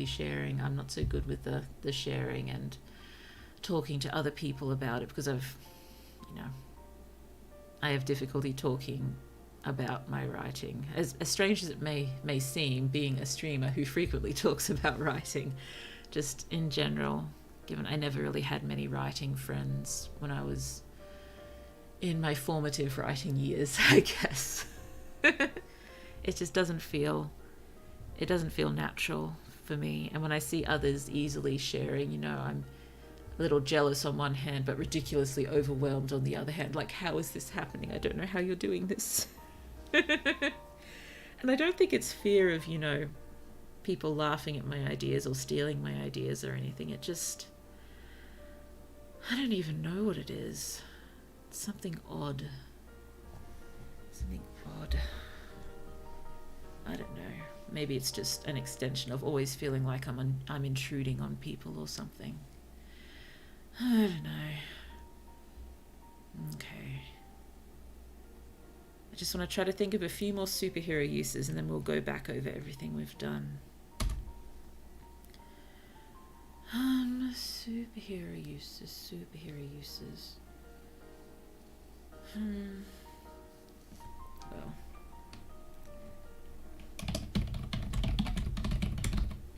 sharing. I'm not so good with the sharing and talking to other people about it, because I have difficulty talking about my writing. As strange as it may seem, being a streamer who frequently talks about writing, just in general, given I never really had many writing friends when I was in my formative writing years, I guess. It just doesn't feel natural for me. And when I see others easily sharing, I'm a little jealous on one hand, but ridiculously overwhelmed on the other hand. Like, how is this happening? I don't know how you're doing this. And I don't think it's fear of, people laughing at my ideas or stealing my ideas or anything. It just, I don't even know what it is. It's something odd. I don't know. Maybe it's just an extension of always feeling like I'm intruding on people or something. I don't know. Okay. I just want to try to think of a few more superhero uses, and then we'll go back over everything we've done. Superhero uses. Well,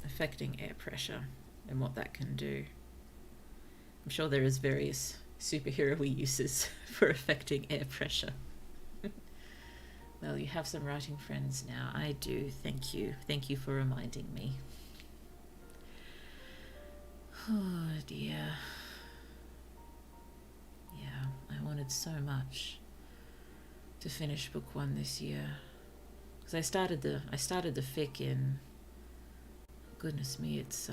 affecting air pressure and what that can do. I'm sure there is various superhero uses for affecting air pressure. Well, you have some writing friends now. I do. Thank you. Thank you for reminding me. Oh dear. Yeah, I wanted so much to finish book 1 this year, because I started the fic in, goodness me, it's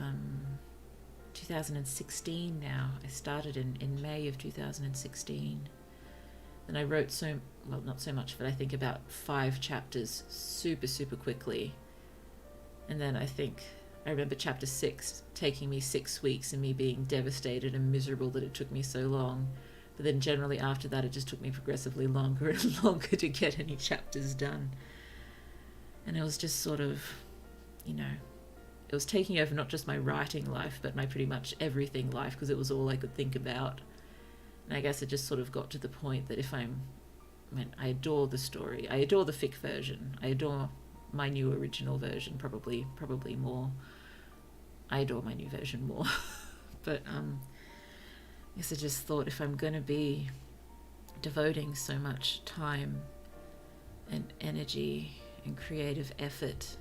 2016 now. I started in May of 2016. And I wrote not so much, but I think about 5 chapters super quickly. And then I remember chapter 6 taking me 6 weeks and me being devastated and miserable that it took me so long. But then generally after that, it just took me progressively longer and longer to get any chapters done. And it was just sort of, it was taking over not just my writing life, but my pretty much everything life, because it was all I could think about. And I guess it just sort of got to the point that I adore the story. I adore the fic version. I adore my new original version, probably more. I adore my new version more. But I guess I just thought, if I'm going to be devoting so much time and energy and creative effort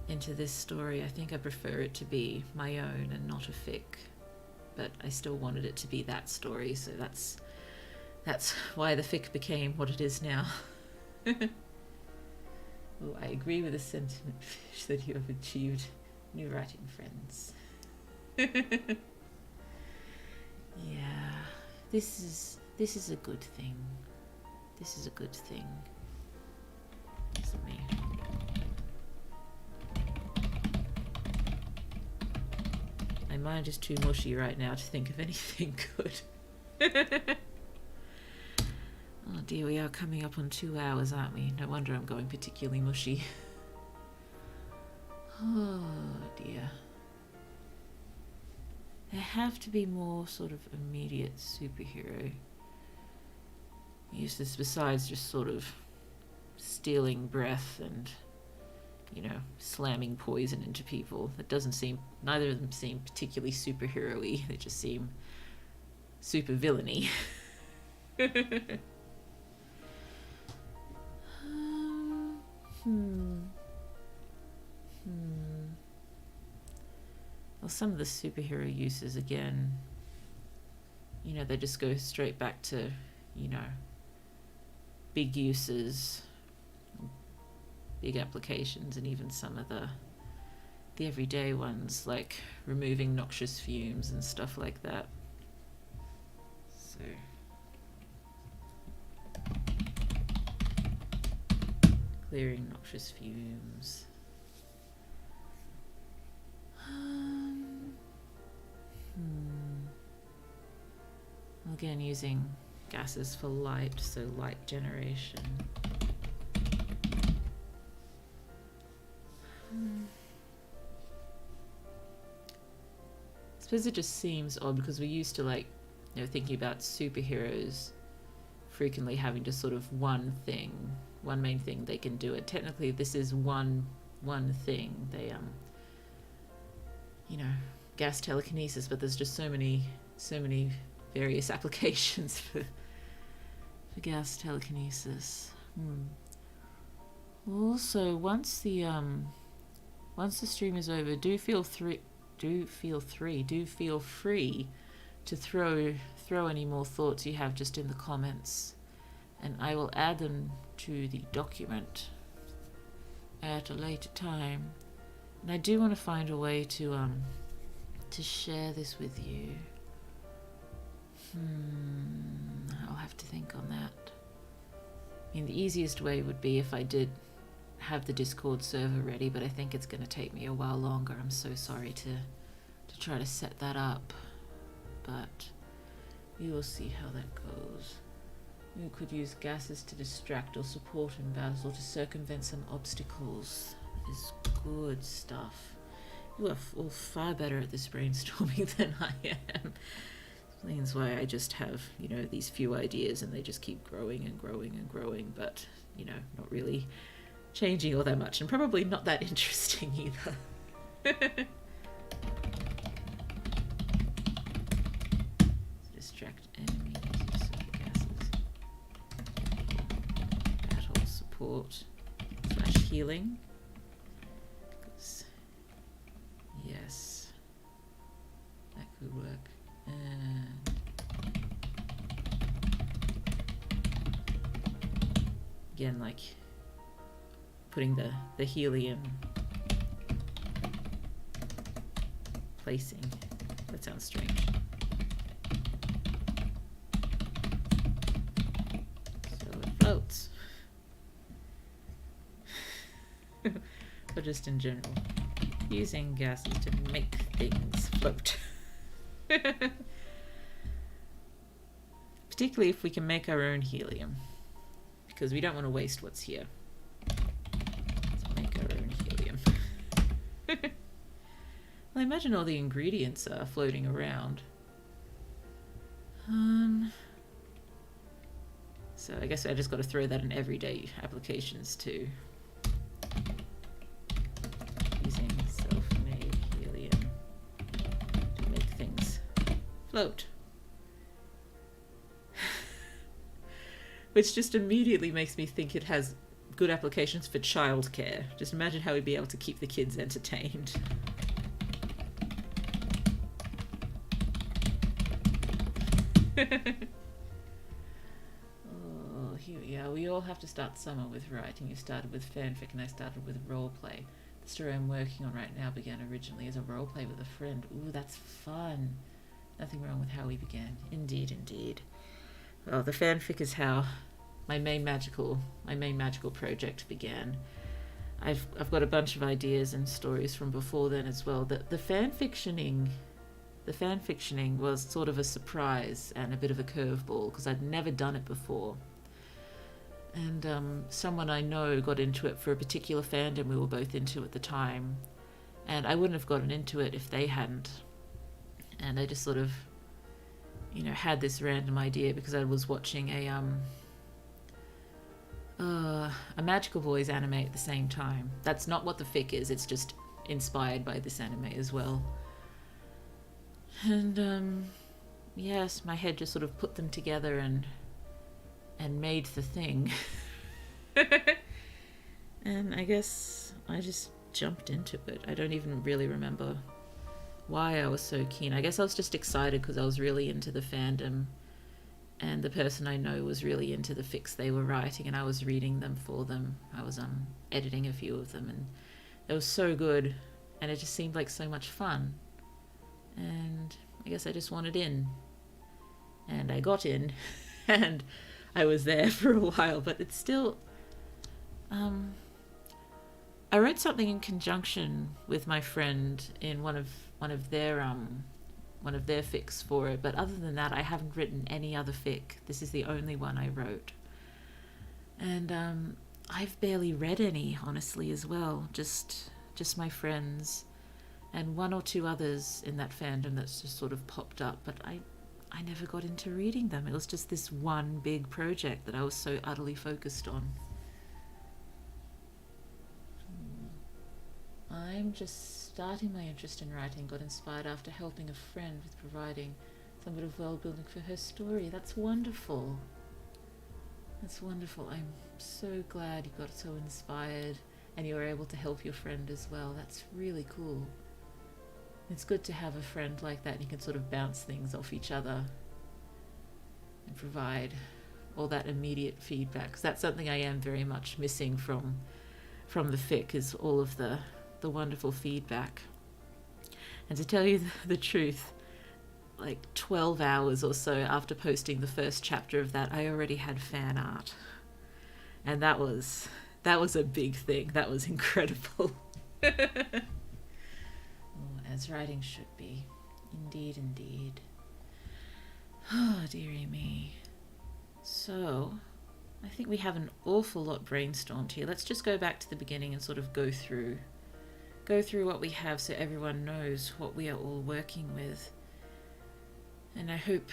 into this story, I think I prefer it to be my own and not a fic. But I still wanted it to be that story, so that's why the fic became what it is now. Oh, I agree with the sentiment, Fish, that you have achieved new writing friends. Yeah, this is a good thing. This is a good thing. Isn't me? My mind is too mushy right now to think of anything good. Oh dear, we are coming up on 2 hours, aren't we? No wonder I'm going particularly mushy. Oh dear. There have to be more sort of immediate superhero uses besides just sort of stealing breath and, slamming poison into people. Neither of them seem particularly superhero-y. They just seem super villainy. Well, some of the superhero uses, again, you know, they just go straight back to, you know, big uses, big applications, and even some of the everyday ones, like removing noxious fumes and stuff like that. So clearing noxious fumes. Again, using gases for light, so light generation. I suppose it just seems odd because we're used to, like, you know, thinking about superheroes frequently having just sort of one main thing they can do. And technically this is one thing. They you know, gas telekinesis, but there's just so many various applications for gas telekinesis. Also, once the stream is over, do feel free to throw any more thoughts you have just in the comments, and I will add them to the document at a later time. And I do want to find a way to share this with you. I'll have to think on that. I mean, the easiest way would be if I did have the Discord server ready, but I think it's going to take me a while longer. I'm so sorry to try to set that up, but we will see how that goes. You could use gases to distract or support in battles or to circumvent some obstacles. That is good stuff. You are all far better at this brainstorming than I am. Explains why I just have, you know, these few ideas and they just keep growing and growing and growing, but, you know, not really changing all that much, and probably not that interesting either. Distract enemies, use of gases. Battle support / healing. Yes, that could work. Again, like putting the helium placing. That sounds strange. So it floats. Or just in general. Using gases to make things float. Particularly if we can make our own helium, because we don't want to waste what's here. Let's make our own helium. Well, I imagine all the ingredients are floating around. So I guess I just got to throw that in everyday applications too. Using self-made helium to make things float. Which just immediately makes me think it has good applications for childcare. Just imagine how we'd be able to keep the kids entertained. Oh, here we are. We all have to start summer with writing. You started with fanfic and I started with roleplay. The story I'm working on right now began originally as a roleplay with a friend. Ooh, that's fun. Nothing wrong with how we began. Indeed, indeed. Well, the fanfic is how my main magical project began. I've got a bunch of ideas and stories from before then as well. The fanfictioning was sort of a surprise and a bit of a curveball because I'd never done it before. And someone I know got into it for a particular fandom we were both into at the time, and I wouldn't have gotten into it if they hadn't. And I just sort of, you know, had this random idea because I was watching a Magical Boys anime at the same time. That's not what the fic is, it's just inspired by this anime as well. And yes, my head just sort of put them together and made the thing. And I guess I just jumped into it. I don't even really remember why I was so keen. I guess I was just excited because I was really into the fandom, and the person I know was really into the fics they were writing, and I was reading them for them. I was editing a few of them, and it was so good, and it just seemed like so much fun. And I guess I just wanted in, and I got in, and I was there for a while. But it's still, I wrote something in conjunction with my friend in one of their fics for it, but other than that I haven't written any other fic. This is the only one I wrote, and I've barely read any, honestly, as well. Just my friends and one or two others in that fandom that's just sort of popped up, but I never got into reading them. It was just this one big project that I was so utterly focused on. I'm just starting my interest in writing. Got inspired after helping a friend with providing some bit of world building for her story. That's wonderful. That's wonderful. I'm so glad you got so inspired and you were able to help your friend as well. That's really cool. It's good to have a friend like that, and you can sort of bounce things off each other and provide all that immediate feedback. Because that's something I am very much missing from the fic, is all of the wonderful feedback. And to tell you the truth, like 12 hours or so after posting the first chapter of that, I already had fan art, and that was a big thing. That was incredible. As writing should be. Indeed, indeed. Oh, dearie me. So I think we have an awful lot brainstormed here. Let's just go back to the beginning and sort of go through what we have so everyone knows what we are all working with. And I hope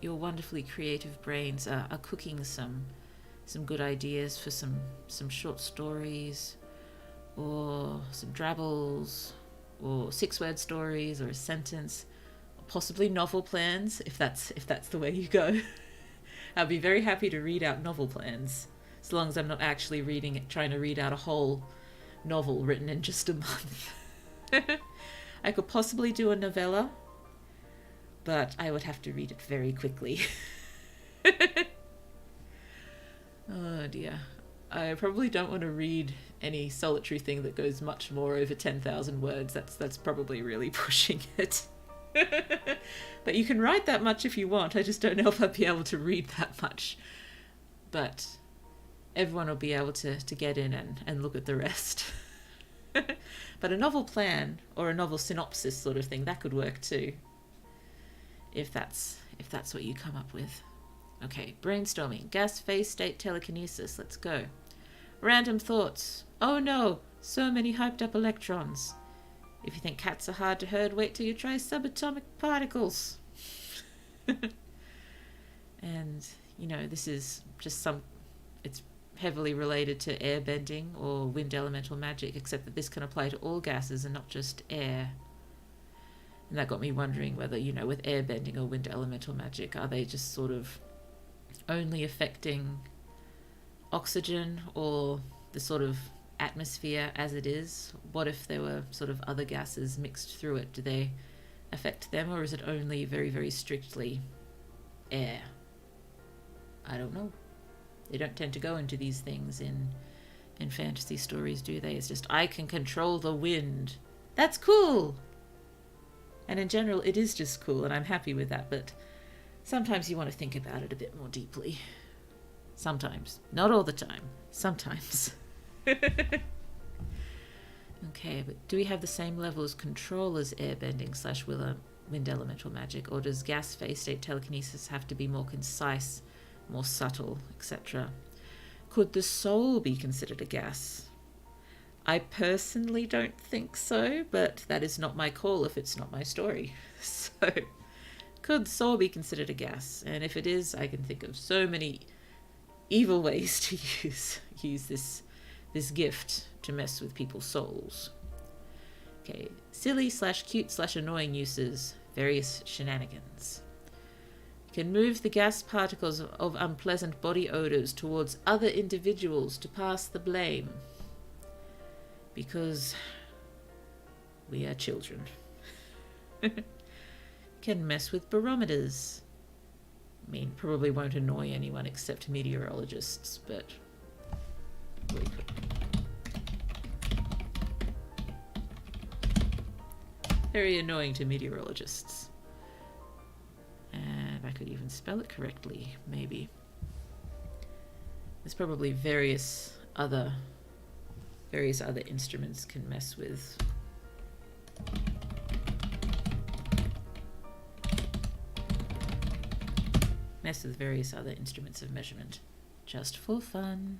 your wonderfully creative brains are cooking some good ideas for some short stories, or some drabbles, or 6-word stories, or a sentence, or possibly novel plans, if that's the way you go. I'll be very happy to read out novel plans, as long as I'm not actually trying to read out a whole novel written in just a month. I could possibly do a novella, but I would have to read it very quickly. Oh dear. I probably don't want to read any solitary thing that goes much more over 10,000 words. That's probably really pushing it. But you can write that much if you want. I just don't know if I'll be able to read that much. But everyone will be able to get in and look at the rest. But a novel plan or a novel synopsis sort of thing, that could work too. If that's what you come up with. Okay, brainstorming. Gas phase state telekinesis. Let's go. Random thoughts. Oh no, so many hyped up electrons. If you think cats are hard to herd, wait till you try subatomic particles. And, this is just it's heavily related to airbending or wind elemental magic, except that this can apply to all gases and not just air. And that got me wondering whether, with airbending or wind elemental magic, are they just sort of only affecting oxygen or the sort of atmosphere as it is? What if there were sort of other gases mixed through it? Do they affect them, or is it only very, very strictly air? I don't know. They don't tend to go into these things in fantasy stories, do they? It's just, I can control the wind. That's cool! And in general, it is just cool, and I'm happy with that, but sometimes you want to think about it a bit more deeply. Sometimes. Not all the time. Sometimes. Okay, but do we have the same level of control as airbending / wind elemental magic, or does gas phase state telekinesis have to be more concise, more subtle, etc.? Could the soul be considered a gas? I personally don't think so, but that is not my call if it's not my story. So, could soul be considered a gas? And if it is, I can think of so many evil ways to use this gift to mess with people's souls. Okay, silly / cute / annoying uses, various shenanigans. You can move the gas particles of unpleasant body odors towards other individuals to pass the blame. Because we are children. Can mess with barometers. I mean, probably won't annoy anyone except meteorologists, but we could. Very annoying to meteorologists. And I could even spell it correctly, maybe. There's probably various other instruments can mess with. Mess with various other instruments of measurement, just for fun.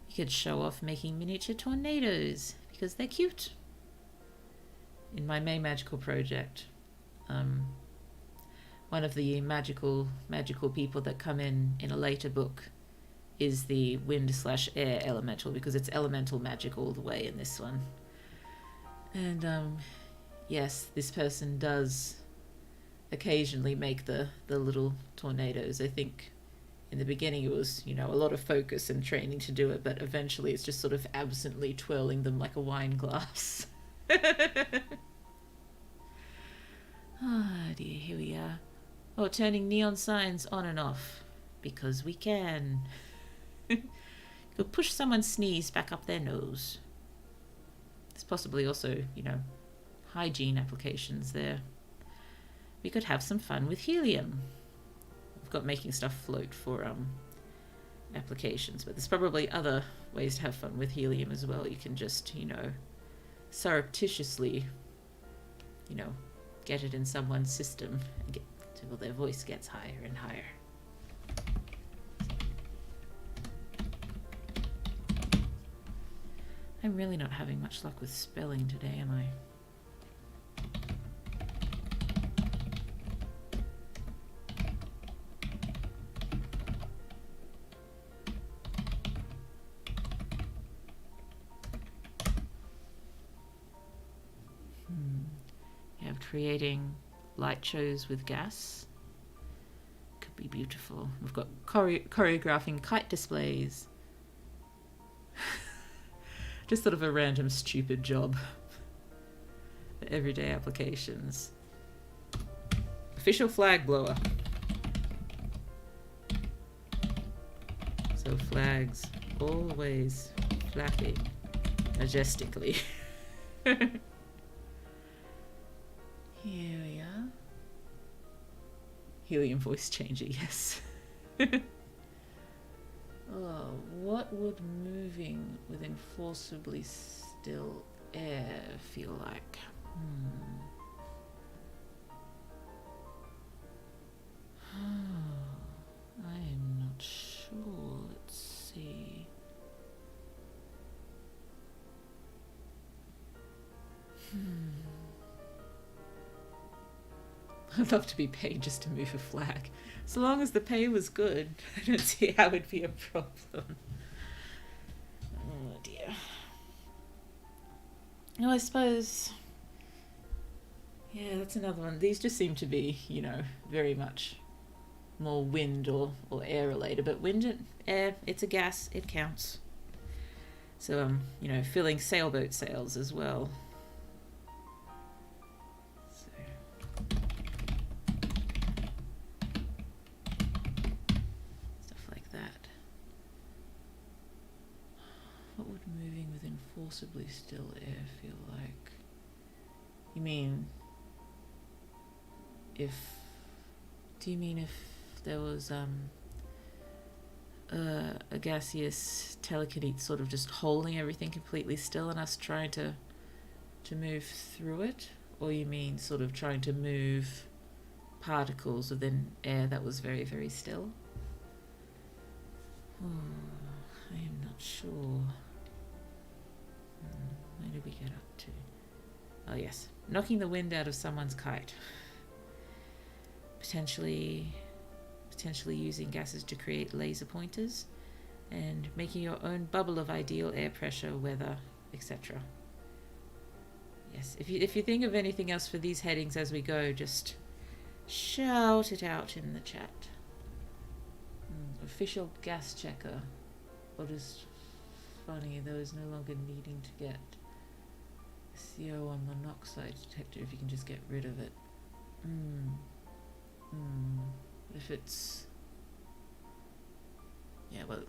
You could show off making miniature tornadoes because they're cute. In my May Magical project, one of the magical people that come in a later book is the wind/air elemental, because it's elemental magic all the way in this one. And yes, this person does occasionally make the little tornadoes. I think in the beginning it was, a lot of focus and training to do it, but eventually it's just sort of absently twirling them like a wine glass. Ah, dear, here we are. Oh, turning neon signs on and off, because we can. You'll push someone's sneeze back up their nose. There's possibly also, hygiene applications there. We could have some fun with helium. We've got making stuff float for applications, but there's probably other ways to have fun with helium as well. You can just, surreptitiously, get it in someone's system and get until their voice gets higher and higher. I'm really not having much luck with spelling today, am I? You have creating light shows with gas. Could be beautiful. We've got choreographing kite displays. Just sort of a random stupid job for everyday applications. Official flag blower. So flags always flapping majestically. Here we are. Helium voice changer, yes. Oh, what would moving with enforceably still air feel like? I am not sure. Let's see. I'd love to be paid just to move a flag. So long as the pay was good, I don't see how it'd be a problem. Oh dear. No, I suppose... Yeah, that's another one. These just seem to be, very much more wind or air related. But wind and air, it's a gas, it counts. So, filling sailboat sails as well. What would moving with enforceably still air feel like? You mean if there was a gaseous telekinetic sort of just holding everything completely still and us trying to move through it? Or you mean sort of trying to move particles within air that was very, very still? I am not sure. Where did we get up to? Oh yes, knocking the wind out of someone's kite. Potentially using gases to create laser pointers, and making your own bubble of ideal air pressure, weather, etc. Yes, if you think of anything else for these headings as we go, just shout it out in the chat. Official gas checker. What is funny. There is no longer needing to get CO1 monoxide detector if you can just get rid of it. If it's... Yeah, well,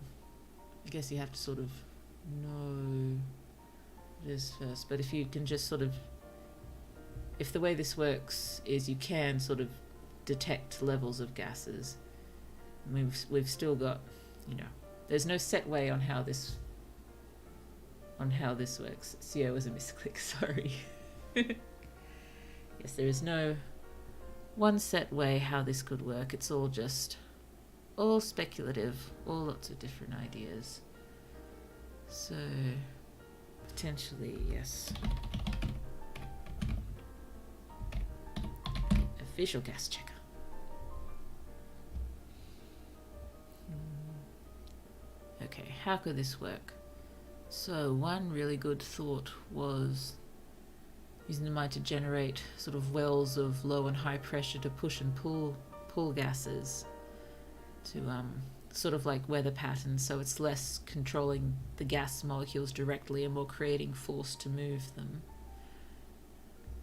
I guess you have to sort of know this first. But if you can just sort of... If the way this works is you can sort of detect levels of gases, we've still got, you know, there's no set way on how this works. CO was a misclick, sorry. Yes, there is no one set way how this could work. It's all just all speculative, all lots of different ideas. So potentially, yes, a visual gas checker. Okay, how could this work? So one really good thought was using the mind to generate sort of wells of low and high pressure to push and pull gases to sort of like weather patterns, so it's less controlling the gas molecules directly and more creating force to move them.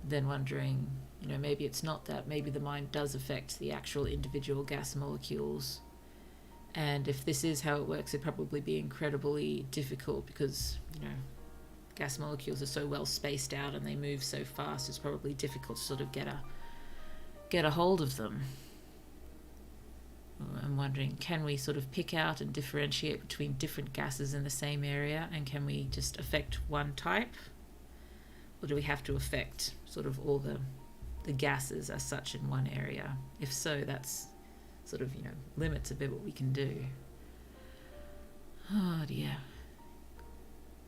Then wondering, you know, maybe it's not that, maybe the mind does affect the actual individual gas molecules. And if this is how it works, it'd probably be incredibly difficult because, you know, gas molecules are so well spaced out and they move so fast, it's probably difficult to sort of get a hold of them. I'm wondering, can we sort of pick out and differentiate between different gases in the same area, and can we just affect one type? Or do we have to affect sort of all the gases as such in one area? If so, that's sort of, you know, limits a bit what we can do. Oh dear.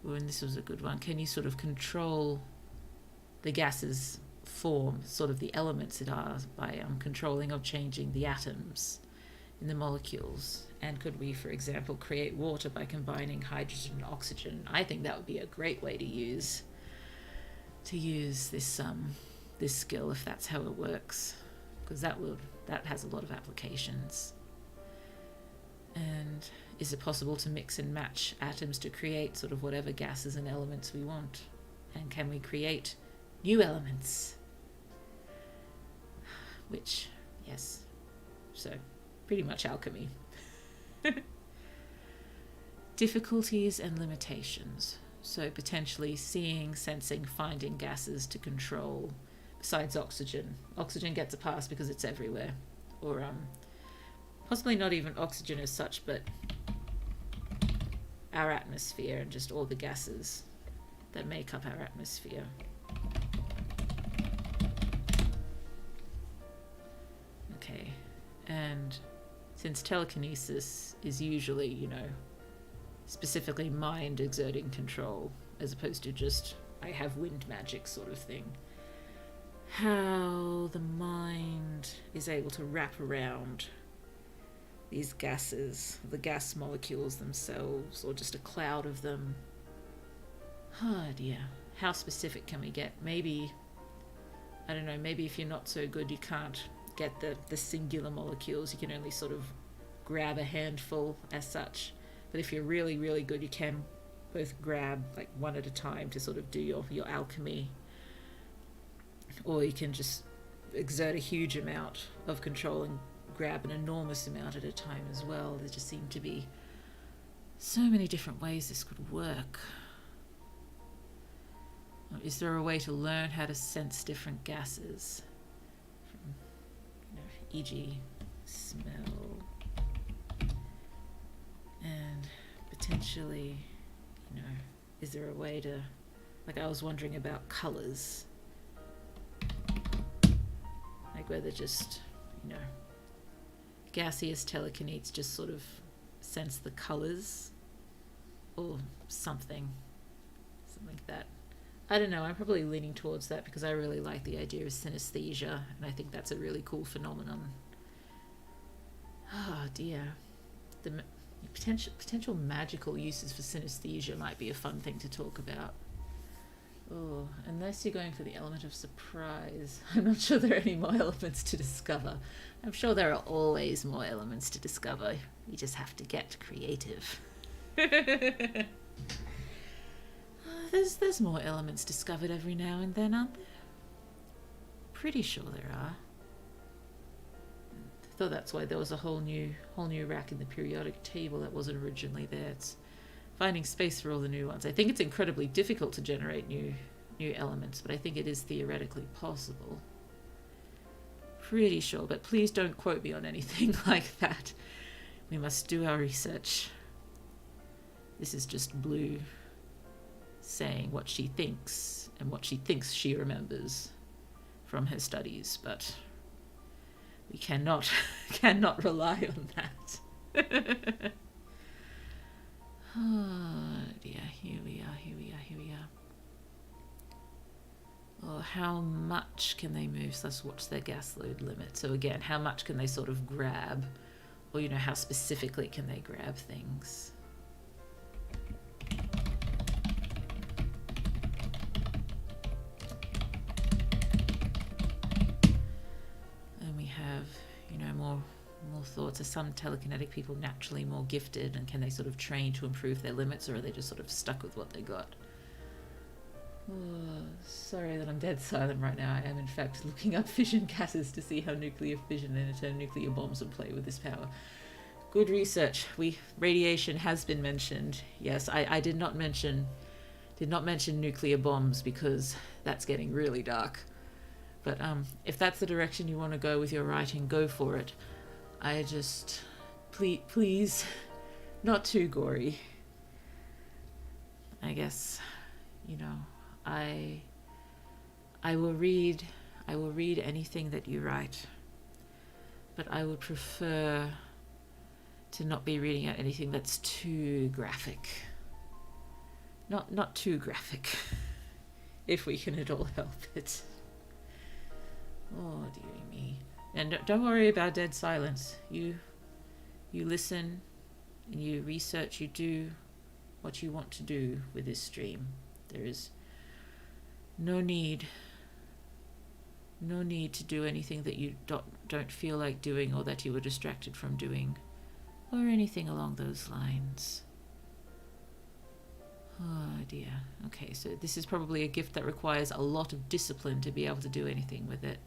Oh, and this was a good one. Can you sort of control the gases form, sort of the elements it are, by controlling or changing the atoms in the molecules? And could we, for example, create water by combining hydrogen and oxygen? I think that would be a great way to use this this skill, if that's how it works, because that has a lot of applications. And is it possible to mix and match atoms to create sort of whatever gases and elements we want? And can we create new elements? Which, yes, so pretty much alchemy. Difficulties and limitations. So potentially seeing, sensing, finding gases to control. Besides oxygen. Oxygen gets a pass because it's everywhere. Or possibly not even oxygen as such, but our atmosphere and just all the gases that make up our atmosphere. Okay, and since telekinesis is usually, you know, specifically mind exerting control, as opposed to just, I have wind magic sort of thing, how the mind is able to wrap around these gases, the gas molecules themselves, or just a cloud of them. Oh dear, how specific can we get? Maybe, I don't know, maybe if you're not so good you can't get the singular molecules, you can only sort of grab a handful as such. But if you're really, really good, you can both grab like one at a time to sort of do your alchemy. Or you can just exert a huge amount of control and grab an enormous amount at a time as well. There just seem to be so many different ways this could work. Is there a way to learn how to sense different gases? From, you know, e.g. smell. And potentially, you know, is there a way to, like I was wondering about colours. Like whether just, you know, gaseous telekinetes just sort of sense the colours or something like that. I don't know, I'm probably leaning towards that because I really like the idea of synesthesia, and I think that's a really cool phenomenon. Oh dear. The potential magical uses for synesthesia might be a fun thing to talk about. Oh, unless you're going for the element of surprise, I'm not sure there are any more elements to discover. I'm sure there are always more elements to discover. You just have to get creative. There's more elements discovered every now and then, aren't there? Pretty sure there are. I thought that's why there was a whole new rack in the periodic table that wasn't originally there. It's finding space for all the new ones. I think it's incredibly difficult to generate new elements, but I think it is theoretically possible. Pretty sure, but please don't quote me on anything like that. We must do our research. This is just Blue saying what she thinks and what she thinks she remembers from her studies, but we cannot rely on that. Oh dear, here we are. Oh, how much can they move? So let's watch their gas load limit. So again, how much can they sort of grab? Or, you know, how specifically can they grab things? And we have, you know, more thoughts. Are some telekinetic people naturally more gifted, and can they sort of train to improve their limits, or are they just sort of stuck with what they got? Oh, sorry that I'm dead silent right now. I am in fact looking up fission gases to see how nuclear fission and nuclear bombs would play with this power. Good research. Radiation has been mentioned. Yes, I did not mention nuclear bombs because that's getting really dark. But if that's the direction you want to go with your writing, go for it. I just please not too gory. I guess, you know, I will read anything that you write, but I would prefer to not be reading out anything that's too graphic. Not too graphic, if we can at all help it. Oh dearie me. And don't worry about dead silence. You listen and you research. You do what you want to do with this stream. There is no need to do anything that you don't feel like doing, or that you were distracted from doing, or anything along those lines. Oh dear. Okay, so this is probably a gift that requires a lot of discipline to be able to do anything with it.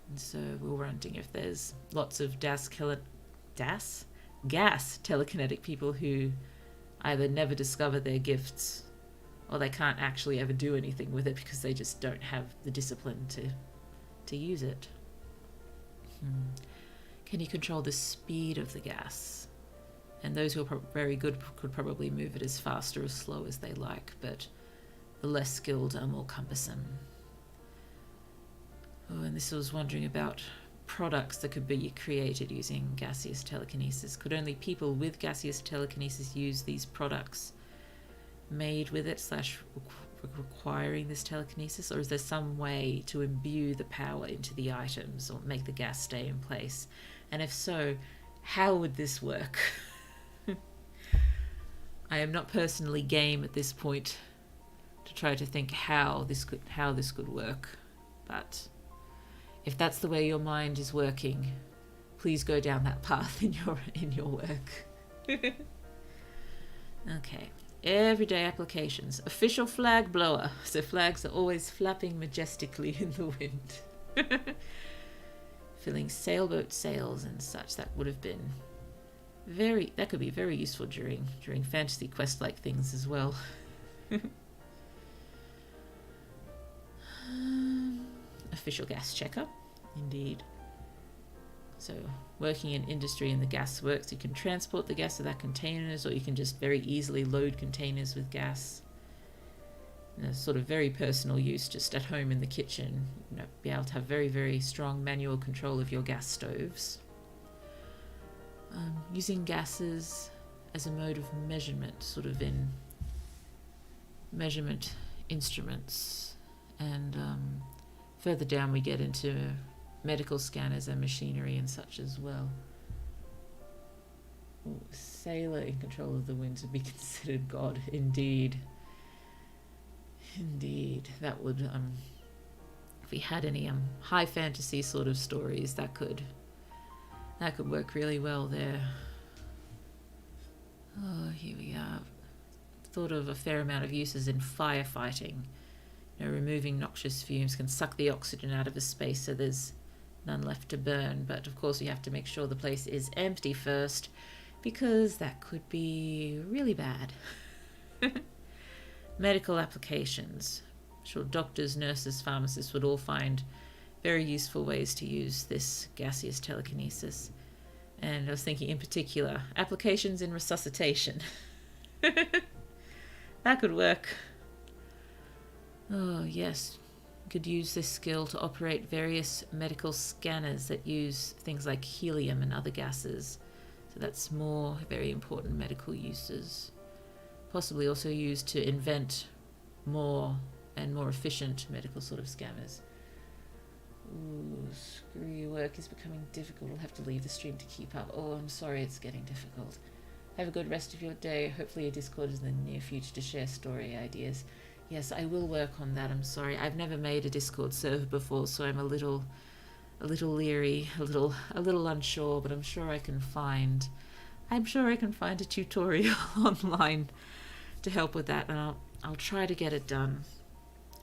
And so we're wondering if there's lots of gas telekinetic people who either never discover their gifts, or they can't actually ever do anything with it because they just don't have the discipline to use it. Can you control the speed of the gas? And those who are very good could probably move it as fast or as slow as they like, but the less skilled are more cumbersome. Oh, and this was wondering about products that could be created using gaseous telekinesis. Could only people with gaseous telekinesis use these products made with it / requiring this telekinesis, or is there some way to imbue the power into the items or make the gas stay in place? And if so, how would this work? I am not personally game at this point to try to think how this could work, but if that's the way your mind is working, please go down that path in your work. Okay. Everyday applications. Official flag blower. So flags are always flapping majestically in the wind. Filling sailboat sails and such. That would have been that could be very useful during fantasy quest like things as well. Official gas checker. Indeed. So working in industry in the gas works, you can transport the gas without containers, or you can just very easily load containers with gas. And a sort of very personal use, just at home in the kitchen, you know, be able to have very, very strong manual control of your gas stoves. Using gases as a mode of measurement, sort of in measurement instruments. And further down we get into medical scanners and machinery and such as well. Ooh, sailor in control of the winds would be considered God. Indeed. That would, if we had any high fantasy sort of stories, that could work really well there. Oh, here we are. thought of a fair amount of uses in firefighting. You know, removing noxious fumes can suck the oxygen out of a space so there's none left to burn, but of course you have to make sure the place is empty first, because that could be really bad. Medical applications. I'm sure doctors, nurses, pharmacists would all find very useful ways to use this gaseous telekinesis. And I was thinking in particular, applications in resuscitation. That could work. Oh, yes. You could use this skill to operate various medical scanners that use things like helium and other gases. So that's more very important medical uses. Possibly also used to invent more and more efficient medical sort of scanners. Ooh, screwy work is becoming difficult. I'll have to leave the stream to keep up. Oh, I'm sorry it's getting difficult. Have a good rest of your day. Hopefully your Discord is in the near future to share story ideas. Yes, I will work on that. I'm sorry. I've never made a Discord server before, so I'm a little leery, a little unsure, but I'm sure I can find a tutorial online to help with that, and I'll try to get it done.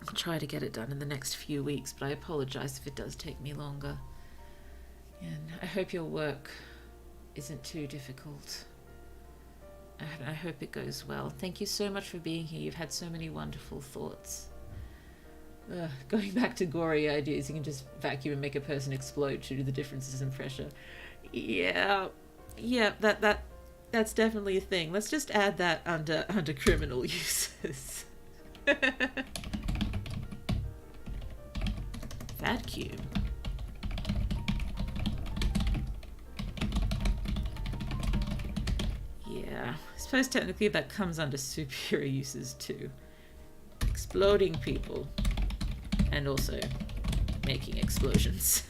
I'll try to get it done in the next few weeks, but I apologize if it does take me longer. And I hope your work isn't too difficult. I hope it goes well. Thank you so much for being here. You've had so many wonderful thoughts. Going back to gory ideas, you can just vacuum and make a person explode due to the differences in pressure. Yeah, that's definitely a thing. Let's just add that under criminal uses. Vacuum. Yeah, I suppose technically that comes under superior uses too. Exploding people. And also making explosions.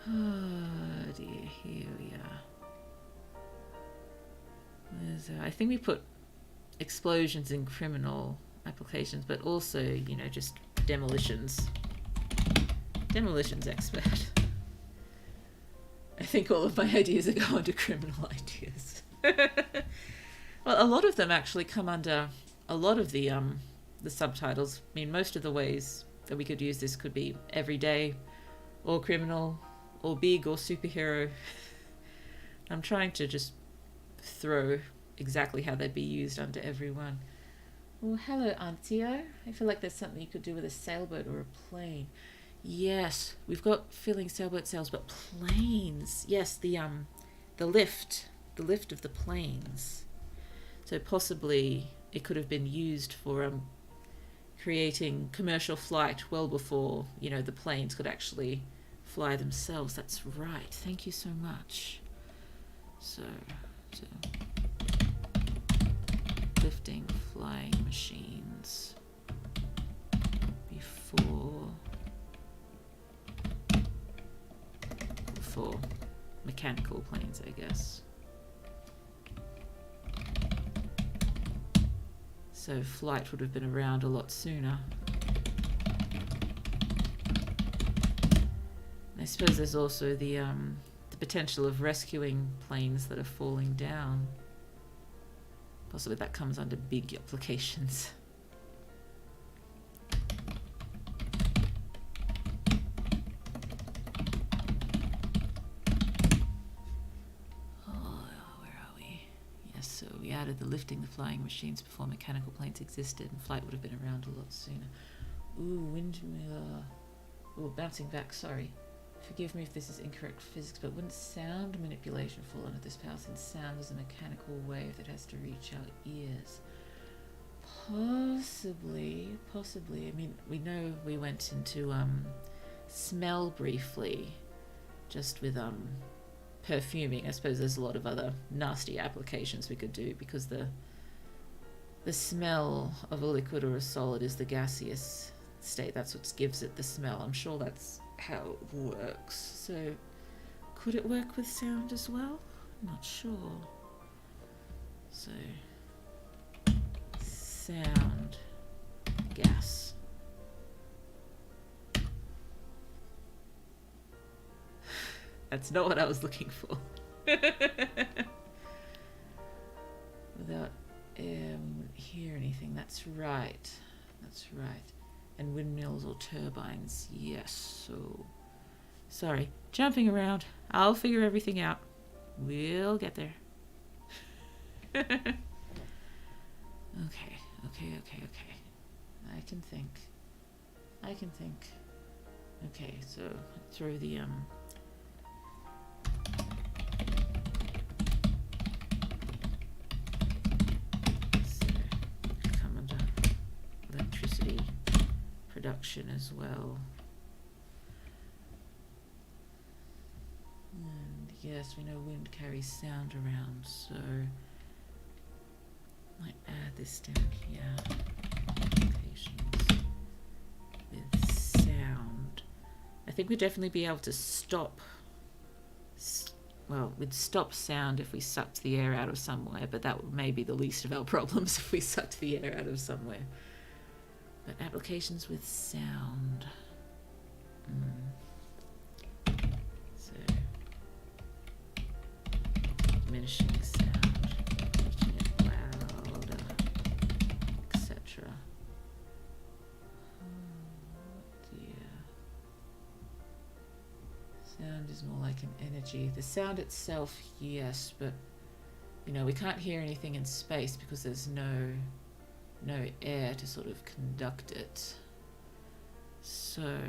Oh dear, here we are. I think we put explosions in criminal applications, but also, you know, just demolitions. Demolitions expert. I think all of my ideas are going to criminal ideas. Well, a lot of them actually come under a lot of the subtitles. I mean, most of the ways that we could use this could be everyday, or criminal, or big, or superhero. I'm trying to just throw exactly how they'd be used under everyone. Well, hello, Antio. I feel like there's something you could do with a sailboat or a plane. Yes, we've got filling sailboat sails, but planes. Yes, the lift of the planes. So possibly it could have been used for creating commercial flight well before, you know, the planes could actually fly themselves. That's right. Thank you so much. So lifting flying machines before mechanical planes, I guess. So flight would have been around a lot sooner. I suppose there's also the potential of rescuing planes that are falling down. Possibly that comes under big applications. Added the lifting the flying machines before mechanical planes existed, and flight would have been around a lot sooner. Ooh, windmill. Ooh, bouncing back, sorry. Forgive me if this is incorrect physics, but wouldn't sound manipulation fall under this power, since sound is a mechanical wave that has to reach our ears? Possibly. I mean, we know we went into smell briefly, just with perfuming. I suppose there's a lot of other nasty applications we could do, because the smell of a liquid or a solid is the gaseous state. That's what gives it the smell. I'm sure that's how it works. So could it work with sound as well? I'm not sure. So sound, gas. That's not what I was looking for. That's right. That's right. And windmills or turbines. Yes, so... Sorry. Jumping around. I'll figure everything out. We'll get there. Okay. I can think. Okay, so throw the so come under electricity production as well. And yes, we know wind carries sound around, so I might add this down here. Applications with sound. I think we'd definitely be able to stop. Well, we'd stop sound if we sucked the air out of somewhere, but that may be the least of our problems if we sucked the air out of somewhere. But applications with sound. So, diminishing sound, making it louder, etc. Oh dear. Sound is more like an energy. The sound itself, yes, but you know, we can't hear anything in space because there's no air to sort of conduct it. So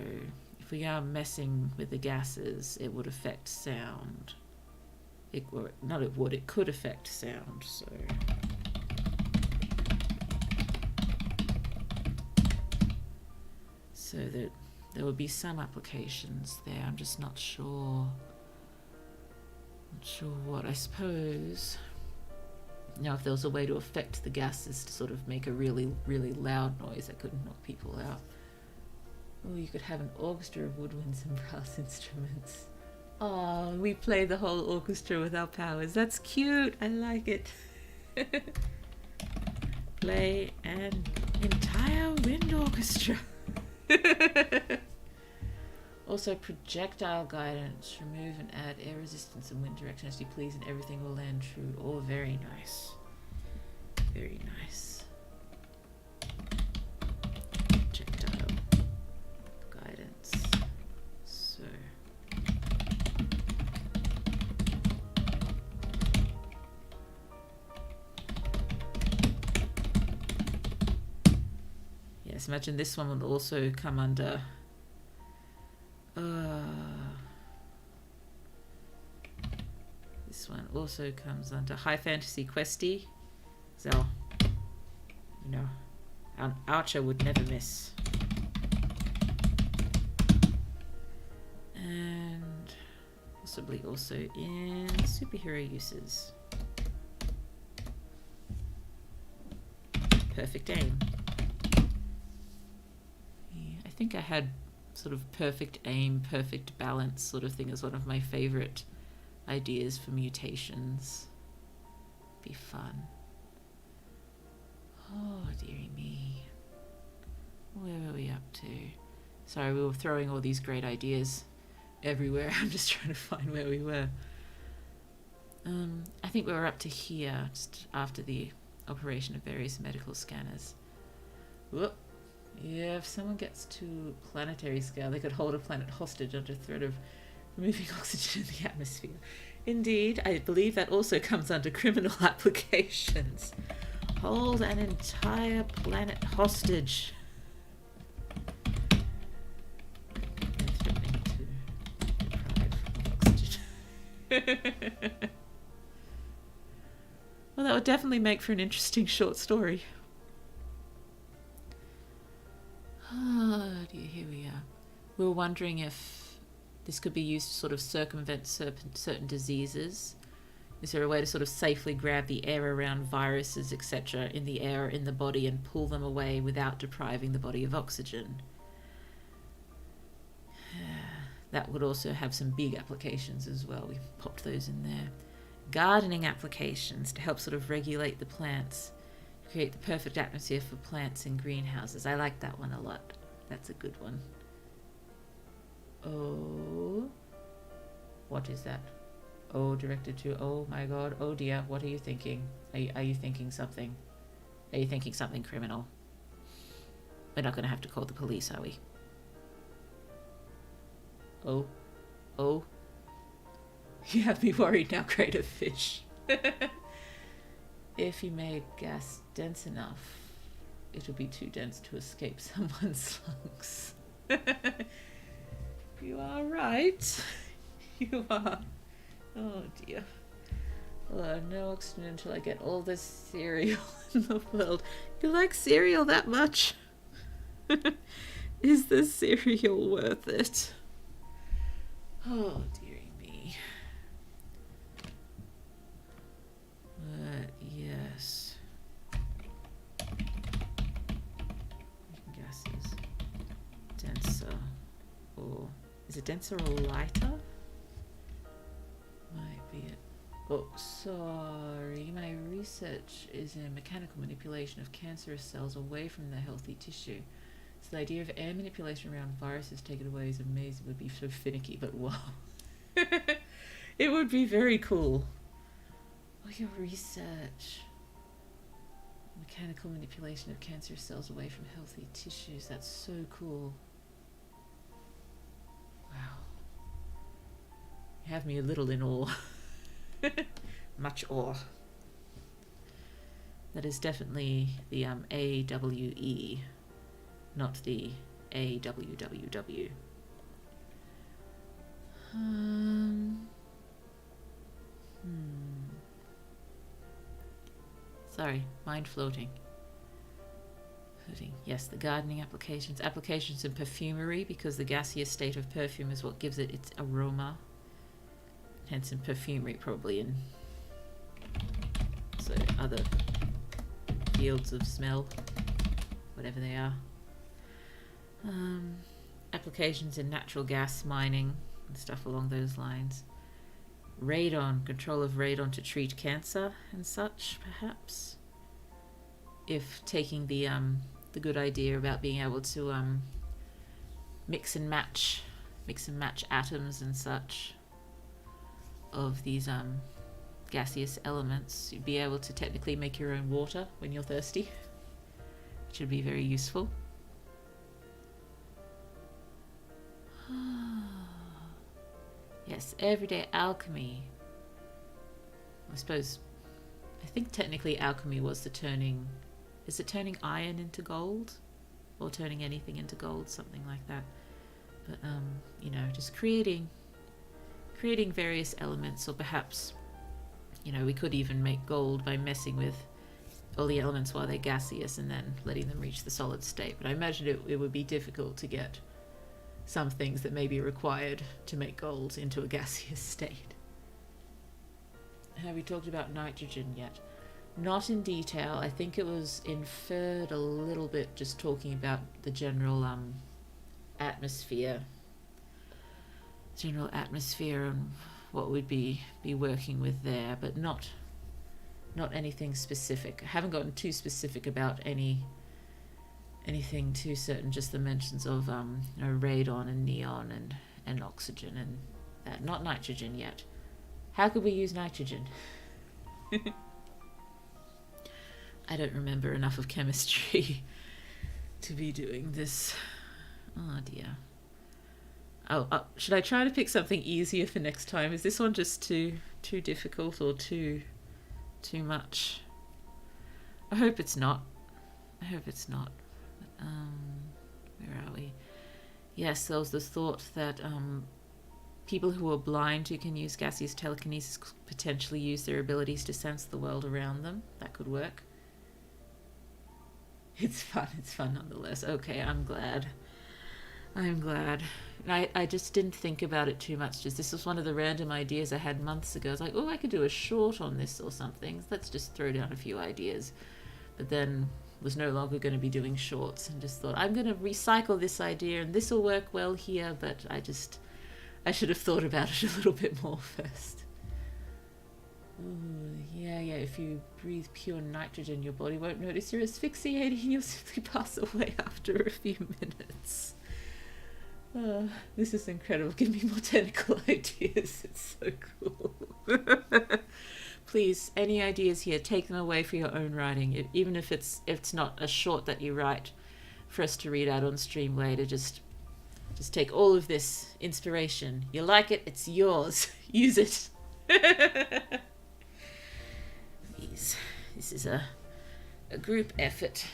if we are messing with the gases, it would affect sound. It could affect sound, so that there would be some applications there. I'm just not sure what. I suppose now if there was a way to affect the gases to sort of make a really, really loud noise that could knock people out. Oh, you could have an orchestra of woodwinds and brass instruments. Oh, we play the whole orchestra with our powers. That's cute. I like it. Play an entire wind orchestra. Also, projectile guidance. Remove and add air resistance and wind direction as you please, and everything will land true. Oh, very nice. Very nice. Projectile guidance. So. Yes, imagine this one will also come under this one also comes under high fantasy questy. So, you know, an archer would never miss. And possibly also in superhero uses. Perfect aim. Yeah, I think I had sort of perfect aim, perfect balance sort of thing as one of my favorite ideas for mutations. Be fun. Oh, dearie me. Where were we up to? Sorry, we were throwing all these great ideas everywhere. I'm just trying to find where we were. I think we were up to here, just after the operation of various medical scanners. Whoop. Yeah, if someone gets to planetary scale, they could hold a planet hostage under threat of removing oxygen in the atmosphere. Indeed, I believe that also comes under criminal applications. Hold an entire planet hostage. They're threatening to deprive oxygen. Well, that would definitely make for an interesting short story. Oh dear, here we are. We were wondering if this could be used to sort of circumvent certain diseases. Is there a way to sort of safely grab the air around viruses, etc., in the air, in the body, and pull them away without depriving the body of oxygen? That would also have some big applications as well. We popped those in there. Gardening applications to help sort of regulate the plants. Create the perfect atmosphere for plants in greenhouses. I like that one a lot. That's a good one. Oh. What is that? Oh, directed to... Oh my god. Oh dear. What are you thinking? Are you thinking something? Are you thinking something criminal? We're not going to have to call the police, are we? Oh. Oh. You have me worried now, greater fish. If you made gas dense enough, it would be too dense to escape someone's lungs. You are right. You are. Oh dear. Well, no oxygen until I get all this cereal in the world. You like cereal that much? Is the cereal worth it? Oh dearie me. But yes. Gases. Denser. Or is it denser or lighter? Might be it. Oh, sorry. My research is in mechanical manipulation of cancerous cells away from the healthy tissue. So the idea of air manipulation around viruses taken away is amazing. It would be so finicky, but wow. It would be very cool. Oh, your research. Mechanical manipulation of cancerous cells away from healthy tissues. That's so cool. Wow. You have me a little in awe. Much awe. That is definitely the AWE, not the AWWW. Sorry, mind floating. Yes, the gardening applications. Applications in perfumery, because the gaseous state of perfume is what gives it its aroma. Hence in perfumery, probably in so other fields of smell, whatever they are. Applications in natural gas mining and stuff along those lines. Radon, control of radon to treat cancer and such, perhaps. If taking the good idea about being able to mix and match atoms and such of these gaseous elements, you'd be able to technically make your own water when you're thirsty, which would be very useful. Yes, everyday alchemy. I think technically alchemy was the turning, is it turning iron into gold? Or turning anything into gold, something like that. But, you know, just creating various elements, or perhaps, you know, we could even make gold by messing with all the elements while they're gaseous and then letting them reach the solid state. But I imagine it would be difficult to get some things that may be required to make gold into a gaseous state. Have we talked about nitrogen yet? Not in detail. I think it was inferred a little bit just talking about the general atmosphere and what we'd be working with there, but not anything specific. I haven't gotten too specific about anything too certain, just the mentions of you know, radon and neon and oxygen and that. Not nitrogen yet. How could we use nitrogen? I don't remember enough of chemistry to be doing this. Oh dear. Oh, should I try to pick something easier for next time? Is this one just too difficult or too much? I hope it's not. Where are we? Yes, there was the thought that people who are blind who can use gaseous telekinesis could potentially use their abilities to sense the world around them. That could work. It's fun nonetheless. Okay, I'm glad. I just didn't think about it too much. This was one of the random ideas I had months ago. I was like, oh, I could do a short on this or something. Let's just throw down a few ideas. But then was no longer going to be doing shorts and just thought, I'm going to recycle this idea and this will work well here, but I should have thought about it a little bit more first. Ooh, yeah, if you breathe pure nitrogen, your body won't notice you're asphyxiating and you'll simply pass away after a few minutes. This is incredible. Give me more technical ideas. It's so cool. Please, any ideas here, take them away for your own writing, even if it's not a short that you write for us to read out on stream later. Just take all of this inspiration. You like it, it's yours. Use it. Please. This is a group effort.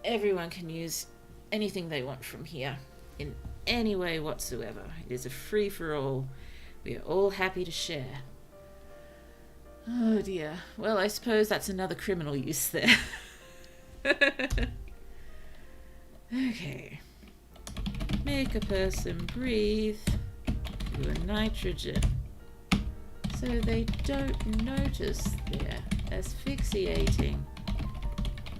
Everyone can use anything they want from here in any way whatsoever. It is a free-for-all. We are all happy to share. Oh dear. Well, I suppose that's another criminal use there. Okay. Make a person breathe through a nitrogen so they don't notice they're asphyxiating,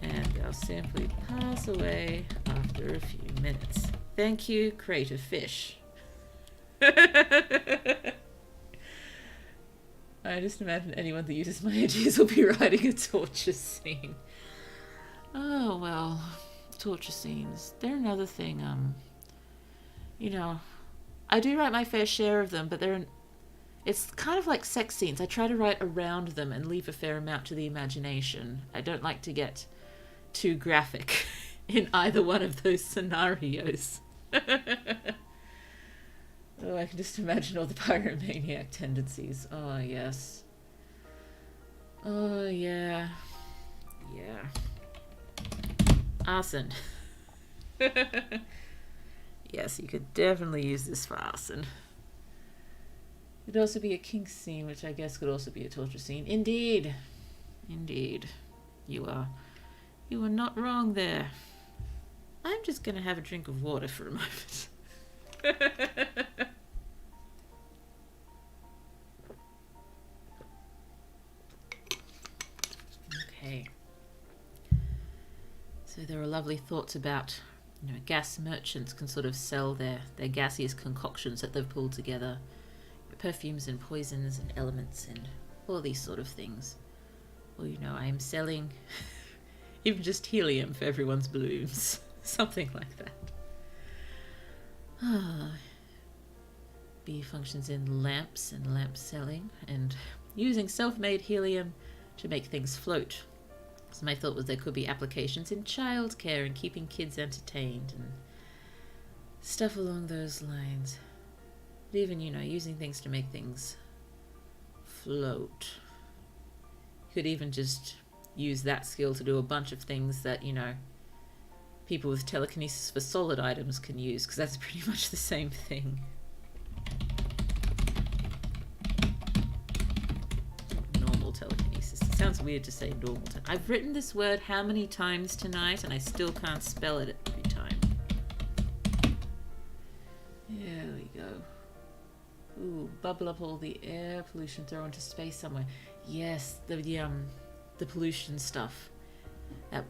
and they'll simply pass away after a few minutes. Thank you, crate of fish. I just imagine anyone that uses my ideas will be writing a torture scene. Oh well, torture scenes. They're another thing. You know, I do write my fair share of them, but it's kind of like sex scenes. I try to write around them and leave a fair amount to the imagination. I don't like to get too graphic in either one of those scenarios. Oh, I can just imagine all the pyromaniac tendencies. Oh, yes. Oh, yeah. Yeah. Arson. Yes, you could definitely use this for arson. It'd also be a kink scene, which I guess could also be a torture scene. Indeed. Indeed. You are not wrong there. I'm just going to have a drink of water for a moment. Okay. So there are lovely thoughts about, gas merchants can sort of sell their gaseous concoctions that they've pulled together. Perfumes and poisons and elements and all these sort of things. Or, I am selling even just helium for everyone's balloons. Something like that. B functions in lamps and lamp selling and using self-made helium to make things float. So my thought was there could be applications in childcare and keeping kids entertained and stuff along those lines. But even, using things to make things float. You could even just use that skill to do a bunch of things that, people with telekinesis for solid items can use, because that's pretty much the same thing. Normal telekinesis. It sounds weird to say normal. I've written this word how many times tonight, and I still can't spell it every time. There we go. Ooh, bubble up all the air pollution, throw into space somewhere. Yes, the pollution stuff.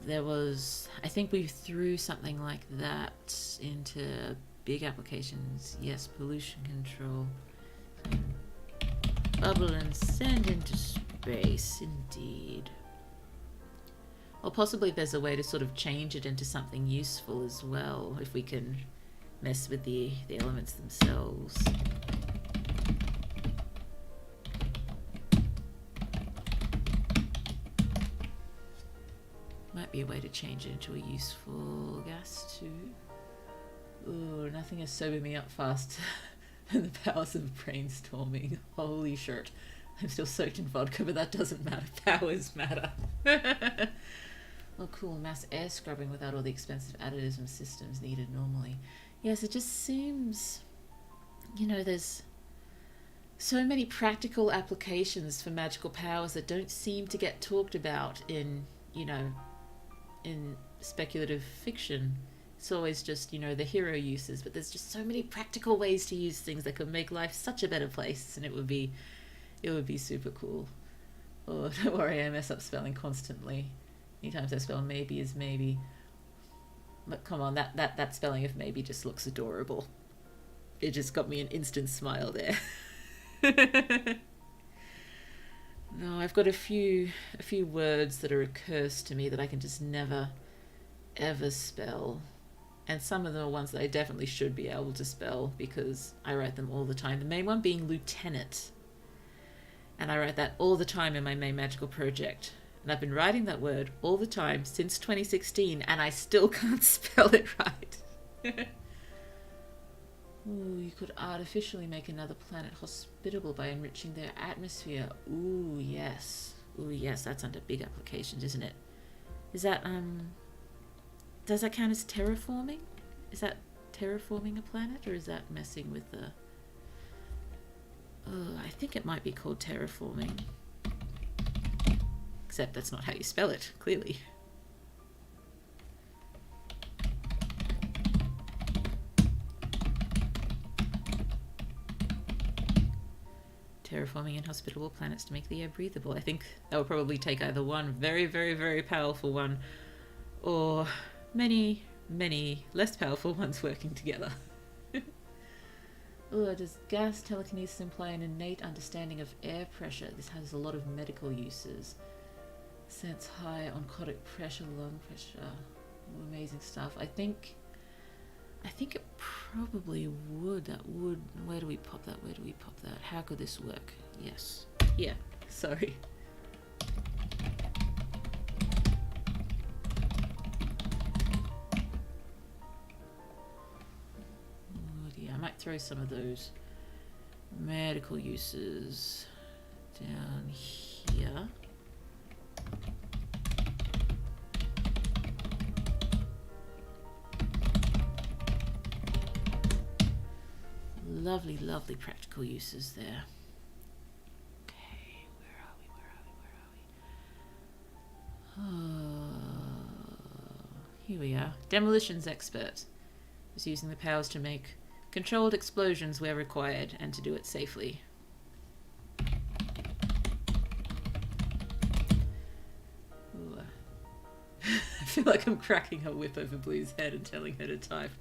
There was, I think we threw something like that into big applications. Yes, pollution control. Bubble and send into space, indeed. Or possibly there's a way to sort of change it into something useful as well, if we can mess with the elements themselves. Might be a way to change it into a useful gas too. Ooh, nothing has sobered me up faster than the powers of brainstorming. Holy shirt. I'm still soaked in vodka, but that doesn't matter. Powers matter. Oh cool, mass air scrubbing without all the expensive additives and systems needed normally. Yes, it just seems, there's so many practical applications for magical powers that don't seem to get talked about in speculative fiction. It's always just, the hero uses, but there's just so many practical ways to use things that could make life such a better place, and it would be super cool. Oh, don't worry, I mess up spelling constantly. Anytime I spell maybe as maybe. But come on, that spelling of maybe just looks adorable. It just got me an instant smile there. No, I've got a few words that are a curse to me that I can just never, ever spell. And some of them are ones that I definitely should be able to spell because I write them all the time. The main one being lieutenant. And I write that all the time in my main magical project. And I've been writing that word all the time since 2016, and I still can't spell it right. Ooh, you could artificially make another planet hospitable by enriching their atmosphere. Ooh, yes. Ooh, yes, that's under big applications, isn't it? Is that, does that count as terraforming? Is that terraforming a planet, or is that messing with the... I think it might be called terraforming. Except that's not how you spell it, clearly. Terraforming inhospitable planets to make the air breathable. I think that would probably take either one very, very, very powerful one, or many, many less powerful ones working together. Does gas telekinesis imply an innate understanding of air pressure? This has a lot of medical uses. Sense high oncotic pressure, lung pressure. Amazing stuff. I think it probably would. That would. Where do we pop that? Where do we pop that? How could this work? Yes. Yeah. Sorry. Oh dear. I might throw some of those medical uses down here. Lovely, lovely practical uses there. Okay, where are we? Oh, here we are. Demolitions expert is using the powers to make controlled explosions where required and to do it safely. Ooh. I feel like I'm cracking her whip over Blue's head and telling her to type.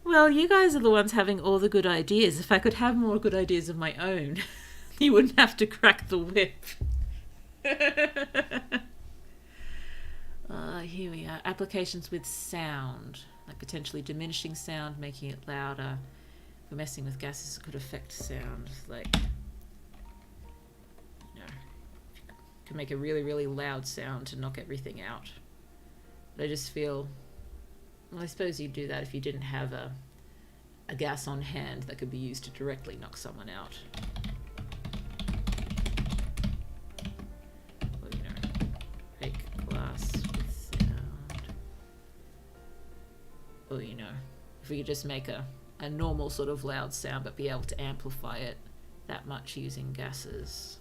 Well, you guys are the ones having all the good ideas. If I could have more good ideas of my own, you wouldn't have to crack the whip. Here we are. Applications with sound, like potentially diminishing sound, making it louder. If we're messing with gases, it could affect sound. Like, you know, you can make a really, really loud sound to knock everything out. But I just feel... Well, I suppose you'd do that if you didn't have a gas on hand that could be used to directly knock someone out. Well, you know, break glass with sound. Or, you know, if we could just make a normal sort of loud sound but be able to amplify it that much using gases.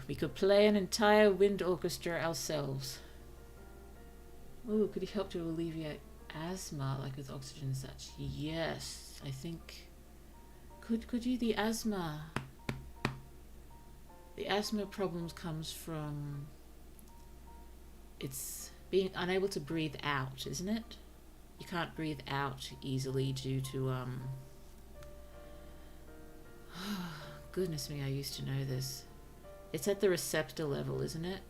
We could play an entire wind orchestra ourselves. Ooh, could you help to alleviate asthma, like with oxygen and such? Yes, I think... Could you? The asthma problems comes from... It's being unable to breathe out, isn't it? You can't breathe out easily due to, Goodness me, I used to know this. It's at the receptor level, isn't it?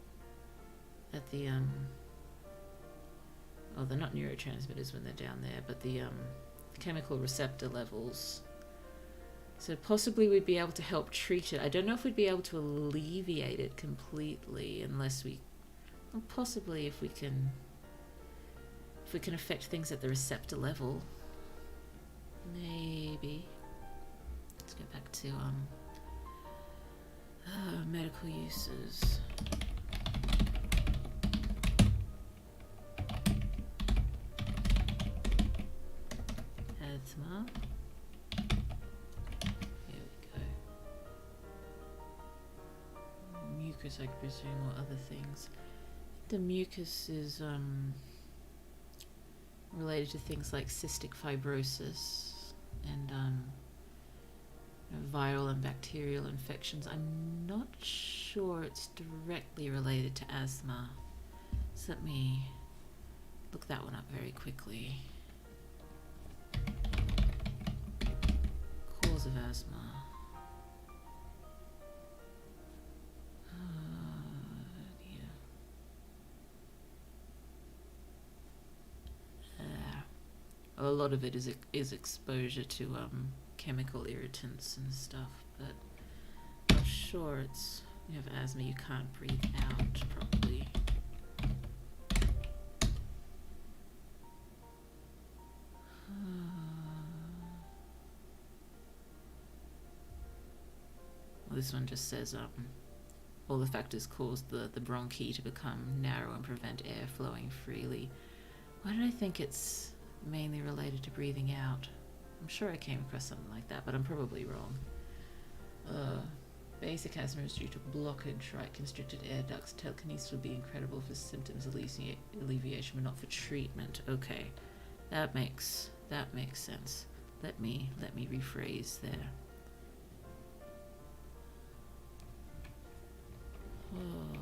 At the, oh, they're not neurotransmitters when they're down there, but the chemical receptor levels. So possibly we'd be able to help treat it. I don't know if we'd be able to alleviate it completely unless we... Well, possibly if we can affect things at the receptor level. Maybe. Let's go back to, medical uses. Asthma. Here we go. Mucus, I presume, or other things. The mucus is related to things like cystic fibrosis and viral and bacterial infections. I'm not sure it's directly related to asthma. So let me look that one up very quickly. Cause of asthma. Oh dear. a lot of it is exposure to chemical irritants and stuff, but I'm sure it's, you have asthma, you can't breathe out properly. Well, this one just says all the factors cause the bronchi to become narrow and prevent air flowing freely. Why did I think it's mainly related to breathing out? I'm sure I came across something like that, but I'm probably wrong. Basic asthma is due to blockage, right? Constricted air ducts. Telekinesis would be incredible for symptoms alleviation, but not for treatment. Okay, that makes sense. Let me rephrase there. In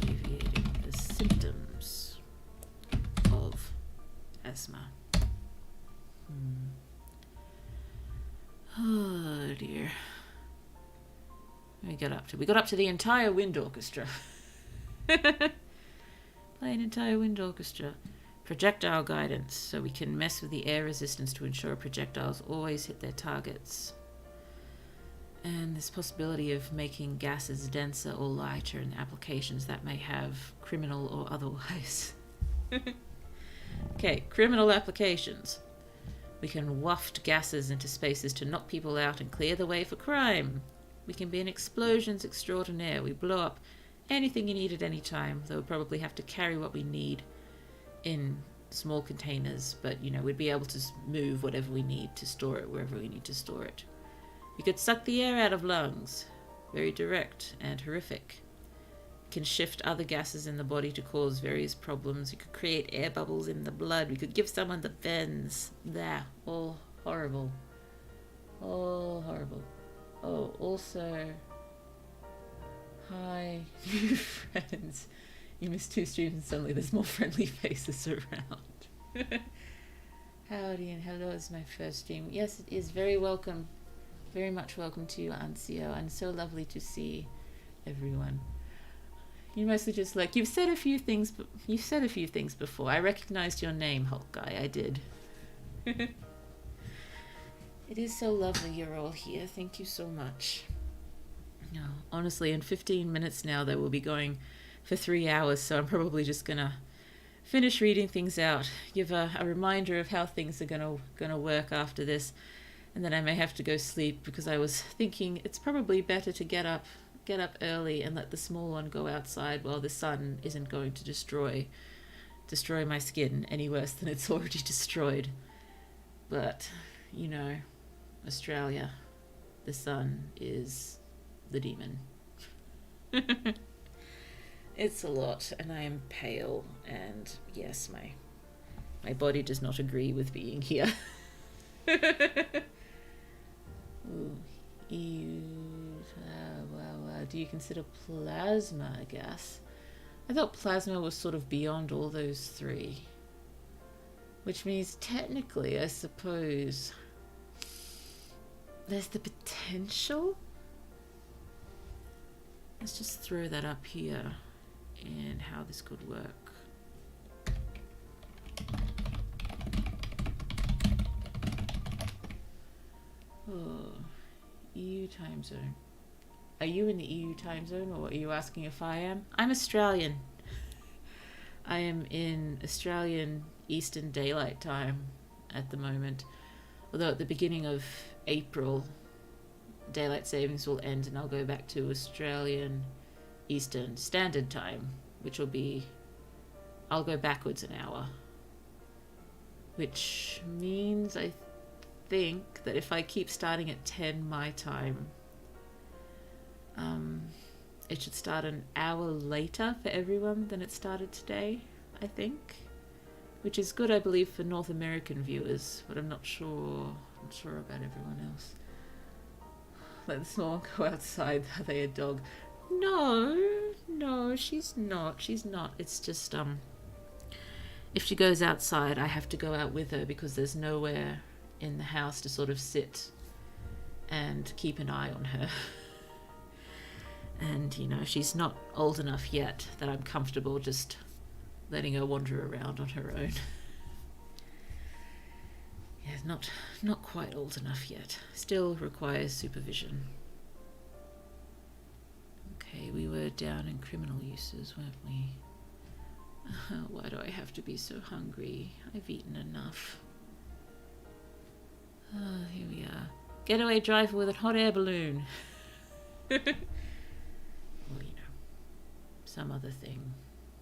alleviating the symptoms of asthma. Oh dear. We got up to the entire wind orchestra. Play an entire wind orchestra. Projectile guidance, so we can mess with the air resistance to ensure projectiles always hit their targets. And this possibility of making gases denser or lighter in applications that may have criminal or otherwise. Okay, criminal applications. We can waft gases into spaces to knock people out and clear the way for crime. We can be an explosions extraordinaire. We blow up anything you need at any time, though we'll probably have to carry what we need in small containers, but we'd be able to move whatever we need to store it wherever we need to store it. We could suck the air out of lungs. Very direct and horrific. We can shift other gases in the body to cause various problems. We could create air bubbles in the blood. We could give someone the bends. There. All horrible. All horrible. Oh, also... Hi, new friends. You missed 2 streams and suddenly there's more friendly faces around. Howdy and hello, it's my first stream. Yes, it is. Very welcome. Very much welcome to you, Ancio, and so lovely to see everyone. You mostly just like, you've said a few things before. I recognized your name, Hulk Guy. I did. It is so lovely you're all here. Thank you so much. No, honestly, in 15 minutes now, they will be going for 3 hours, so I'm probably just gonna finish reading things out, give a reminder of how things are gonna work after this. And then I may have to go sleep because I was thinking it's probably better to get up early and let the small one go outside while the sun isn't going to destroy my skin any worse than it's already destroyed. But, Australia, the sun is the demon. It's a lot, and I am pale, and yes, my body does not agree with being here. Ooh, do you consider plasma a gas? I thought plasma was sort of beyond all those 3. Which means technically, I suppose, there's the potential? Let's just throw that up here and how this could work. Oh, EU time zone. Are you in the EU time zone, or are you asking if I am? I'm Australian. I am in Australian Eastern Daylight Time at the moment. Although at the beginning of April, Daylight Savings will end and I'll go back to Australian Eastern Standard Time, which will be... I'll go backwards an hour. Which means I think that if I keep starting at 10 my time, it should start an hour later for everyone than it started today, I think. Which is good, I believe, for North American viewers, but I'm not sure about everyone else. Let the small one go outside. Are they a dog? No, she's not. It's just, if she goes outside, I have to go out with her because there's nowhere in the house to sort of sit and keep an eye on her. And, she's not old enough yet that I'm comfortable just letting her wander around on her own. Yeah, not quite old enough yet. Still requires supervision. Okay, we were down in criminal uses, weren't we? Why do I have to be so hungry? I've eaten enough. Here we are. Getaway driver with a hot air balloon. Well, you know, some other thing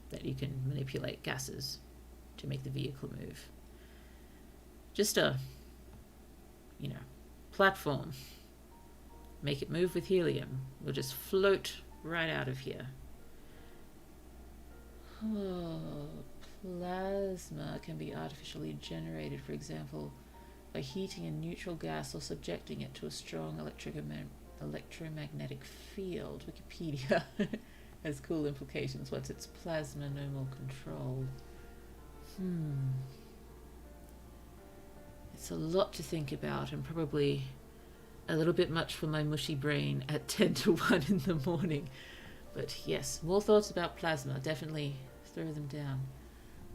that you can manipulate gases to make the vehicle move. Just a, you know, platform. Make it move with helium. We'll just float right out of here. Oh, plasma can be artificially generated, for example, by heating a neutral gas or subjecting it to a strong electromagnetic field. Wikipedia has cool implications. What's its plasma? No more control. It's a lot to think about, and probably a little bit much for my mushy brain at 10 to 1 in the morning. But yes, more thoughts about plasma. Definitely throw them down.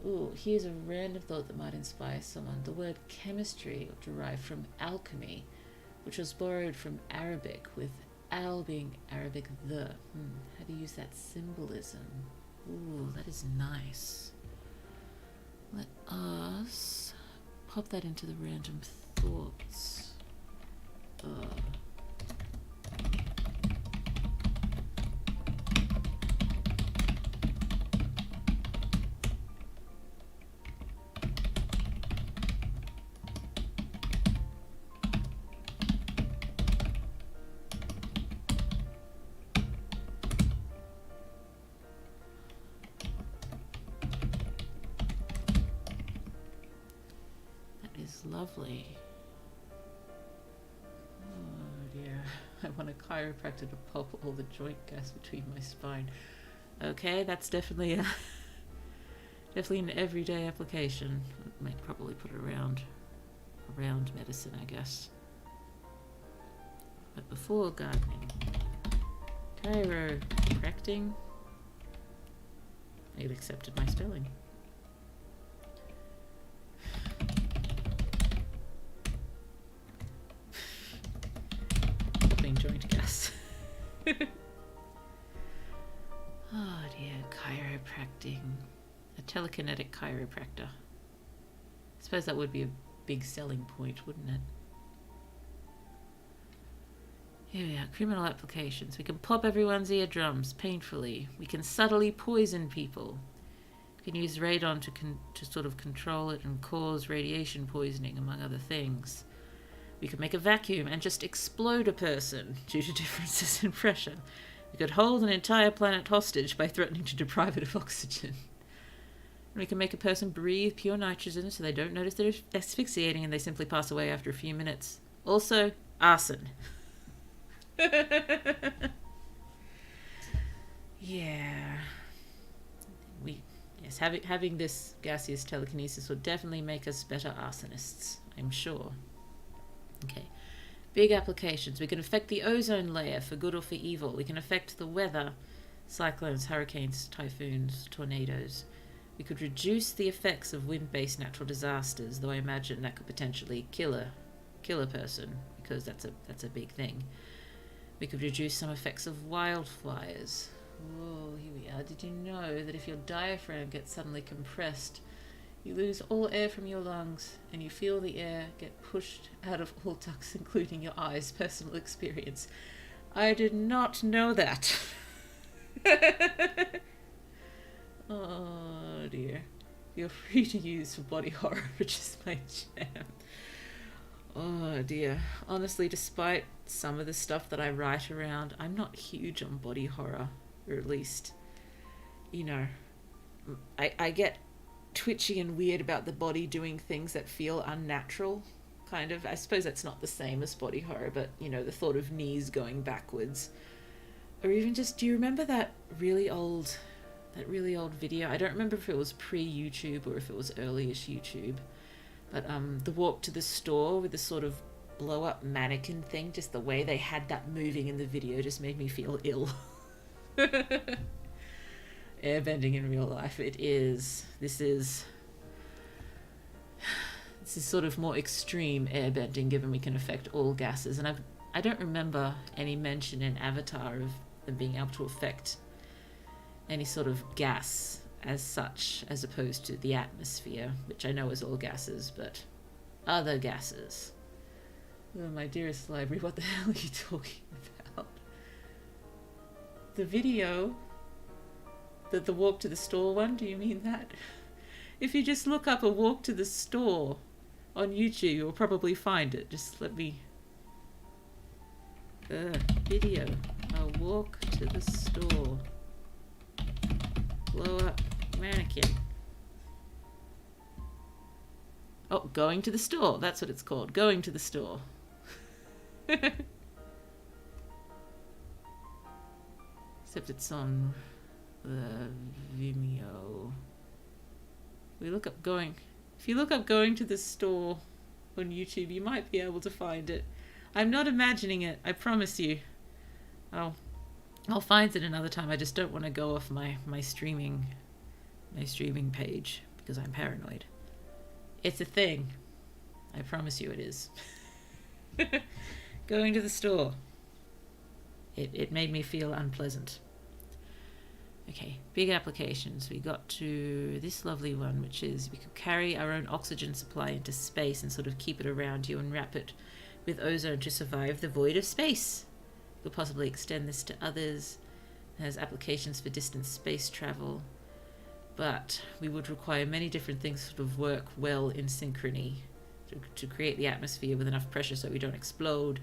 Ooh, here's a random thought that might inspire someone. The word chemistry derived from alchemy, which was borrowed from Arabic, with al being Arabic the. How to use that symbolism. Ooh, that is nice. Let us pop that into the random thoughts. Lovely. Oh dear. I want a chiropractor to pop all the joint gas between my spine. Okay, that's definitely an everyday application. Might probably put it around medicine, I guess. But before gardening, chiropractic. It accepted my spelling. Joint gas. Oh dear, chiropractic. A telekinetic chiropractor. I suppose that would be a big selling point, wouldn't it? Here we are, criminal applications. We can pop everyone's eardrums painfully. We can subtly poison people. We can use radon to sort of control it and cause radiation poisoning, among other things. We could make a vacuum and just explode a person due to differences in pressure. We could hold an entire planet hostage by threatening to deprive it of oxygen. And we can make a person breathe pure nitrogen so they don't notice they're asphyxiating and they simply pass away after a few minutes. Also, arson. Yeah. Yes, having this gaseous telekinesis would definitely make us better arsonists, I'm sure. Okay, big applications. We can affect the ozone layer for good or for evil. We can affect the weather, cyclones, hurricanes, typhoons, tornadoes. We could reduce the effects of wind-based natural disasters, though I imagine that could potentially kill a person, because that's a big thing. We could reduce some effects of wildfires. Whoa, here we are. Did you know that if your diaphragm gets suddenly compressed, you lose all air from your lungs, and you feel the air get pushed out of all ducts, including your eyes? Personal experience. I did not know that. Oh dear. Feel free to use for body horror, which is my jam. Oh dear. Honestly, despite some of the stuff that I write around, I'm not huge on body horror, or at least, you know, I get twitchy and weird about the body doing things that feel unnatural, kind of. I suppose that's not the same as body horror, but you know, the thought of knees going backwards, or even just, do you remember that really old video? I don't remember if it was pre-YouTube or if it was early-ish YouTube, but the walk to the store with the sort of blow-up mannequin thing, just the way they had that moving in the video just made me feel ill. airbending in real life. It is. This is sort of more extreme airbending, given we can affect all gases. And I don't remember any mention in Avatar of them being able to affect any sort of gas as such, as opposed to the atmosphere, which I know is all gases, but other gases. Oh, my dearest library, what the hell are you talking about? The video? The walk to the store one? Do you mean that? If you just look up a walk to the store on YouTube, you'll probably find it. Just let me... video. A walk to the store. Blow up mannequin. Oh, going to the store. That's what it's called. Going to the store. Except it's on the Vimeo. We look up going. If you look up going to the store on YouTube, you might be able to find it. I'm not imagining it. I promise you. I'll find it another time. I just don't want to go off my streaming page because I'm paranoid. It's a thing. I promise you it is. Going to the store. It made me feel unpleasant. Okay, big applications. We got to this lovely one, which is we could carry our own oxygen supply into space and sort of keep it around you and wrap it with ozone to survive the void of space. Could possibly extend this to others. It has applications for distant space travel. But we would require many different things to sort of work well in synchrony to create the atmosphere with enough pressure so we don't explode.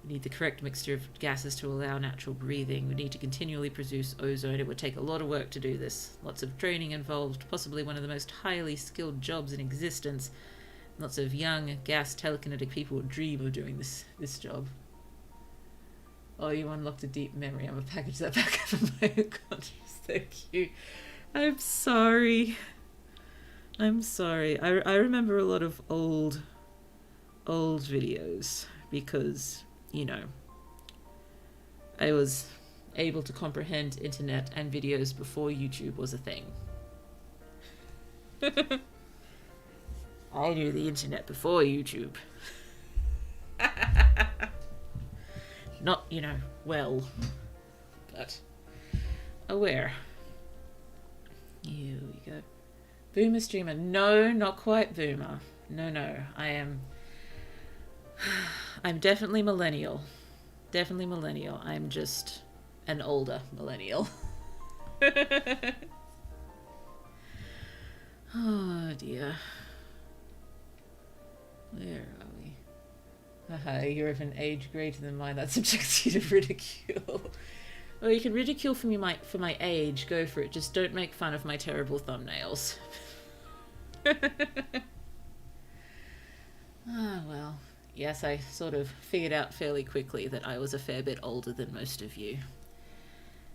We need the correct mixture of gases to allow natural breathing. We need to continually produce ozone. It would take a lot of work to do this. Lots of training involved, possibly one of the most highly skilled jobs in existence. Lots of young gas telekinetic people would dream of doing this job. Oh, you unlocked a deep memory. I'm gonna package that back up in my unconscious. Thank you. I'm sorry. I remember a lot of old videos because, you know, I was able to comprehend internet and videos before YouTube was a thing. I knew the internet before YouTube. Not, you know, well, but aware. Here we go. Boomer streamer. No, not quite boomer. No. I'm definitely millennial. Definitely millennial. I'm just an older millennial. Oh dear. Where are we? Haha, you're of an age greater than mine. That subjects you to ridicule. Well, you can ridicule for my age. Go for it. Just don't make fun of my terrible thumbnails. Ah, well. Yes, I sort of figured out fairly quickly that I was a fair bit older than most of you.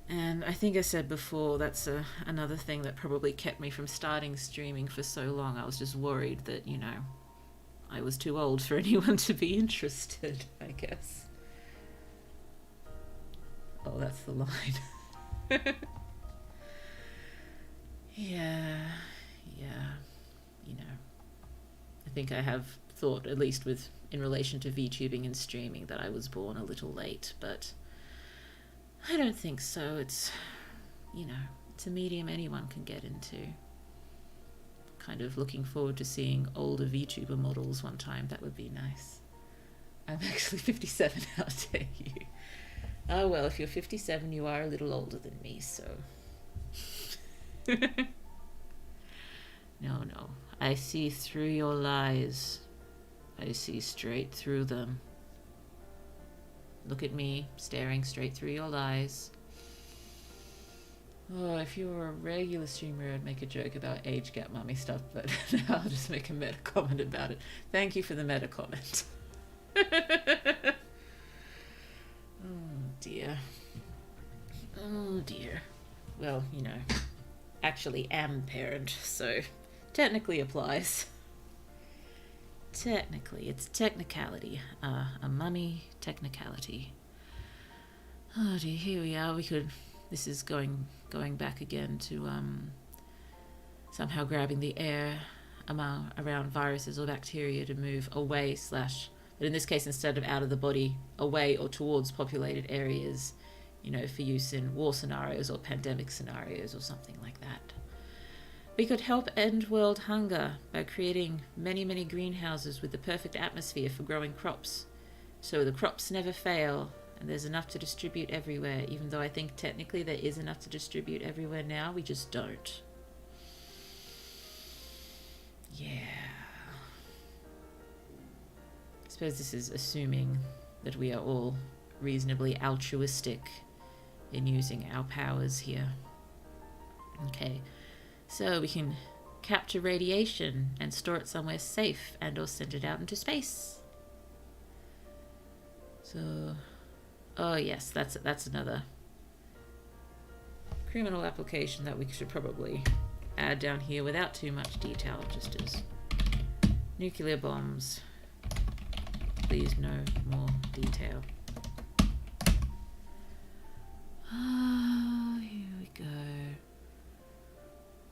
And I think I said before, that's another thing that probably kept me from starting streaming for so long. I was just worried that, you know, I was too old for anyone to be interested, I guess. Oh, that's the line. Yeah, you know. I think I have thought, at least in relation to VTubing and streaming, that I was born a little late, but I don't think so. It's, you know, it's a medium anyone can get into. Kind of looking forward to seeing older VTuber models one time. That would be nice. I'm actually 57, how dare you. Oh well, if you're 57, you are a little older than me, so... No. I see through your lies. I see straight through them. Look at me, staring straight through your lies. Oh, if you were a regular streamer, I'd make a joke about age gap mummy stuff, but now I'll just make a meta comment about it. Thank you for the meta comment. Oh dear. Well, you know, actually am parent, so technically applies. Technically, it's technicality. A mummy technicality. Oh dear, here we are. This is going going back again to somehow grabbing the air around viruses or bacteria to move away but in this case, instead of out of the body, away or towards populated areas, for use in war scenarios or pandemic scenarios or something like that. We could help end world hunger by creating many, many greenhouses with the perfect atmosphere for growing crops, so the crops never fail and there's enough to distribute everywhere, even though I think technically there is enough to distribute everywhere now, we just don't. Yeah. I suppose this is assuming that we are all reasonably altruistic in using our powers here. Okay, so we can capture radiation and store it somewhere safe and or send it out into space. So, oh yes, that's another criminal application that we should probably add down here without too much detail, just as nuclear bombs. Please, no more detail. Here we go.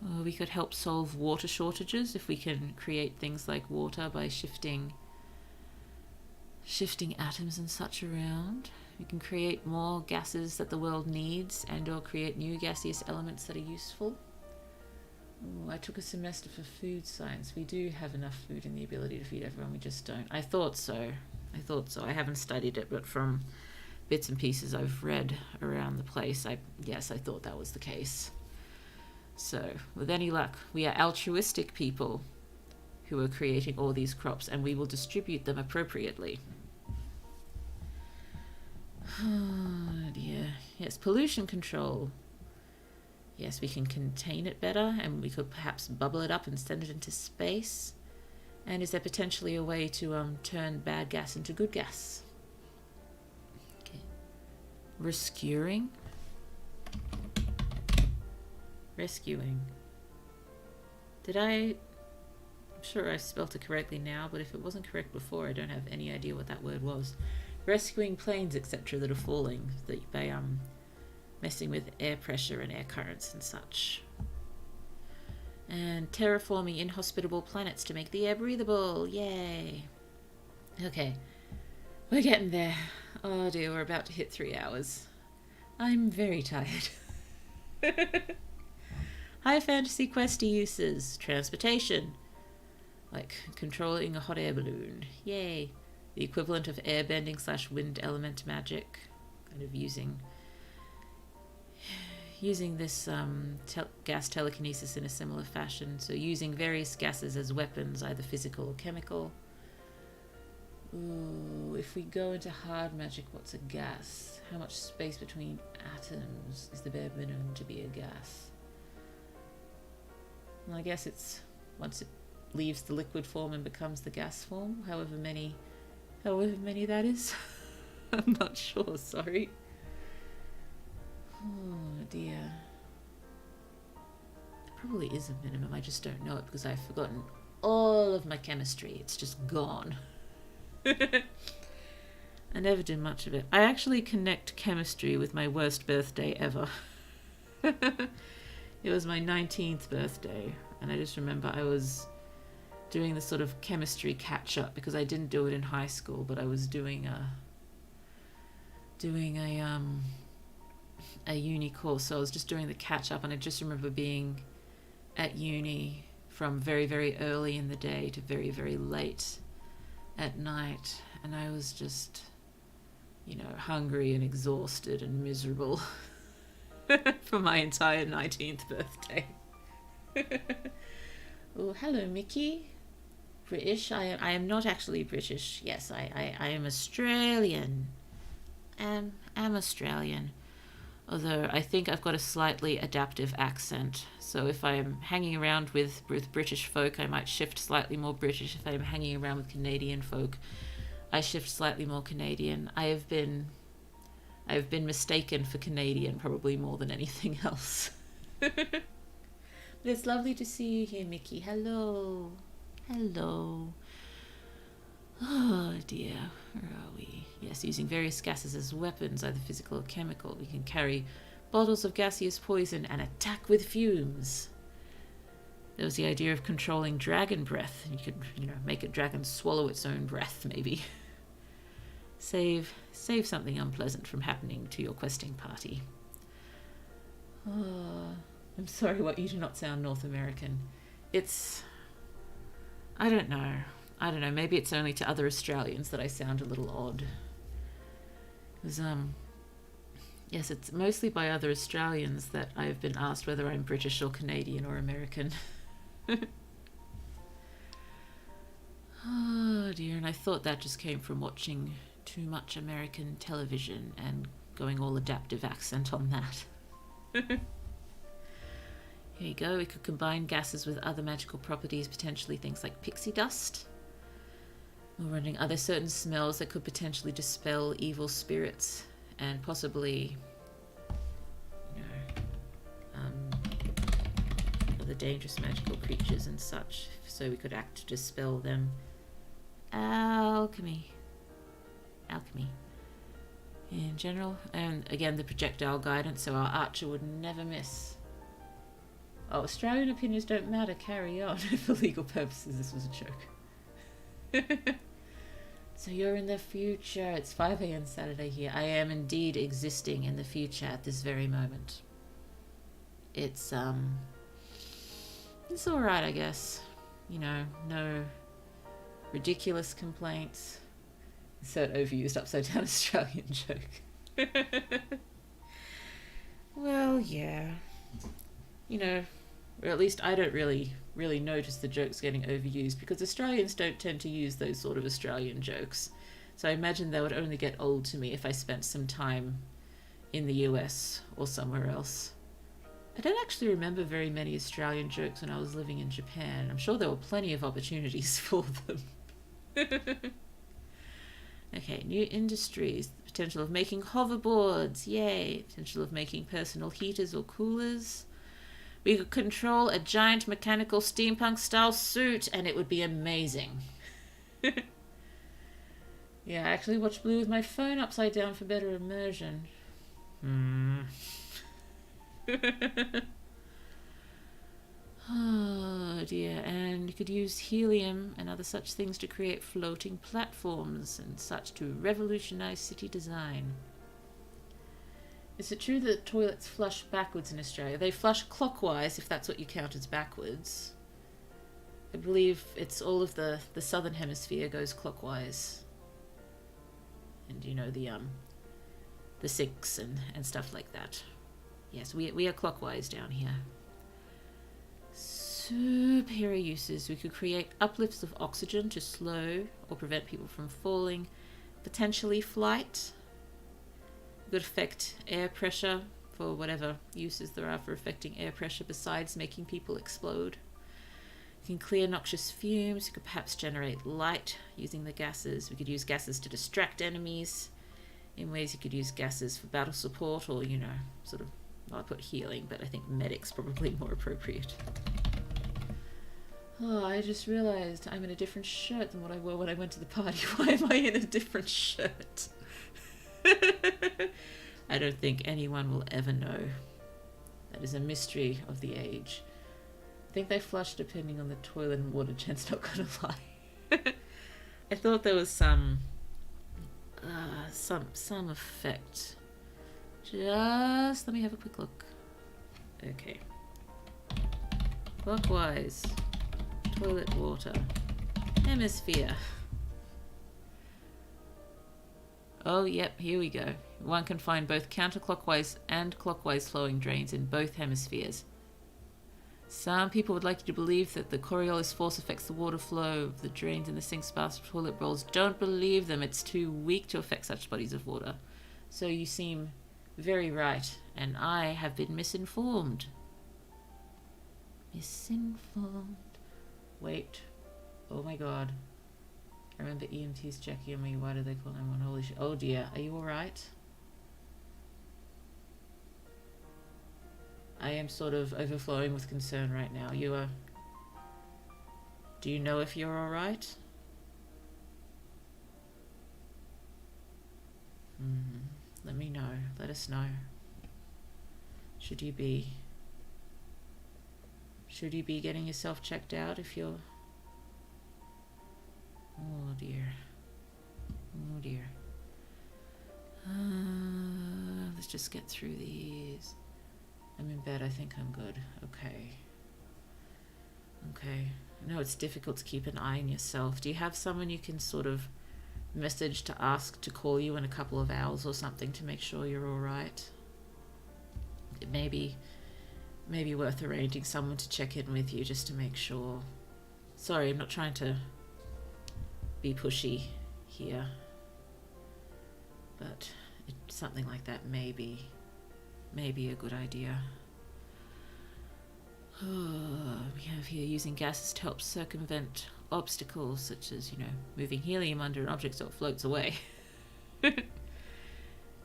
Oh, we could help solve water shortages if we can create things like water by shifting atoms and such around. We can create more gases that the world needs and or create new gaseous elements that are useful. Ooh, I took a semester for food science. We do have enough food and the ability to feed everyone, we just don't. I thought so. I haven't studied it, but from bits and pieces I've read around the place, I thought that was the case. So, with any luck, we are altruistic people who are creating all these crops, and we will distribute them appropriately. Oh dear. Yes, pollution control. Yes, we can contain it better, and we could perhaps bubble it up and send it into space. And is there potentially a way to turn bad gas into good gas? Okay. Rescuing. I'm sure I spelt it correctly now, but if it wasn't correct before, I don't have any idea what that word was. Rescuing planes, etc., that are falling by messing with air pressure and air currents and such. And terraforming inhospitable planets to make the air breathable. Yay. Okay. We're getting there. Oh dear, we're about to hit 3 hours. I'm very tired. High fantasy questy uses. Transportation. Like controlling a hot air balloon. Yay. The equivalent of airbending / wind element magic. Kind of using this gas telekinesis in a similar fashion. So using various gases as weapons, either physical or chemical. Ooh, if we go into hard magic, what's a gas? How much space between atoms is the bare minimum to be a gas? Well, I guess it's once it leaves the liquid form and becomes the gas form, however many that is. I'm not sure, sorry. Oh dear. There probably is a minimum, I just don't know it because I've forgotten all of my chemistry. It's just gone. I never do much of it. I actually connect chemistry with my worst birthday ever. It was my 19th birthday, and I just remember I was doing the sort of chemistry catch-up because I didn't do it in high school, but I was doing a uni course, so I was just doing the catch-up, and I just remember being at uni from very, very early in the day to very, very late at night, and I was just, hungry and exhausted and miserable for my entire 19th birthday. Oh, hello, Mickey. British? I am not actually British. Yes, I am Australian. I'm Australian. Although I think I've got a slightly adaptive accent. So if I'm hanging around with British folk, I might shift slightly more British. If I'm hanging around with Canadian folk, I shift slightly more Canadian. I've been mistaken for Canadian probably more than anything else. But it's lovely to see you here, Mickey. Hello. Hello. Oh dear, where are we? Yes, using various gases as weapons, either physical or chemical. We can carry bottles of gaseous poison, and attack with fumes. There was the idea of controlling dragon breath. You could, make a dragon swallow its own breath, maybe. Save something unpleasant from happening to your questing party. Oh, I'm sorry, what, you do not sound North American. It's... I don't know. Maybe it's only to other Australians that I sound a little odd. Because, yes, it's mostly by other Australians that I've been asked whether I'm British or Canadian or American. Oh dear, and I thought that just came from watching too much American television and going all adaptive accent on that. Here you go, we could combine gases with other magical properties, potentially things like pixie dust. Or running other certain smells that could potentially dispel evil spirits and possibly, other dangerous magical creatures and such, so we could act to dispel them. Alchemy. In general, and again the projectile guidance, so our archer would never miss. Oh, Australian opinions don't matter, carry on. For legal purposes, this was a joke. So you're in the future. It's 5 a.m. Saturday here. I am indeed existing in the future at this very moment. It's alright, I guess. No ridiculous complaints. Insert overused upside down Australian joke. Well, yeah. Or at least I don't really notice the jokes getting overused, because Australians don't tend to use those sort of Australian jokes. So I imagine they would only get old to me if I spent some time in the US or somewhere else. I don't actually remember very many Australian jokes when I was living in Japan. I'm sure there were plenty of opportunities for them. Okay, new industries. The potential of making hoverboards. Yay. Potential of making personal heaters or coolers. We could control a giant mechanical steampunk-style suit, and it would be amazing. Yeah, I actually watched Blue with my phone upside down for better immersion. Oh dear, and you could use helium and other such things to create floating platforms and such to revolutionize city design. Is it true that toilets flush backwards in Australia? They flush clockwise, if that's what you count as backwards. I believe it's all of the southern hemisphere goes clockwise. And the sinks and stuff like that. Yes, we are clockwise down here. Superior uses. We could create uplifts of oxygen to slow or prevent people from falling. Potentially flight. We could affect air pressure for whatever uses there are for affecting air pressure besides making people explode. We can clear noxious fumes. We could perhaps generate light using the gases. We could use gases to distract enemies. In ways you could use gases for battle support or, sort of, well, I put healing, but I think medic's probably more appropriate. Oh, I just realized I'm in a different shirt than what I wore when I went to the party. Why am I in a different shirt? I don't think anyone will ever know. That is a mystery of the age. I think they flush depending on the toilet and water. Jen's not gonna lie. I thought there was some effect. Just let me have a quick look. Okay. Clockwise. Toilet water. Hemisphere. Oh, yep, here we go. One can find both counterclockwise and clockwise flowing drains in both hemispheres. Some people would like you to believe that the Coriolis force affects the water flow of the drains in the sinks, baths, toilet bowls. Don't believe them. It's too weak to affect such bodies of water. So you seem very right, and I have been misinformed. Misinformed. Wait. Oh my god. I remember EMTs checking on me. Why do they call 911? Holy shit. Oh dear. Are you alright? I am sort of overflowing with concern right now. You are... Do you know if you're alright? Let me know. Let us know. Should you be getting yourself checked out if you're... Oh dear. Oh dear. Let's just get through these. I'm in bed, I think I'm good. Okay. Okay. I know it's difficult to keep an eye on yourself. Do you have someone you can sort of message to ask to call you in a couple of hours or something to make sure you're alright? It may be worth arranging someone to check in with you just to make sure. Sorry, I'm not trying to be pushy here, but something like that may be a good idea. We have here using gases to help circumvent obstacles such as, moving helium under an object so it floats away.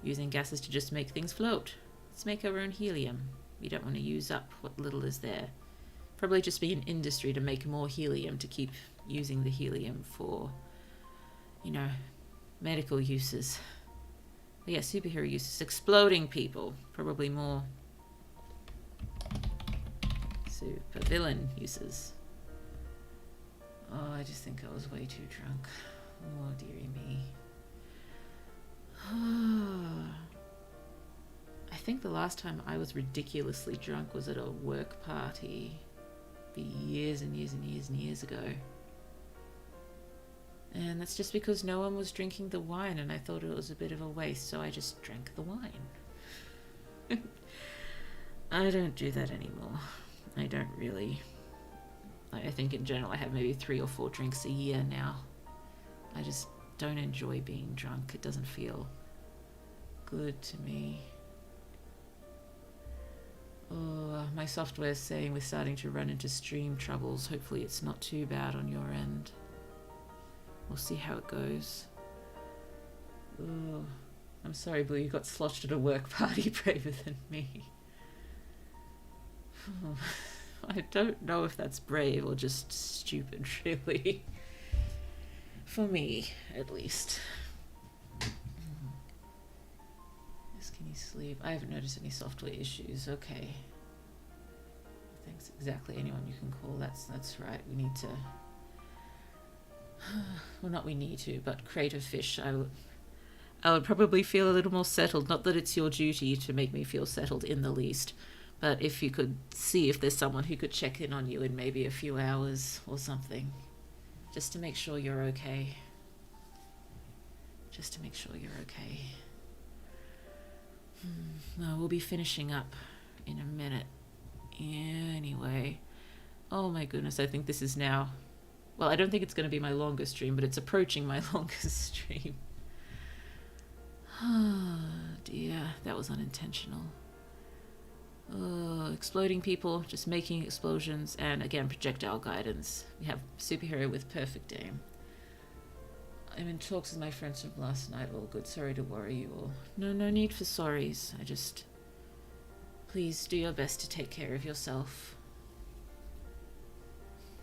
Using gases to just make things float. Let's make our own helium. We don't want to use up what little is there. Probably just be an industry to make more helium to keep using the helium for, medical uses. But yeah, superhero uses. Exploding people. Probably more super villain uses. Oh, I just think I was way too drunk. Oh, dearie me. I think the last time I was ridiculously drunk was at a work party. Be years and years and years and years ago. And that's just because no one was drinking the wine and I thought it was a bit of a waste, so I just drank the wine. I don't do that anymore. I don't really. I think in general I have maybe 3 or 4 drinks a year now. I just don't enjoy being drunk. It doesn't feel good to me. Oh, my software's saying we're starting to run into stream troubles. Hopefully it's not too bad on your end. We'll see how it goes. Oh, I'm sorry, Blue, you got sloshed at a work party. Braver than me. Oh, I don't know if that's brave or just stupid, really. For me, at least. Can you sleep? I haven't noticed any software issues. Okay. Thanks. Exactly. Anyone you can call. That's right. We need to. Well, not we need to, but Creative Fish. I would probably feel a little more settled. Not that it's your duty to make me feel settled in the least, but if you could see if there's someone who could check in on you in maybe a few hours or something, just to make sure you're okay. Just to make sure you're okay. No, we'll be finishing up in a minute. Anyway. Oh my goodness, I think this is now... Well, I don't think it's going to be my longest stream, but it's approaching my longest stream. Oh dear, that was unintentional. Oh, exploding people, just making explosions, and again, projectile guidance. We have superhero with perfect aim. I'm in talks with my friends from last night. All good. Sorry to worry you all. No need for sorries. I just... Please do your best to take care of yourself.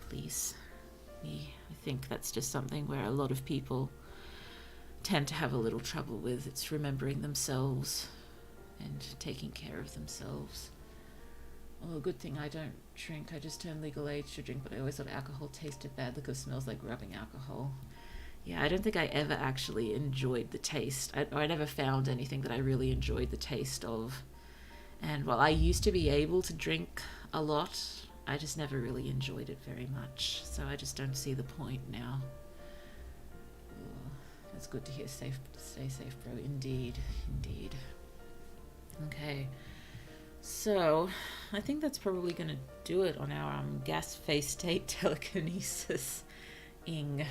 Please. I think that's just something where a lot of people tend to have a little trouble with. It's remembering themselves and taking care of themselves. Oh, good thing I don't drink. I just turned legal age to drink, but I always thought alcohol tasted bad because it smells like rubbing alcohol. Yeah, I don't think I ever actually enjoyed the taste. I never found anything that I really enjoyed the taste of. And while I used to be able to drink a lot, I just never really enjoyed it very much. So I just don't see the point now. Oh, that's good to hear. Stay safe, bro. Indeed. Indeed. Okay. So, I think that's probably going to do it on our gas phase state telekinesis-ing.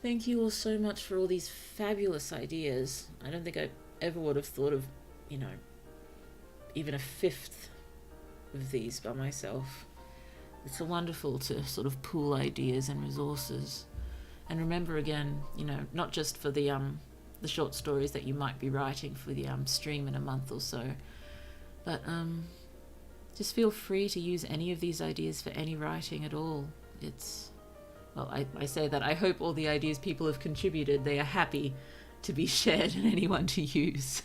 Thank you all so much for all these fabulous ideas. I don't think I ever would have thought of, even a 1/5 of these by myself. It's so wonderful to sort of pool ideas and resources. And remember again, not just for the short stories that you might be writing for the stream in a month or so, but just feel free to use any of these ideas for any writing at all. Well, I say that I hope all the ideas people have contributed, they are happy to be shared and anyone to use.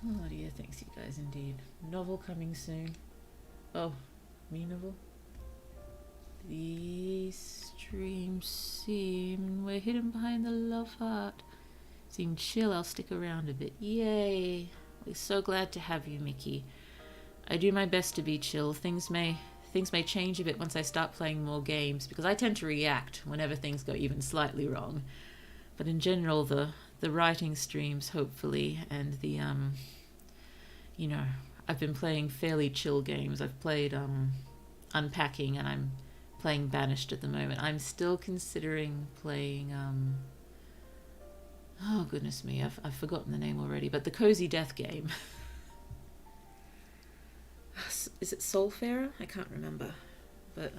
Oh dear, thanks you guys indeed. Novel coming soon. Oh, me novel? The stream seem we're hidden behind the love heart. Seem chill, I'll stick around a bit. Yay! We're so glad to have you, Mickey. I do my best to be chill. Things may change a bit once I start playing more games, because I tend to react whenever things go even slightly wrong. But in general, the writing streams, hopefully, and the you know, I've been playing fairly chill games. I've played Unpacking, and I'm playing Banished at the moment. I'm still considering playing oh goodness me, I've forgotten the name already, but the Cozy Death game. Is it Soulfarer? I can't remember. But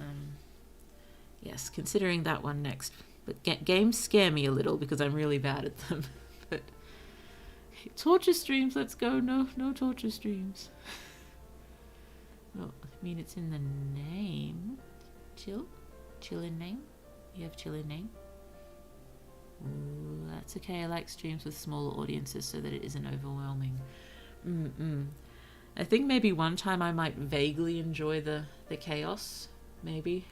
yes, considering that one next. But games scare me a little because I'm really bad at them. But torture streams, let's go. No torture streams. Well, I mean, it's in the name. Chill in name. You have chill in name. Ooh, that's okay. I like streams with smaller audiences so that it isn't overwhelming. I think maybe one time I might vaguely enjoy the chaos, maybe,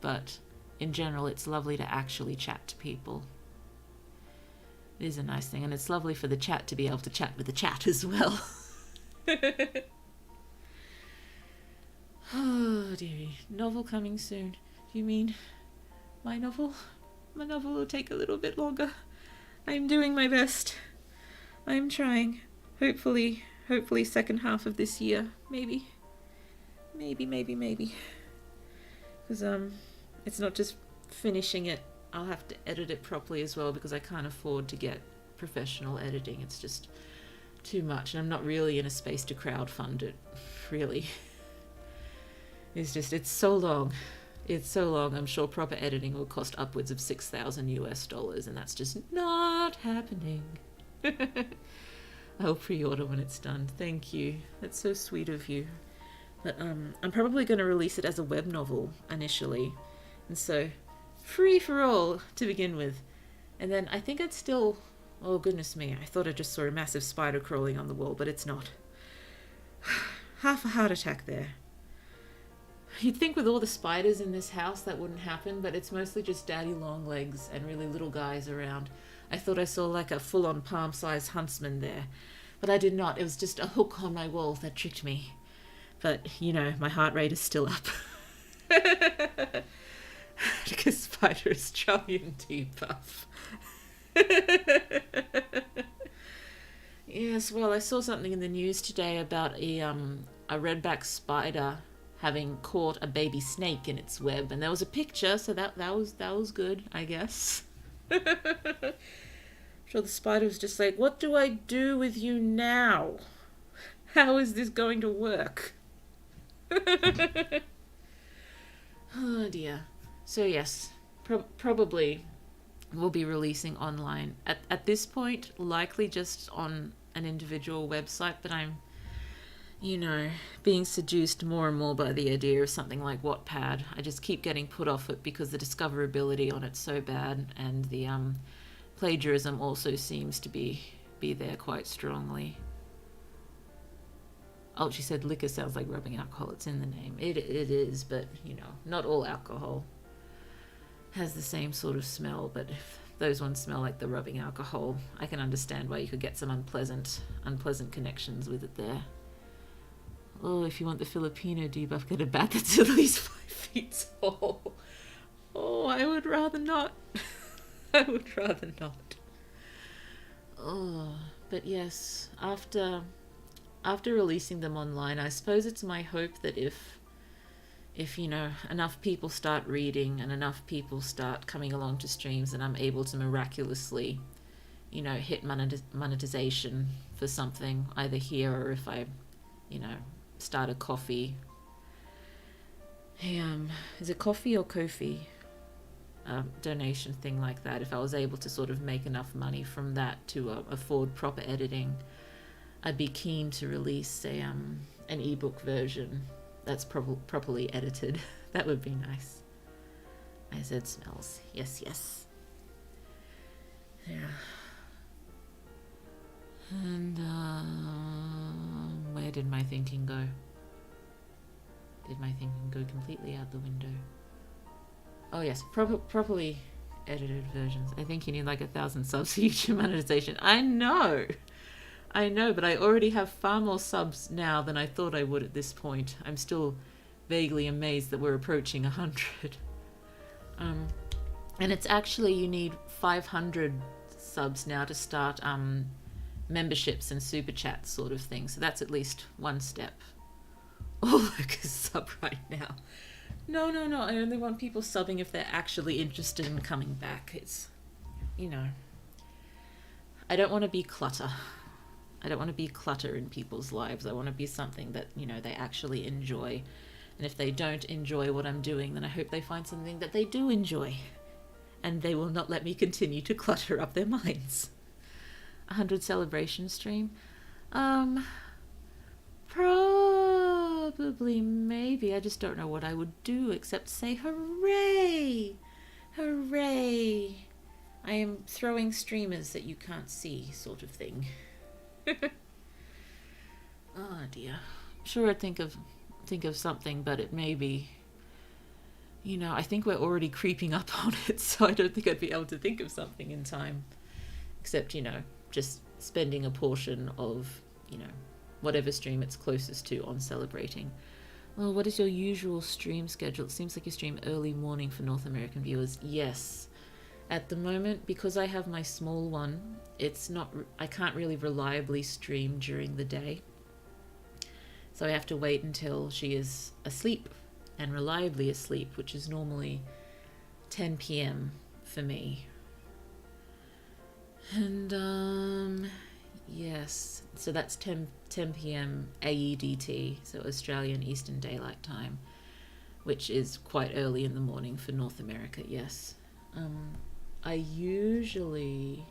but in general it's lovely to actually chat to people. It is a nice thing, and it's lovely for the chat to be able to chat with the chat as well. Oh dearie, novel coming soon. Do you mean my novel? My novel will take a little bit longer. I'm doing my best. I'm trying. Hopefully second half of this year, maybe. Because it's not just finishing it. I'll have to edit it properly as well, because I can't afford to get professional editing. It's just too much, and I'm not really in a space to crowdfund it, really. It's so long. It's so long. I'm sure proper editing will cost upwards of $6,000 and that's just not happening. I'll pre-order when it's done. Thank you. That's so sweet of you. But I'm probably going to release it as a web novel initially. And so, free for all to begin with. And then I think I'd still... Oh, goodness me. I thought I just saw a massive spider crawling on the wall, but it's not. Half a heart attack there. You'd think with all the spiders in this house that wouldn't happen, but it's mostly just daddy long legs and really little guys around. I thought I saw like a full-on palm-sized huntsman there, but I did not. It was just a hook on my wall that tricked me. But, you know, my heart rate is still up. Because spider is chubby and buff. Yes, well, I saw something in the news today about a redback spider having caught a baby snake in its web, and there was a picture, so that was good, I guess. I'm sure the spider was just like, what do I do with you now? How is this going to work? Oh dear. So yes, probably we'll be releasing online. At this point, likely just on an individual website, but I'm, you know, being seduced more and more by the idea of something like Wattpad. I just keep getting put off it because the discoverability on it's so bad, and the plagiarism also seems to be there quite strongly. Oh, she said liquor sounds like rubbing alcohol. It's in the name. It is, but, you know, not all alcohol has the same sort of smell, but if those ones smell like the rubbing alcohol, I can understand why you could get some unpleasant connections with it there. Oh, if you want the Filipino debuff, get a bat that's at least 5 feet tall. Oh, I would rather not. I would rather not. Oh, but yes, after releasing them online, I suppose it's my hope that if you know, enough people start reading and enough people start coming along to streams, and I'm able to miraculously, you know, hit monetization for something, either here or if I, you know, start a coffee. Is it coffee or Ko-fi? Donation thing like that. If I was able to sort of make enough money from that to afford proper editing, I'd be keen to release an ebook version that's properly edited. That would be nice. I said smells. Yes. Yeah. And Where did my thinking go? Did my thinking go completely out the window? Oh yes, properly edited versions. I think you need like 1,000 subs for YouTube monetization. I know, but I already have far more subs now than I thought I would at this point. I'm still vaguely amazed that we're approaching 100. And it's actually, you need 500 subs now to start memberships and super chats sort of thing. So that's at least one step. Oh, look, a sub right now. No. I only want people subbing if they're actually interested in coming back. It's, you know, I don't want to be clutter. I don't want to be clutter in people's lives. I want to be something that, you know, they actually enjoy. And if they don't enjoy what I'm doing, then I hope they find something that they do enjoy. And they will not let me continue to clutter up their minds. 100 celebration stream? Probably, maybe. I just don't know what I would do except say hooray! Hooray! I am throwing streamers that you can't see, sort of thing. Oh dear. I'm sure I'd think of something, but it may be, you know, I think we're already creeping up on it, so I don't think I'd be able to think of something in time. Except, you know, just spending a portion of, you know, whatever stream it's closest to on celebrating. Well, what is your usual stream schedule? It seems like you stream early morning for North American viewers. Yes. At the moment, because I have my small one, it's not, I can't really reliably stream during the day. So I have to wait until she is asleep and reliably asleep, which is normally 10 p.m. for me. And yes, so that's 10 p.m. AEDT, so Australian Eastern Daylight Time, which is quite early in the morning for North America, yes. I usually,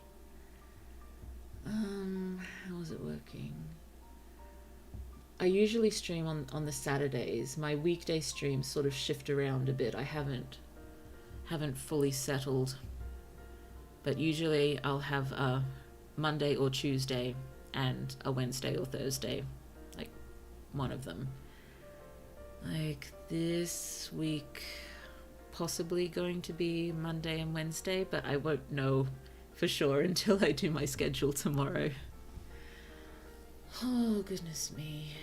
how is it working? I usually stream on the Saturdays. My weekday streams sort of shift around a bit. I haven't fully settled, but usually I'll have a Monday or Tuesday and a Wednesday or Thursday, like one of them. Like this week, possibly going to be Monday and Wednesday, but I won't know for sure until I do my schedule tomorrow. Oh, goodness me.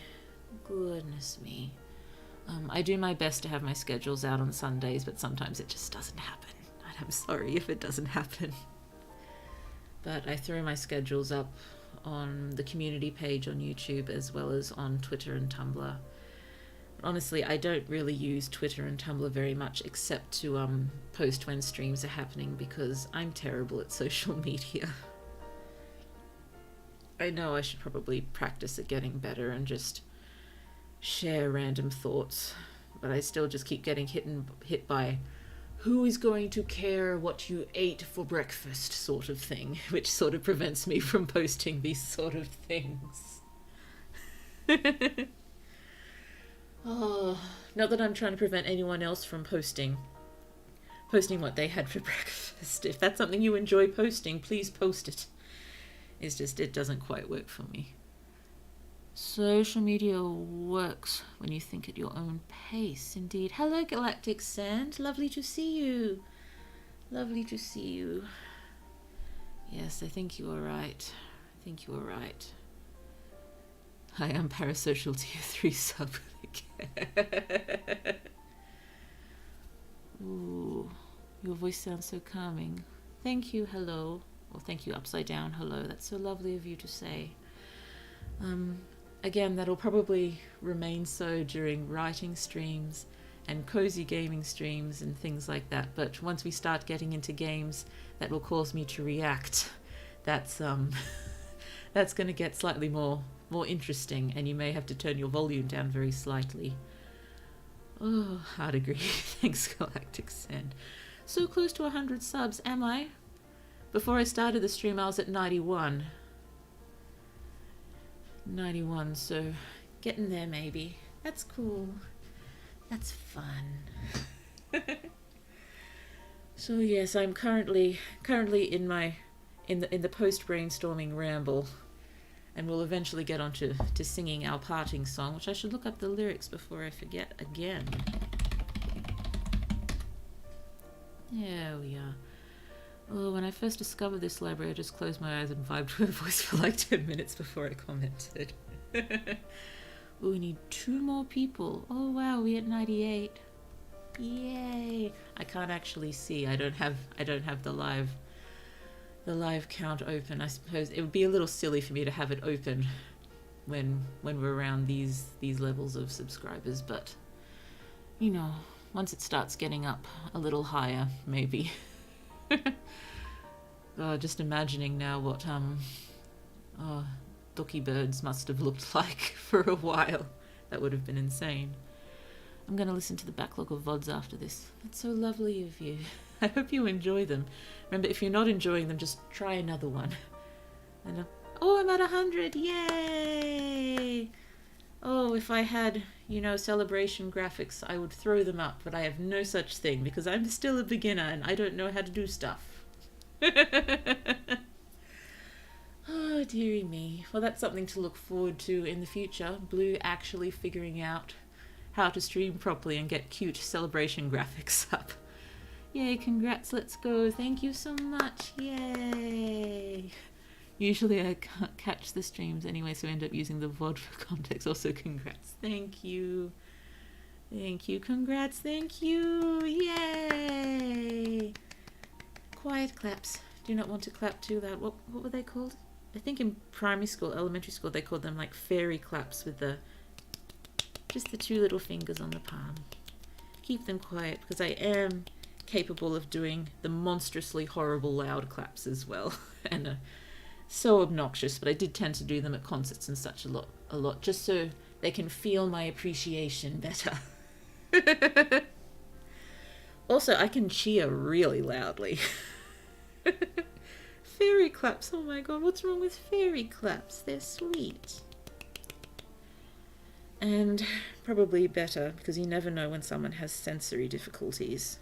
I do my best to have my schedules out on Sundays, but sometimes it just doesn't happen. And I'm sorry if it doesn't happen. But I throw my schedules up on the community page on YouTube as well as on Twitter and Tumblr. Honestly, I don't really use Twitter and Tumblr very much except to post when streams are happening because I'm terrible at social media. I know I should probably practice at getting better and just share random thoughts, but I still just keep getting hit by who is going to care what you ate for breakfast sort of thing, which sort of prevents me from posting these sort of things. Oh, not that I'm trying to prevent anyone else from posting what they had for breakfast. If that's something you enjoy posting, please post it. It's just, it doesn't quite work for me. Social media works when you think at your own pace, indeed. Hello, Galactic Sand. Lovely to see you. Lovely to see you. Yes, I think you are right. I am parasocial tier 3 sub. Ooh, your voice sounds so calming. Thank you, hello. Or thank you, upside down, hello. That's so lovely of you to say. Again, that'll probably remain so during writing streams and cozy gaming streams and things like that. But once we start getting into games that will cause me to react, that's that's going to get slightly more interesting, and you may have to turn your volume down very slightly. Oh, hard agree. Thanks, Galactic Sand. So close to 100 subs, am I? Before I started the stream, I was at 91. 91, so getting there maybe. That's cool. That's fun. So yes, I'm currently in the post brainstorming ramble, And we'll eventually get on to singing our parting song, which I should look up the lyrics before I forget again. There we are. Oh, when I first discovered this library, I just closed my eyes and vibed to her voice for like 10 minutes before I commented. Oh, we need 2 more people. Oh wow, we're at 98. Yay! I can't actually see. I don't have the live count open. I suppose it would be a little silly for me to have it open when we're around these levels of subscribers, but you know, once it starts getting up a little higher, maybe. Just imagining now what Ducky Birds must have looked like for a while. That would have been insane. I'm going to listen to the backlog of VODs after this. That's so lovely of you. I hope you enjoy them. Remember, if you're not enjoying them, just try another one. And oh, I'm at 100! Yay! Oh, if I had, you know, celebration graphics, I would throw them up, but I have no such thing because I'm still a beginner and I don't know how to do stuff. Oh, dearie me. Well, that's something to look forward to in the future. Blue actually figuring out how to stream properly and get cute celebration graphics up. Yay, congrats, let's go. Thank you so much. Yay. Usually I can't catch the streams anyway, so I end up using the VOD for context. Also, congrats. Thank you. Thank you. Congrats. Thank you. Yay. Quiet claps. Do not want to clap too loud. What were they called? I think in primary school, elementary school, they called them like fairy claps with just the 2 little fingers on the palm. Keep them quiet because I am capable of doing the monstrously horrible loud claps as well. And so obnoxious, but I did tend to do them at concerts and such a lot, just so they can feel my appreciation better. Also, I can cheer really loudly. Fairy claps, oh my god, what's wrong with fairy claps? They're sweet. And probably better, because you never know when someone has sensory difficulties.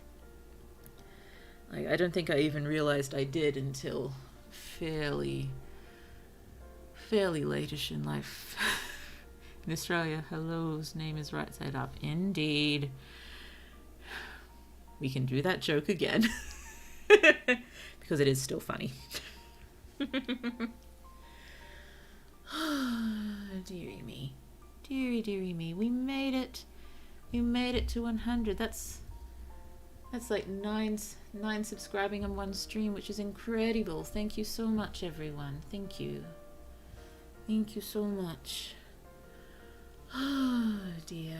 I don't think I even realized I did until fairly late-ish in life. In Australia, hello's name is right side up. Indeed. We can do that joke again. Because it is still funny. Dearie me. Dearie me. We made it. We made it to 100. That's like nine subscribing on one stream, which is incredible. Thank you so much, everyone. Thank you. Thank you so much. Oh, dear.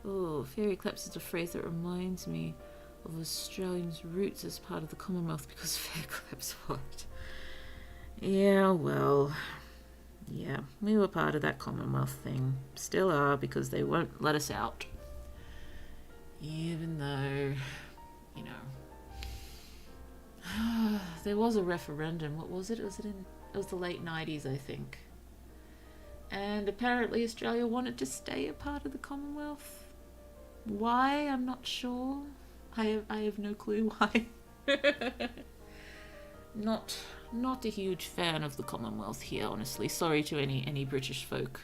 Oh, fairy claps is a phrase that reminds me of Australians' roots as part of the Commonwealth because fairy claps worked. Yeah, well, yeah, we were part of that Commonwealth thing. Still are, because they won't let us out. Even though, you know, there was a referendum. What was it? It was the late 90s, I think. And apparently Australia wanted to stay a part of the Commonwealth. Why? I'm not sure. I have no clue why. Not a huge fan of the Commonwealth here, honestly. Sorry to any British folk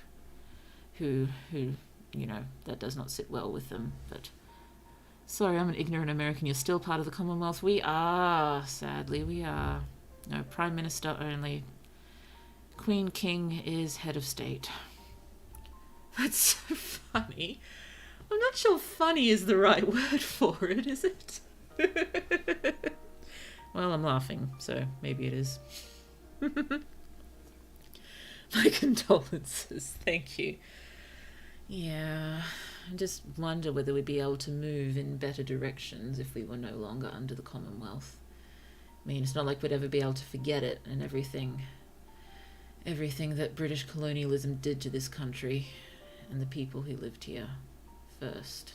who you know, that does not sit well with them, but sorry, I'm an ignorant American. You're still part of the Commonwealth. We are, sadly, we are. No, Prime Minister only. Queen King is head of state. That's so funny. I'm not sure funny is the right word for it, is it? Well, I'm laughing, so maybe it is. My condolences, thank you. Yeah, I just wonder whether we'd be able to move in better directions if we were no longer under the Commonwealth. I mean, it's not like we'd ever be able to forget it and everything that British colonialism did to this country and the people who lived here first.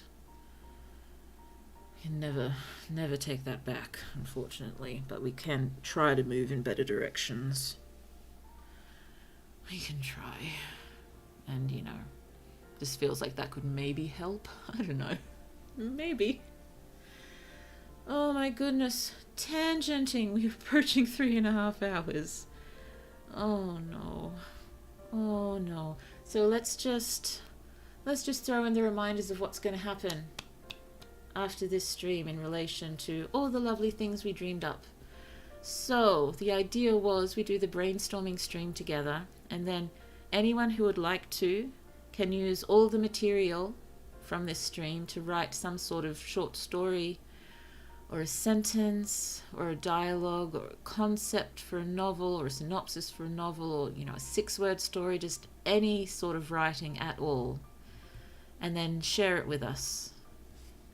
We can never take that back, unfortunately, but we can try to move in better directions. We can try. And, you know, this feels like that could maybe help. I don't know. Maybe. Oh my goodness. Tangenting. We're approaching 3.5 hours. Oh no. Oh no. So let's just throw in the reminders of what's going to happen after this stream in relation to all the lovely things we dreamed up. So the idea was we do the brainstorming stream together, and then anyone who would like to can use all the material from this stream to write some sort of short story or a sentence or a dialogue or a concept for a novel or a synopsis for a novel, or a 6-word story, just any sort of writing at all, and then share it with us.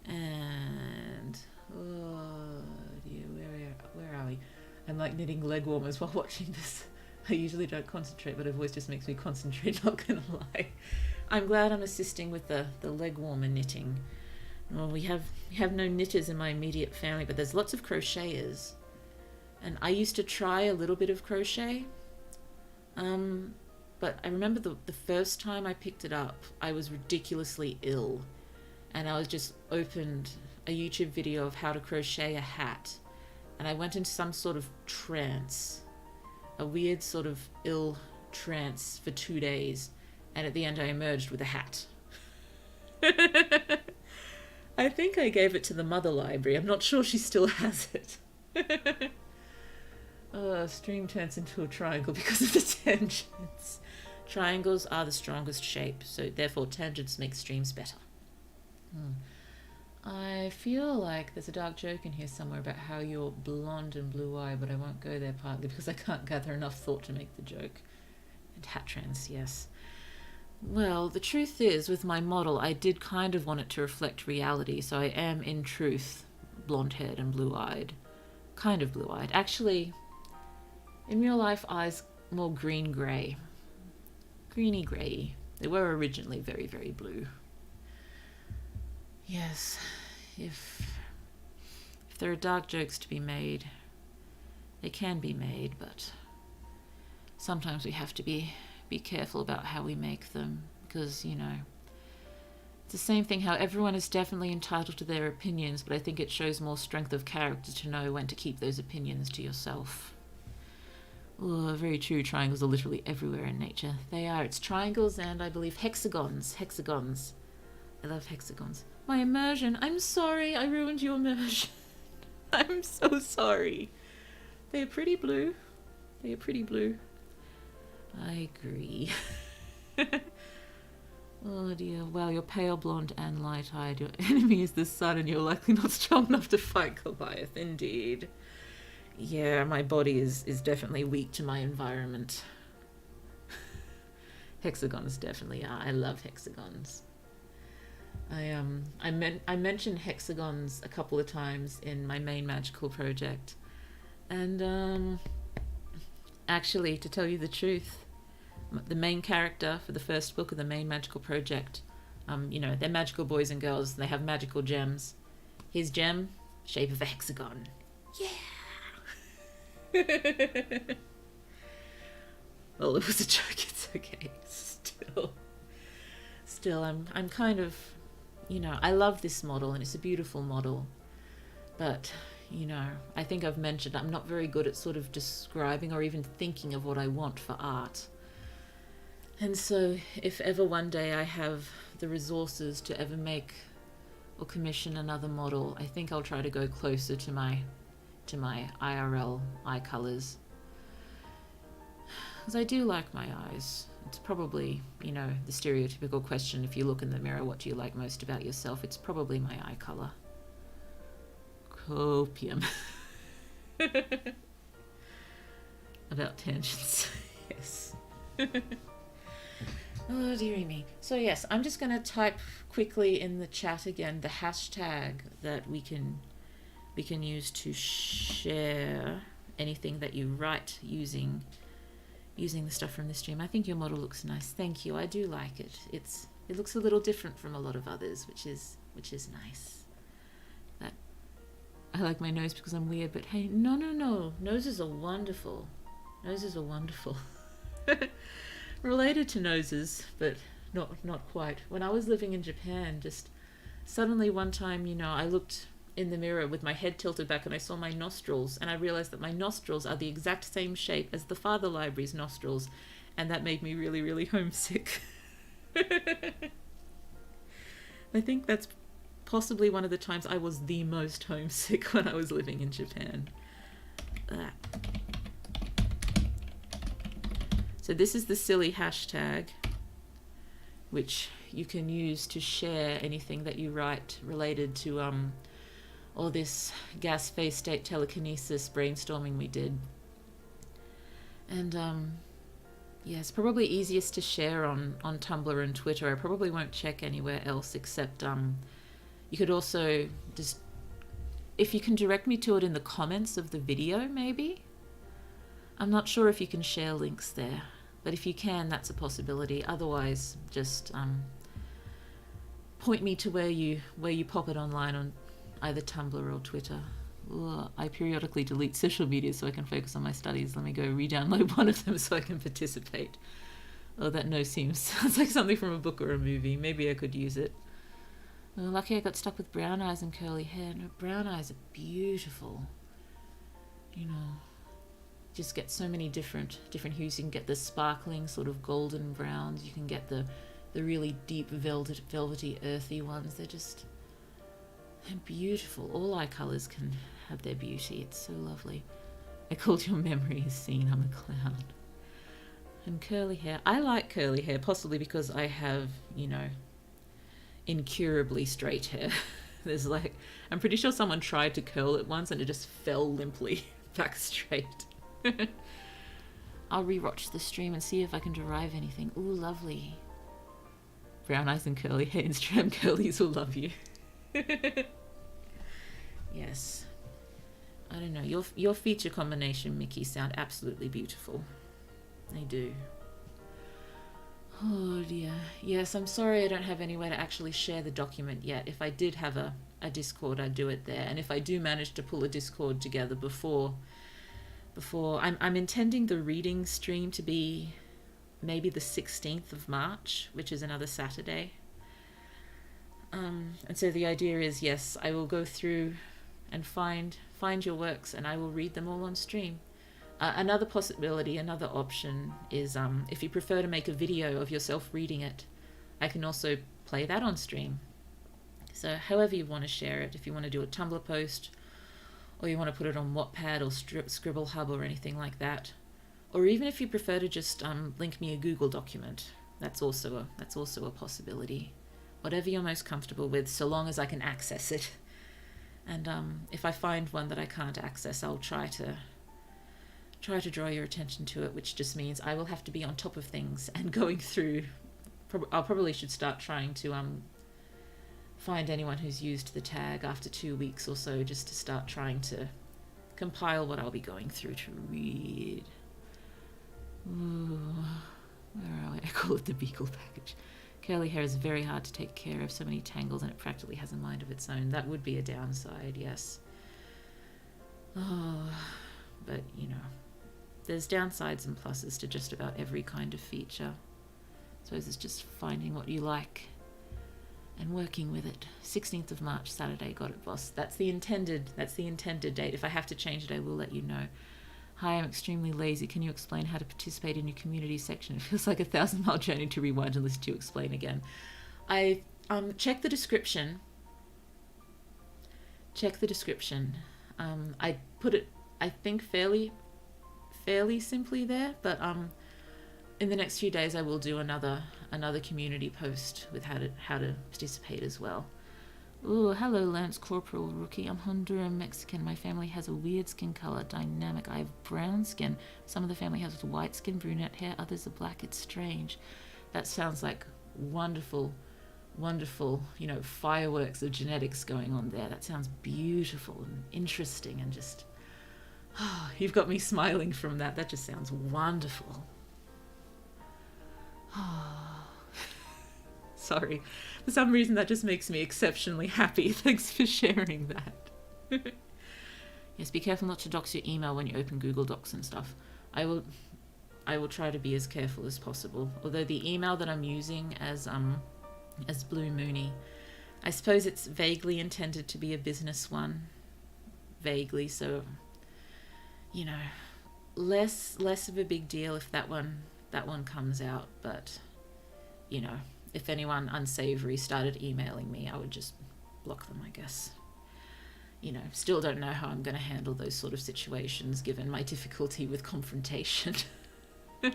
And oh dear, where are we? I'm like knitting leg warmers while watching this. I usually don't concentrate, but a voice just makes me concentrate, not gonna lie. I'm glad I'm assisting with the leg warmer knitting. Well, we have no knitters in my immediate family, but there's lots of crocheters. And I used to try a little bit of crochet. But I remember the first time I picked it up, I was ridiculously ill. And I was just opened a YouTube video of how to crochet a hat. And I went into some sort of trance. A weird sort of ill trance for 2 days. And at the end I emerged with a hat. I think I gave it to the mother library. I'm not sure she still has it. Stream turns into a triangle because of the tangents. Triangles are the strongest shape, so therefore tangents make streams better. I feel like there's a dark joke in here somewhere about how you're blonde and blue-eyed, but I won't go there, partly because I can't gather enough thought to make the joke. And hat trends, yes. Well, the truth is, with my model, I did kind of want it to reflect reality, so I am, in truth, blonde-haired and blue-eyed. Kind of blue-eyed. Actually, in real life, eyes more green-grey. Greeny-grey. They were originally very, very blue. Yes, if there are dark jokes to be made, they can be made, but sometimes we have to be careful about how we make them, because, it's the same thing how everyone is definitely entitled to their opinions, but I think it shows more strength of character to know when to keep those opinions to yourself. Oh, very true. Triangles are literally everywhere in nature. They are. It's triangles and, I believe, hexagons. Hexagons. I love hexagons. My immersion. I'm sorry I ruined your immersion. I'm so sorry. They are pretty blue. They are pretty blue. I agree. Oh dear. Well, you're pale blonde and light-eyed. Your enemy is the sun, and you're likely not strong enough to fight Goliath. Indeed. Yeah, my body is definitely weak to my environment. Hexagons definitely are. I love hexagons. I mentioned hexagons a couple of times in my main magical project, and actually, to tell you the truth, the main character for the first book of the main magical project, they're magical boys and girls, and they have magical gems. His gem, shape of a hexagon. Yeah. Well, it was a joke. It's okay. Still, I'm kind of, I love this model, and it's a beautiful model, but I think I've mentioned I'm not very good at sort of describing or even thinking of what I want for art. And so if ever one day I have the resources to ever make or commission another model, I think I'll try to go closer to my IRL eye colors. Because I do like my eyes. It's probably, the stereotypical question, if you look in the mirror, what do you like most about yourself? It's probably my eye color. Copium. About tangents. Yes. Oh, dearie me. So yes, I'm just going to type quickly in the chat again the hashtag that we can use to share anything that you write using the stuff from the stream. I think your model looks nice. Thank you. I do like it. It looks a little different from a lot of others, which is nice. I like my nose because I'm weird, but hey, no. Noses are wonderful. Noses are wonderful. Related to noses, but not quite. When I was living in Japan, just suddenly one time, I looked in the mirror with my head tilted back, and I saw my nostrils, and I realized that my nostrils are the exact same shape as the Father Library's nostrils, and that made me really, really homesick. I think that's possibly one of the times I was the most homesick when I was living in Japan. So this is the silly hashtag, which you can use to share anything that you write related to all this gas phase state telekinesis brainstorming we did. And yeah, it's probably easiest to share on Tumblr and Twitter. I probably won't check anywhere else, except you could also just, if you can direct me to it in the comments of the video, maybe. I'm not sure if you can share links there, but if you can, that's a possibility. Otherwise, just point me to where you pop it online on either Tumblr or Twitter. Ugh, I periodically delete social media so I can focus on my studies. Let me go re-download one of them so I can participate. Oh, that sounds like something from a book or a movie. Maybe I could use it. Oh, lucky I got stuck with brown eyes and curly hair. No, brown eyes are beautiful. You know, just get so many different hues. You can get the sparkling sort of golden browns. You can get the really deep velvety earthy ones. They're beautiful. All eye colours can have their beauty. It's so lovely. I called your memory a scene. I'm a clown. And curly hair. I like curly hair, possibly because I have, incurably straight hair. I'm pretty sure someone tried to curl it once and it just fell limply back straight. I'll rewatch the stream and see if I can derive anything. Ooh, lovely. Brown eyes and curly hair. Instagram curlies will love you. Yes. I don't know. Your feature combination, Mickey, sound absolutely beautiful. They do. Oh dear. Yes, I'm sorry I don't have any way to actually share the document yet. If I did have a Discord, I'd do it there. And if I do manage to pull a Discord together before I'm intending the reading stream to be maybe the 16th of March, which is another Saturday. And so the idea is, yes, I will go through and find your works, and I will read them all on stream. Another possibility, another option is if you prefer to make a video of yourself reading it, I can also play that on stream. So however you want to share it, if you want to do a Tumblr post, or you want to put it on Wattpad or Scribble Hub or anything like that, or even if you prefer to just link me a Google document, that's also a possibility. Whatever you're most comfortable with, so long as I can access it. And if I find one that I can't access, I'll try to draw your attention to it, which just means I will have to be on top of things and going through. I probably should start trying to find anyone who's used the tag after 2 weeks or so, just to start trying to compile what I'll be going through to read. Ooh, where are we? I call it the Beagle package. Curly hair is very hard to take care of, so many tangles, and it practically has a mind of its own. That would be a downside, yes. Oh, but there's downsides and pluses to just about every kind of feature. So it's just finding what you like and working with it. 16th of March, Saturday, got it, boss. That's the intended date. If I have to change it, I will let you know. Hi, I'm extremely lazy. Can you explain how to participate in your community section? It feels like a 1,000-mile journey to rewind and listen to you explain again. I check the description. I put it, I think, fairly simply there, but in the next few days I will do another community post with how to participate as well. Ooh, hello Lance Corporal Rookie. I'm Honduran Mexican. My family has a weird skin color dynamic. I have brown skin. Some of the family has white skin, brunette hair, others are black. It's strange. That sounds like wonderful, fireworks of genetics going on there. That sounds beautiful and interesting, and just, you've got me smiling from that. That just sounds wonderful. Sorry. For some reason, that just makes me exceptionally happy. Thanks for sharing that. Yes, be careful not to dox your email when you open Google Docs and stuff. I will try to be as careful as possible. Although the email that I'm using as Blue Mooney, I suppose it's vaguely intended to be a business one. Vaguely, so, you know, less of a big deal if that one comes out. But, you know, if anyone unsavory started emailing me, I would just block them, I guess. You know, still don't know how I'm going to handle those sort of situations given my difficulty with confrontation. Oh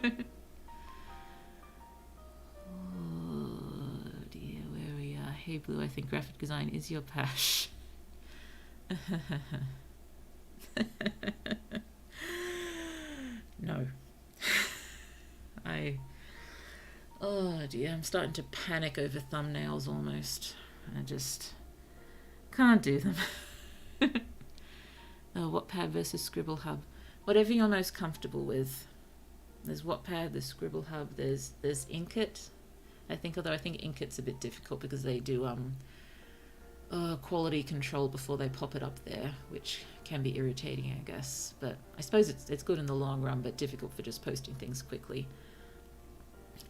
dear, where we are. Hey Blue, I think graphic design is your passion. No. Oh dear, I'm starting to panic over thumbnails almost. I just can't do them. Wattpad versus Scribble Hub. Whatever you're most comfortable with. There's Wattpad, there's Scribble Hub, there's Inkit. I think Inkit's a bit difficult because they do quality control before they pop it up there, which can be irritating, I guess. But I suppose it's good in the long run, but difficult for just posting things quickly.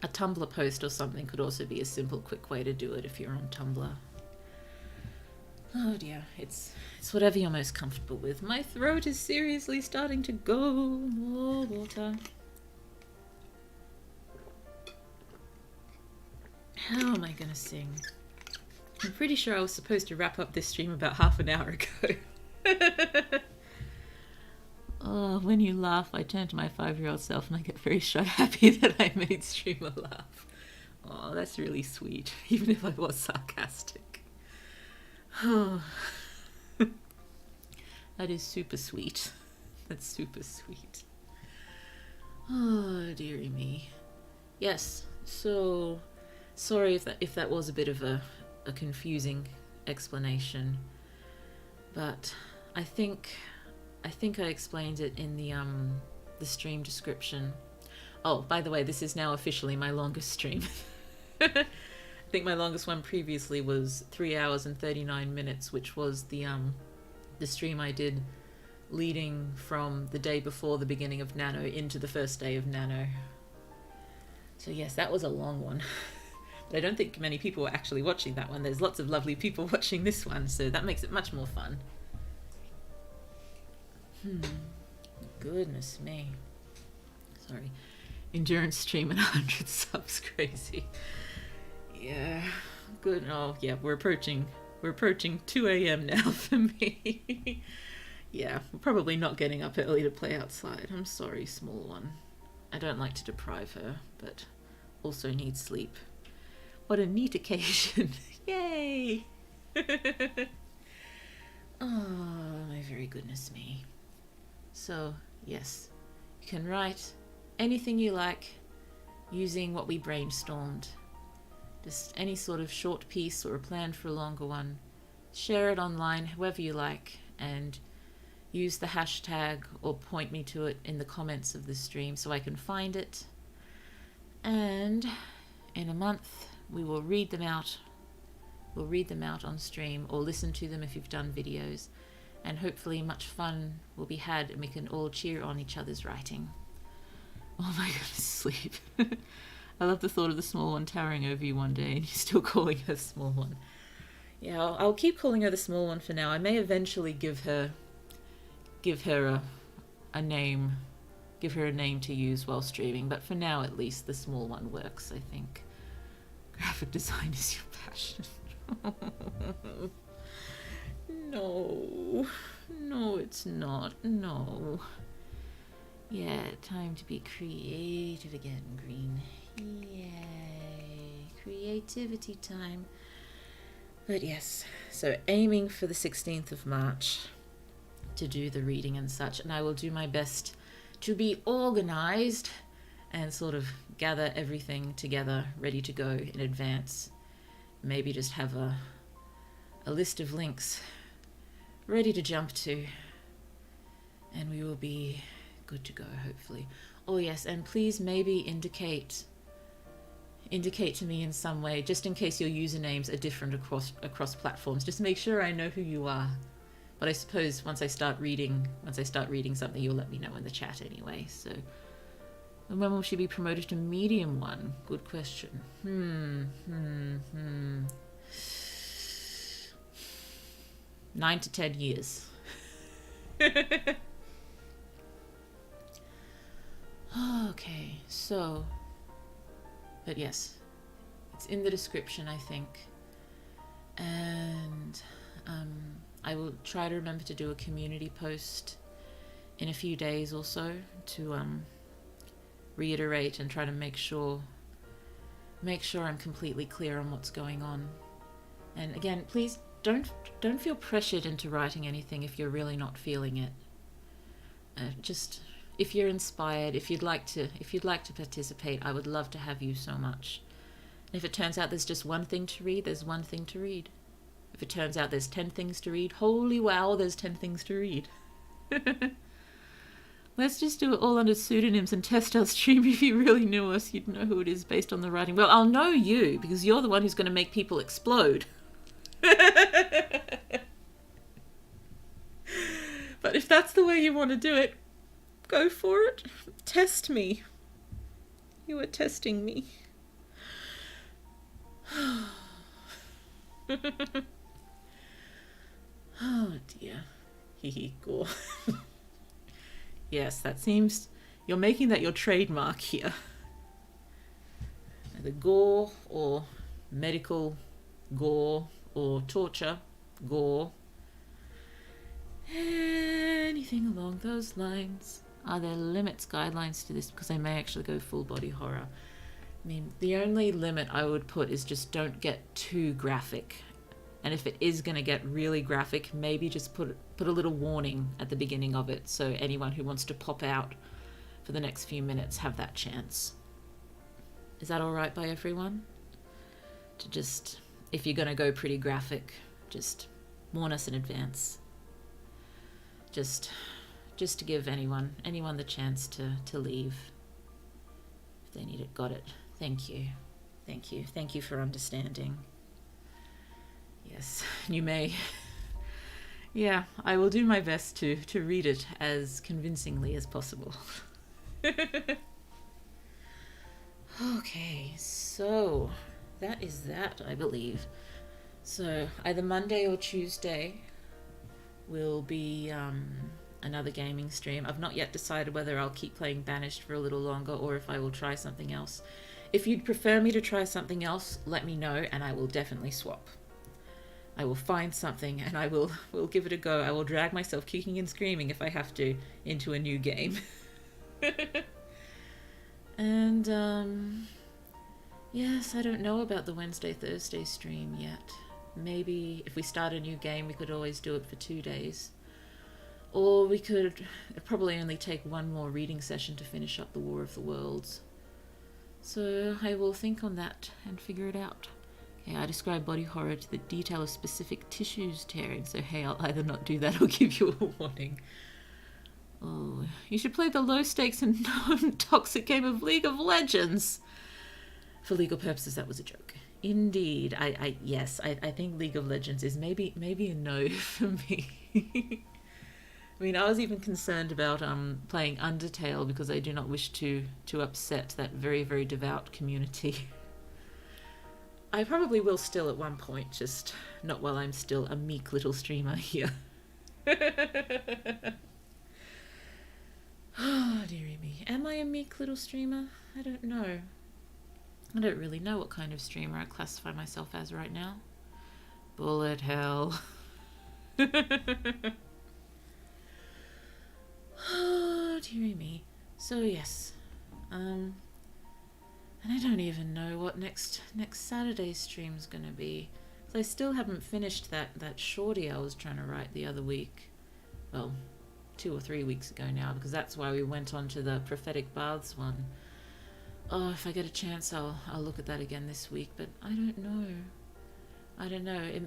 A Tumblr post or something could also be a simple, quick way to do it if you're on Tumblr. Oh dear, it's whatever you're most comfortable with. My throat is seriously starting to go. More water. How am I going to sing? I'm pretty sure I was supposed to wrap up this stream about half an hour ago. Oh, when you laugh, I turn to my 5-year-old self and I get very happy that I made streamer laugh. Oh, that's really sweet, even if I was sarcastic. Oh. That is super sweet. That's super sweet. Oh, dearie me. Yes, so sorry if that was a bit of a confusing explanation, but I think I explained it in the stream description. Oh, by the way, this is now officially my longest stream. I think my longest one previously was 3 hours and 39 minutes, which was the stream I did leading from the day before the beginning of Nano into the first day of Nano. So yes, that was a long one. But I don't think many people were actually watching that one. There's lots of lovely people watching this one, so that makes it much more fun. Goodness me. Sorry. Endurance stream and 100 subs, crazy. Yeah. Good. Oh, yeah, we're approaching 2 a.m. now for me. Yeah, we're probably not getting up early to play outside. I'm sorry, small one. I don't like to deprive her, but also need sleep. What a neat occasion. Yay! Oh, my very goodness me. So, yes, you can write anything you like using what we brainstormed. Just any sort of short piece or a plan for a longer one. Share it online however you like and use the hashtag or point me to it in the comments of the stream so I can find it. And in a month we will read them out. We'll read them out on stream or listen to them if you've done videos. And hopefully much fun will be had and we can all cheer on each other's writing. Oh my goodness, sleep. I love the thought of the small one towering over you one day and you're still calling her small one. Yeah, I'll keep calling her the small one for now. I may eventually give her a name, give her a name to use while streaming, but for now at least the small one works, I think. Graphic design is your passion. No, it's not. No. Yeah, time to be creative again, Green. Yay. Creativity time. But yes, so aiming for the 16th of March to do the reading and such, and I will do my best to be organized and sort of gather everything together, ready to go in advance. Maybe just have a list of links ready to jump to, and we will be good to go, hopefully. Oh yes, and please maybe indicate to me in some way, just in case your usernames are different across platforms. Just make sure I know who you are. But I suppose once I start reading something, you'll let me know in the chat anyway. So, and when will she be promoted to medium one? Good question. 9 to 10 years. Okay, so, but yes, it's in the description, I think, and I will try to remember to do a community post in a few days or so to reiterate and try to make sure I'm completely clear on what's going on. And again, please don't feel pressured into writing anything if you're really not feeling it. Just if you're inspired, if you'd like to participate, I would love to have you so much. And if it turns out there's just one thing to read, there's one thing to read. If it turns out there's 10 things to read, holy wow, there's 10 things to read. Let's just do it all under pseudonyms and test our stream. If you really knew us, you'd know who it is based on the writing. Well, I'll know you, because you're the one who's going to make people explode. But if that's the way you want to do it, go for it. Test me. You are testing me. Oh dear. Hee gore. Yes, that seems... You're making that your trademark here. Either gore or medical gore or torture gore. Anything along those lines. Are there limits, guidelines to this? Because I may actually go full body horror. I mean, the only limit I would put is just don't get too graphic. And if it is going to get really graphic, maybe just put a little warning at the beginning of it, so anyone who wants to pop out for the next few minutes have that chance. Is that all right by everyone? To just, if you're going to go pretty graphic, just warn us in advance. Just to give anyone the chance to leave if they need it. Got it. Thank you for understanding. Yes, you may. Yeah, I will do my best to read it as convincingly as possible. Okay, so that is that, I believe. So either Monday or Tuesday will be another gaming stream. I've not yet decided whether I'll keep playing Banished for a little longer or if I will try something else. If you'd prefer me to try something else, let me know and I will definitely swap. I will find something and I will give it a go. I will drag myself kicking and screaming if I have to into a new game. And yes, I don't know about the Wednesday-Thursday stream yet. Maybe if we start a new game we could always do it for 2 days. Or we could probably only take one more reading session to finish up the War of the Worlds. So I will think on that and figure it out. Okay, I describe body horror to the detail of specific tissues tearing, so hey, I'll either not do that or give you a warning. Oh, you should play the low-stakes and non-toxic game of League of Legends. For legal purposes, that was a joke. Indeed, yes, I think League of Legends is maybe a no for me. I mean, I was even concerned about playing Undertale because I do not wish to upset that very, very devout community. I probably will still at one point, just not while I'm still a meek little streamer here. Oh, dearie me. Am I a meek little streamer? I don't know. I don't really know what kind of streamer I classify myself as right now. Bullet hell. Oh, dearie me. So yes. And I don't even know what next Saturday's stream's gonna be. So I still haven't finished that shorty I was trying to write the other week. Well, 2 or 3 weeks ago now, because that's why we went on to the Prophetic Baths one. Oh, if I get a chance, I'll look at that again this week, but I don't know.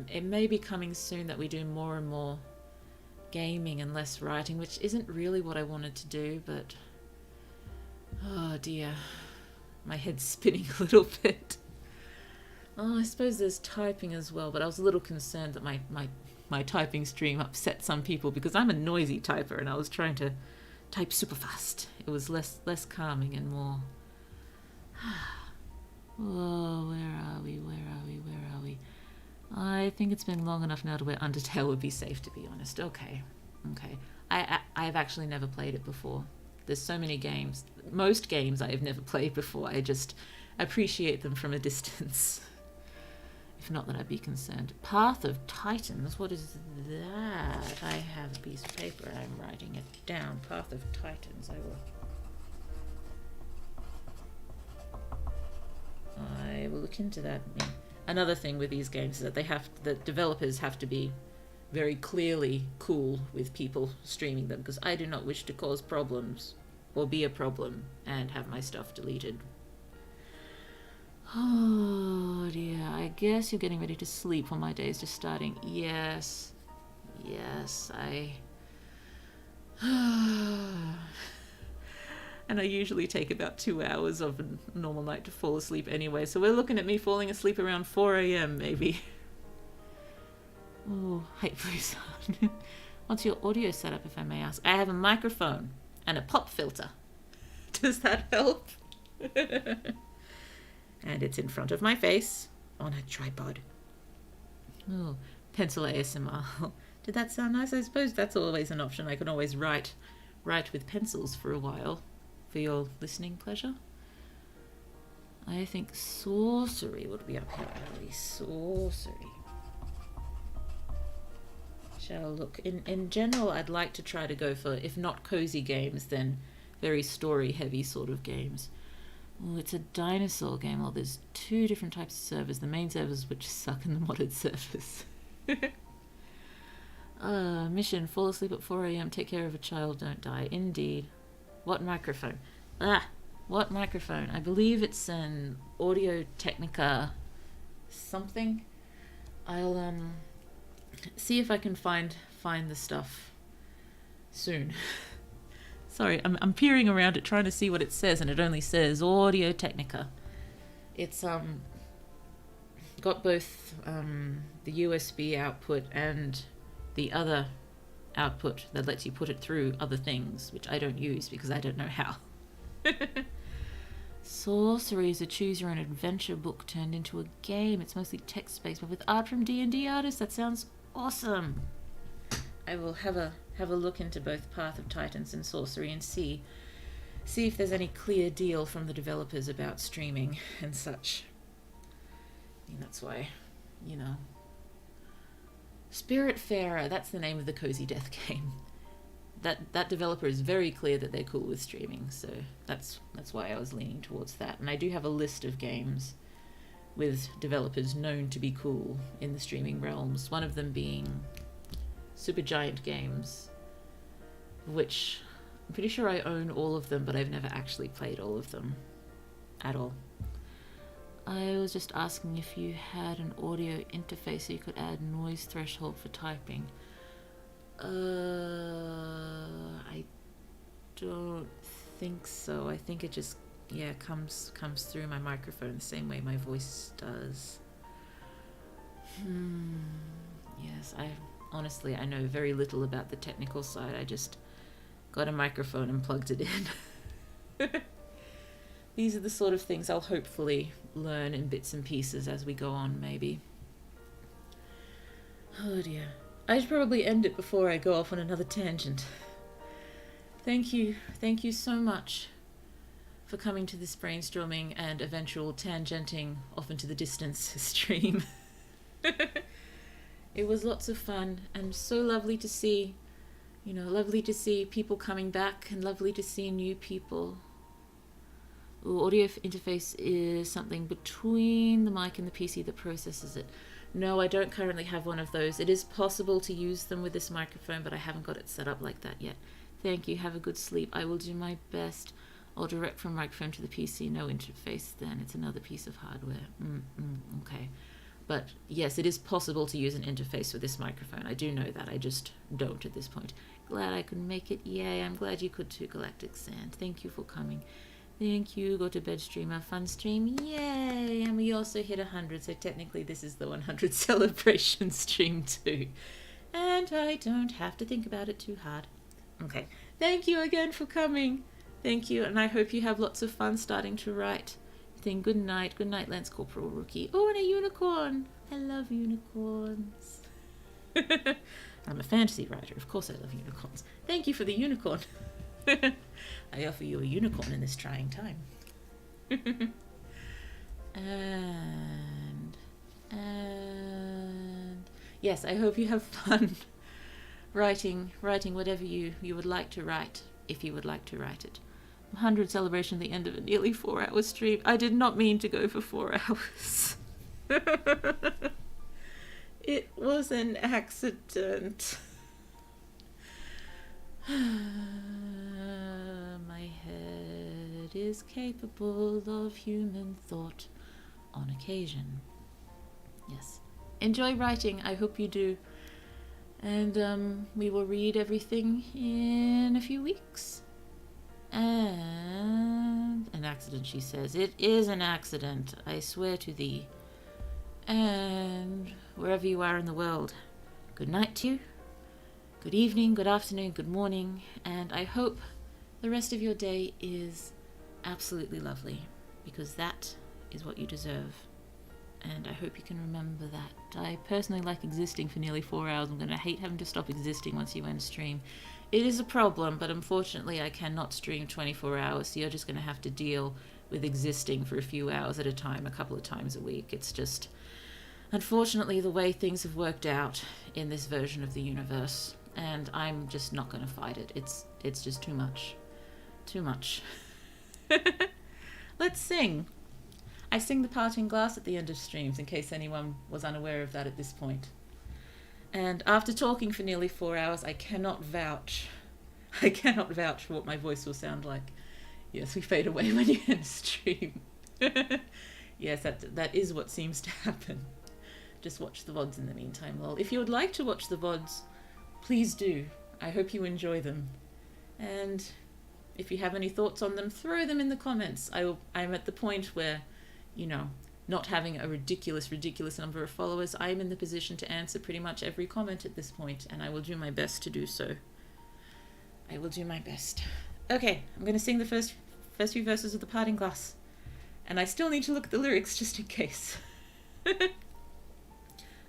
It may be coming soon that we do more and more gaming and less writing, which isn't really what I wanted to do, but oh dear. My head's spinning a little bit. Oh, I suppose there's typing as well, but I was a little concerned that my typing stream upset some people because I'm a noisy typer and I was trying to type super fast. It was less calming and more... Oh, where are we? I think it's been long enough now to where Undertale would be safe, to be honest. Okay. I've actually never played it before. There's so many games. Most games I have never played before. I just appreciate them from a distance. If not that I'd be concerned. Path of Titans? What is that? I have a piece of paper. I'm writing it down. Path of Titans. I will look into that. Yeah. Another thing with these games is that the developers have to be very clearly cool with people streaming them, because I do not wish to cause problems or be a problem and have my stuff deleted. Oh dear, I guess you're getting ready to sleep while my day is just starting. Yes, and I usually take about 2 hours of a normal night to fall asleep anyway, so we're looking at me falling asleep around 4 a.m. maybe. Oh, hopefully so. What's your audio setup, if I may ask? I have a microphone and a pop filter. Does that help? And it's in front of my face on a tripod. Oh, pencil ASMR. Did that sound nice? I suppose that's always an option. I can always write with pencils for a while for your listening pleasure. I think sorcery would be up here early. Sorcery. Shall look. In general, I'd like to try to go for, if not cozy games, then very story-heavy sort of games. Oh, it's a dinosaur game. Well, there's 2 different types of servers. The main servers, which suck, and the modded servers. Mission, fall asleep at 4 a.m. Take care of a child, don't die. Indeed. What microphone? What microphone? I believe it's an Audio Technica something. I'll see if I can find the stuff soon. Sorry, I'm peering around it trying to see what it says, and it only says Audio Technica. It's got both the USB output and the other output that lets you put it through other things, which I don't use because I don't know how. Sorcery is a choose-your-own adventure book turned into a game. It's mostly text-based, but with art from D&D artists. That sounds awesome. I will have a look into both Path of Titans and Sorcery and see if there's any clear deal from the developers about streaming and such. And that's why, Spiritfarer, that's the name of the Cozy Death game. That developer is very clear that they're cool with streaming, so that's why I was leaning towards that. And I do have a list of games with developers known to be cool in the streaming realms, one of them being Supergiant Games, which I'm pretty sure I own all of them, but I've never actually played all of them at all. I was just asking if you had an audio interface so you could add noise threshold for typing. I don't think so. I think it just comes through my microphone the same way my voice does. Yes, I know very little about the technical side. I just got a microphone and plugged it in. These are the sort of things I'll hopefully learn in bits and pieces as we go on, maybe. Oh dear. I should probably end it before I go off on another tangent. Thank you so much for coming to this brainstorming and eventual tangenting off into the distance stream. It was lots of fun and so lovely to see, people coming back and lovely to see new people. Ooh, audio interface is something between the mic and the PC that processes it. No, I don't currently have one of those. It is possible to use them with this microphone, but I haven't got it set up like that yet. Thank you. Have a good sleep. I will do my best. I'll direct from microphone to the PC. No interface then. It's another piece of hardware. Okay. But yes, it is possible to use an interface with this microphone. I do know that. I just don't at this point. Glad I could make it. Yay. I'm glad you could too, Galactic Sand. Thank you for coming. Thank you. Go to bed, streamer. Fun stream. Yay. And we also hit 100. So technically this is the 100 celebration stream too. And I don't have to think about it too hard. Okay. Thank you again for coming. Thank you. And I hope you have lots of fun starting to write thing. Good night, Lance Corporal Rookie. Oh, and a unicorn. I love unicorns. I'm a fantasy writer. Of course I love unicorns. Thank you for the unicorn. I offer you a unicorn in this trying time. and yes, I hope you have fun writing whatever you would like to write, if you would like to write it. 100 celebration at the end of a nearly 4-hour stream. I did not mean to go for 4 hours. It was an accident. My head is capable of human thought on occasion. Yes. Enjoy writing. I hope you do. And we will read everything in a few weeks. And an accident, she says. It is an accident, I swear to thee. And wherever you are in the world, good night to you. Good evening, good afternoon, good morning. And I hope the rest of your day is absolutely lovely, because that is what you deserve. And I hope you can remember that. I personally like existing for nearly 4 hours. I'm going to hate having to stop existing once you end stream. It is a problem, but unfortunately I cannot stream 24 hours, so you're just going to have to deal with existing for a few hours at a time, a couple of times a week. It's just, unfortunately, the way things have worked out in this version of the universe, and I'm just not going to fight it. It's just too much. Too much. Let's sing. I sing the parting glass at the end of streams, in case anyone was unaware of that at this point. And after talking for nearly 4 hours, I cannot vouch for what my voice will sound like. Yes, we fade away when you end stream. Yes, that is what seems to happen. Just watch the VODs in the meantime, lol. If you would like to watch the VODs, please do. I hope you enjoy them. And if you have any thoughts on them, throw them in the comments. I'm at the point where, you know, not having a ridiculous number of followers, I am in the position to answer pretty much every comment at this point, and I will do my best to do so. I will do my best. Okay, I'm going to sing the first few verses of The Parting Glass, and I still need to look at the lyrics just in case.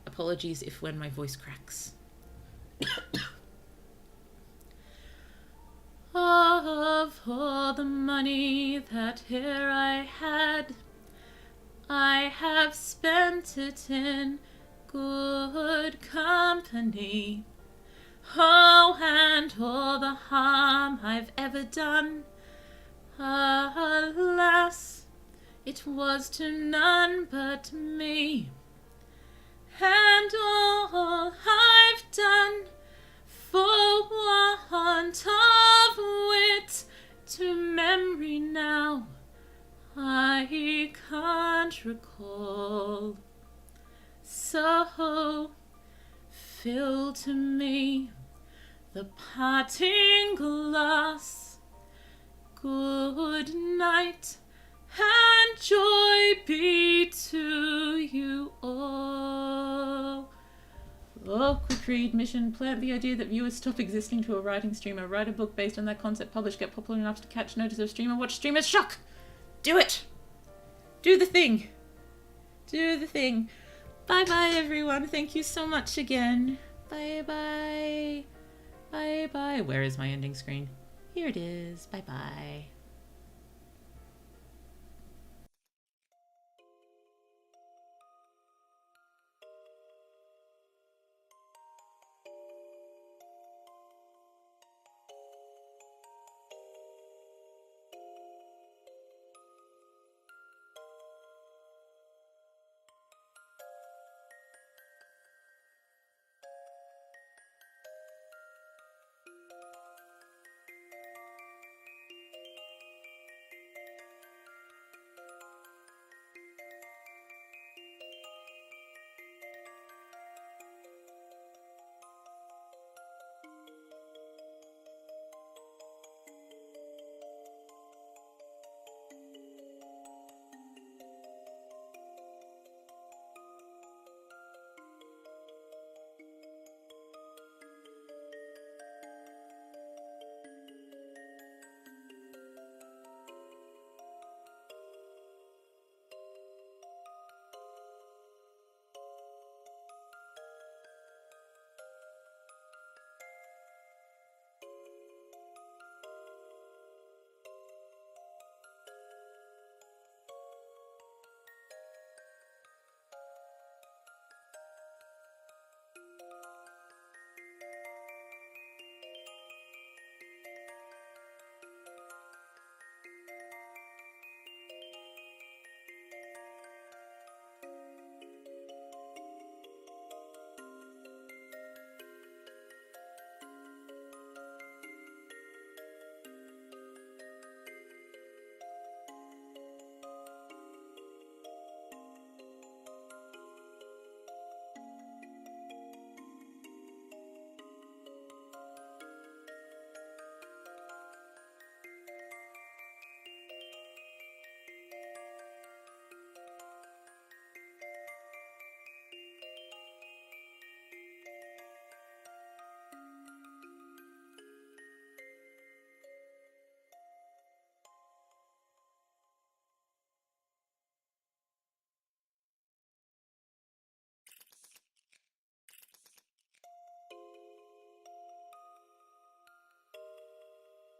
Apologies if when my voice cracks. Of all the money that here I had, I have spent it in good company. Oh, and all the harm I've ever done, alas, it was to none but me. And all I've done for want of wit to memory now I can't recall. So fill to me the parting glass. Good night and joy be to you all. Oh, quick read mission. Plant the idea that viewers stop existing to a writing streamer. Write a book based on that concept. Publish. Get popular enough to catch notice of streamer. Watch streamers shock. Do it! Do the thing! Do the thing. Bye-bye, everyone. Thank you so much again. Bye-bye. Bye-bye. Where is my ending screen? Here it is. Bye-bye.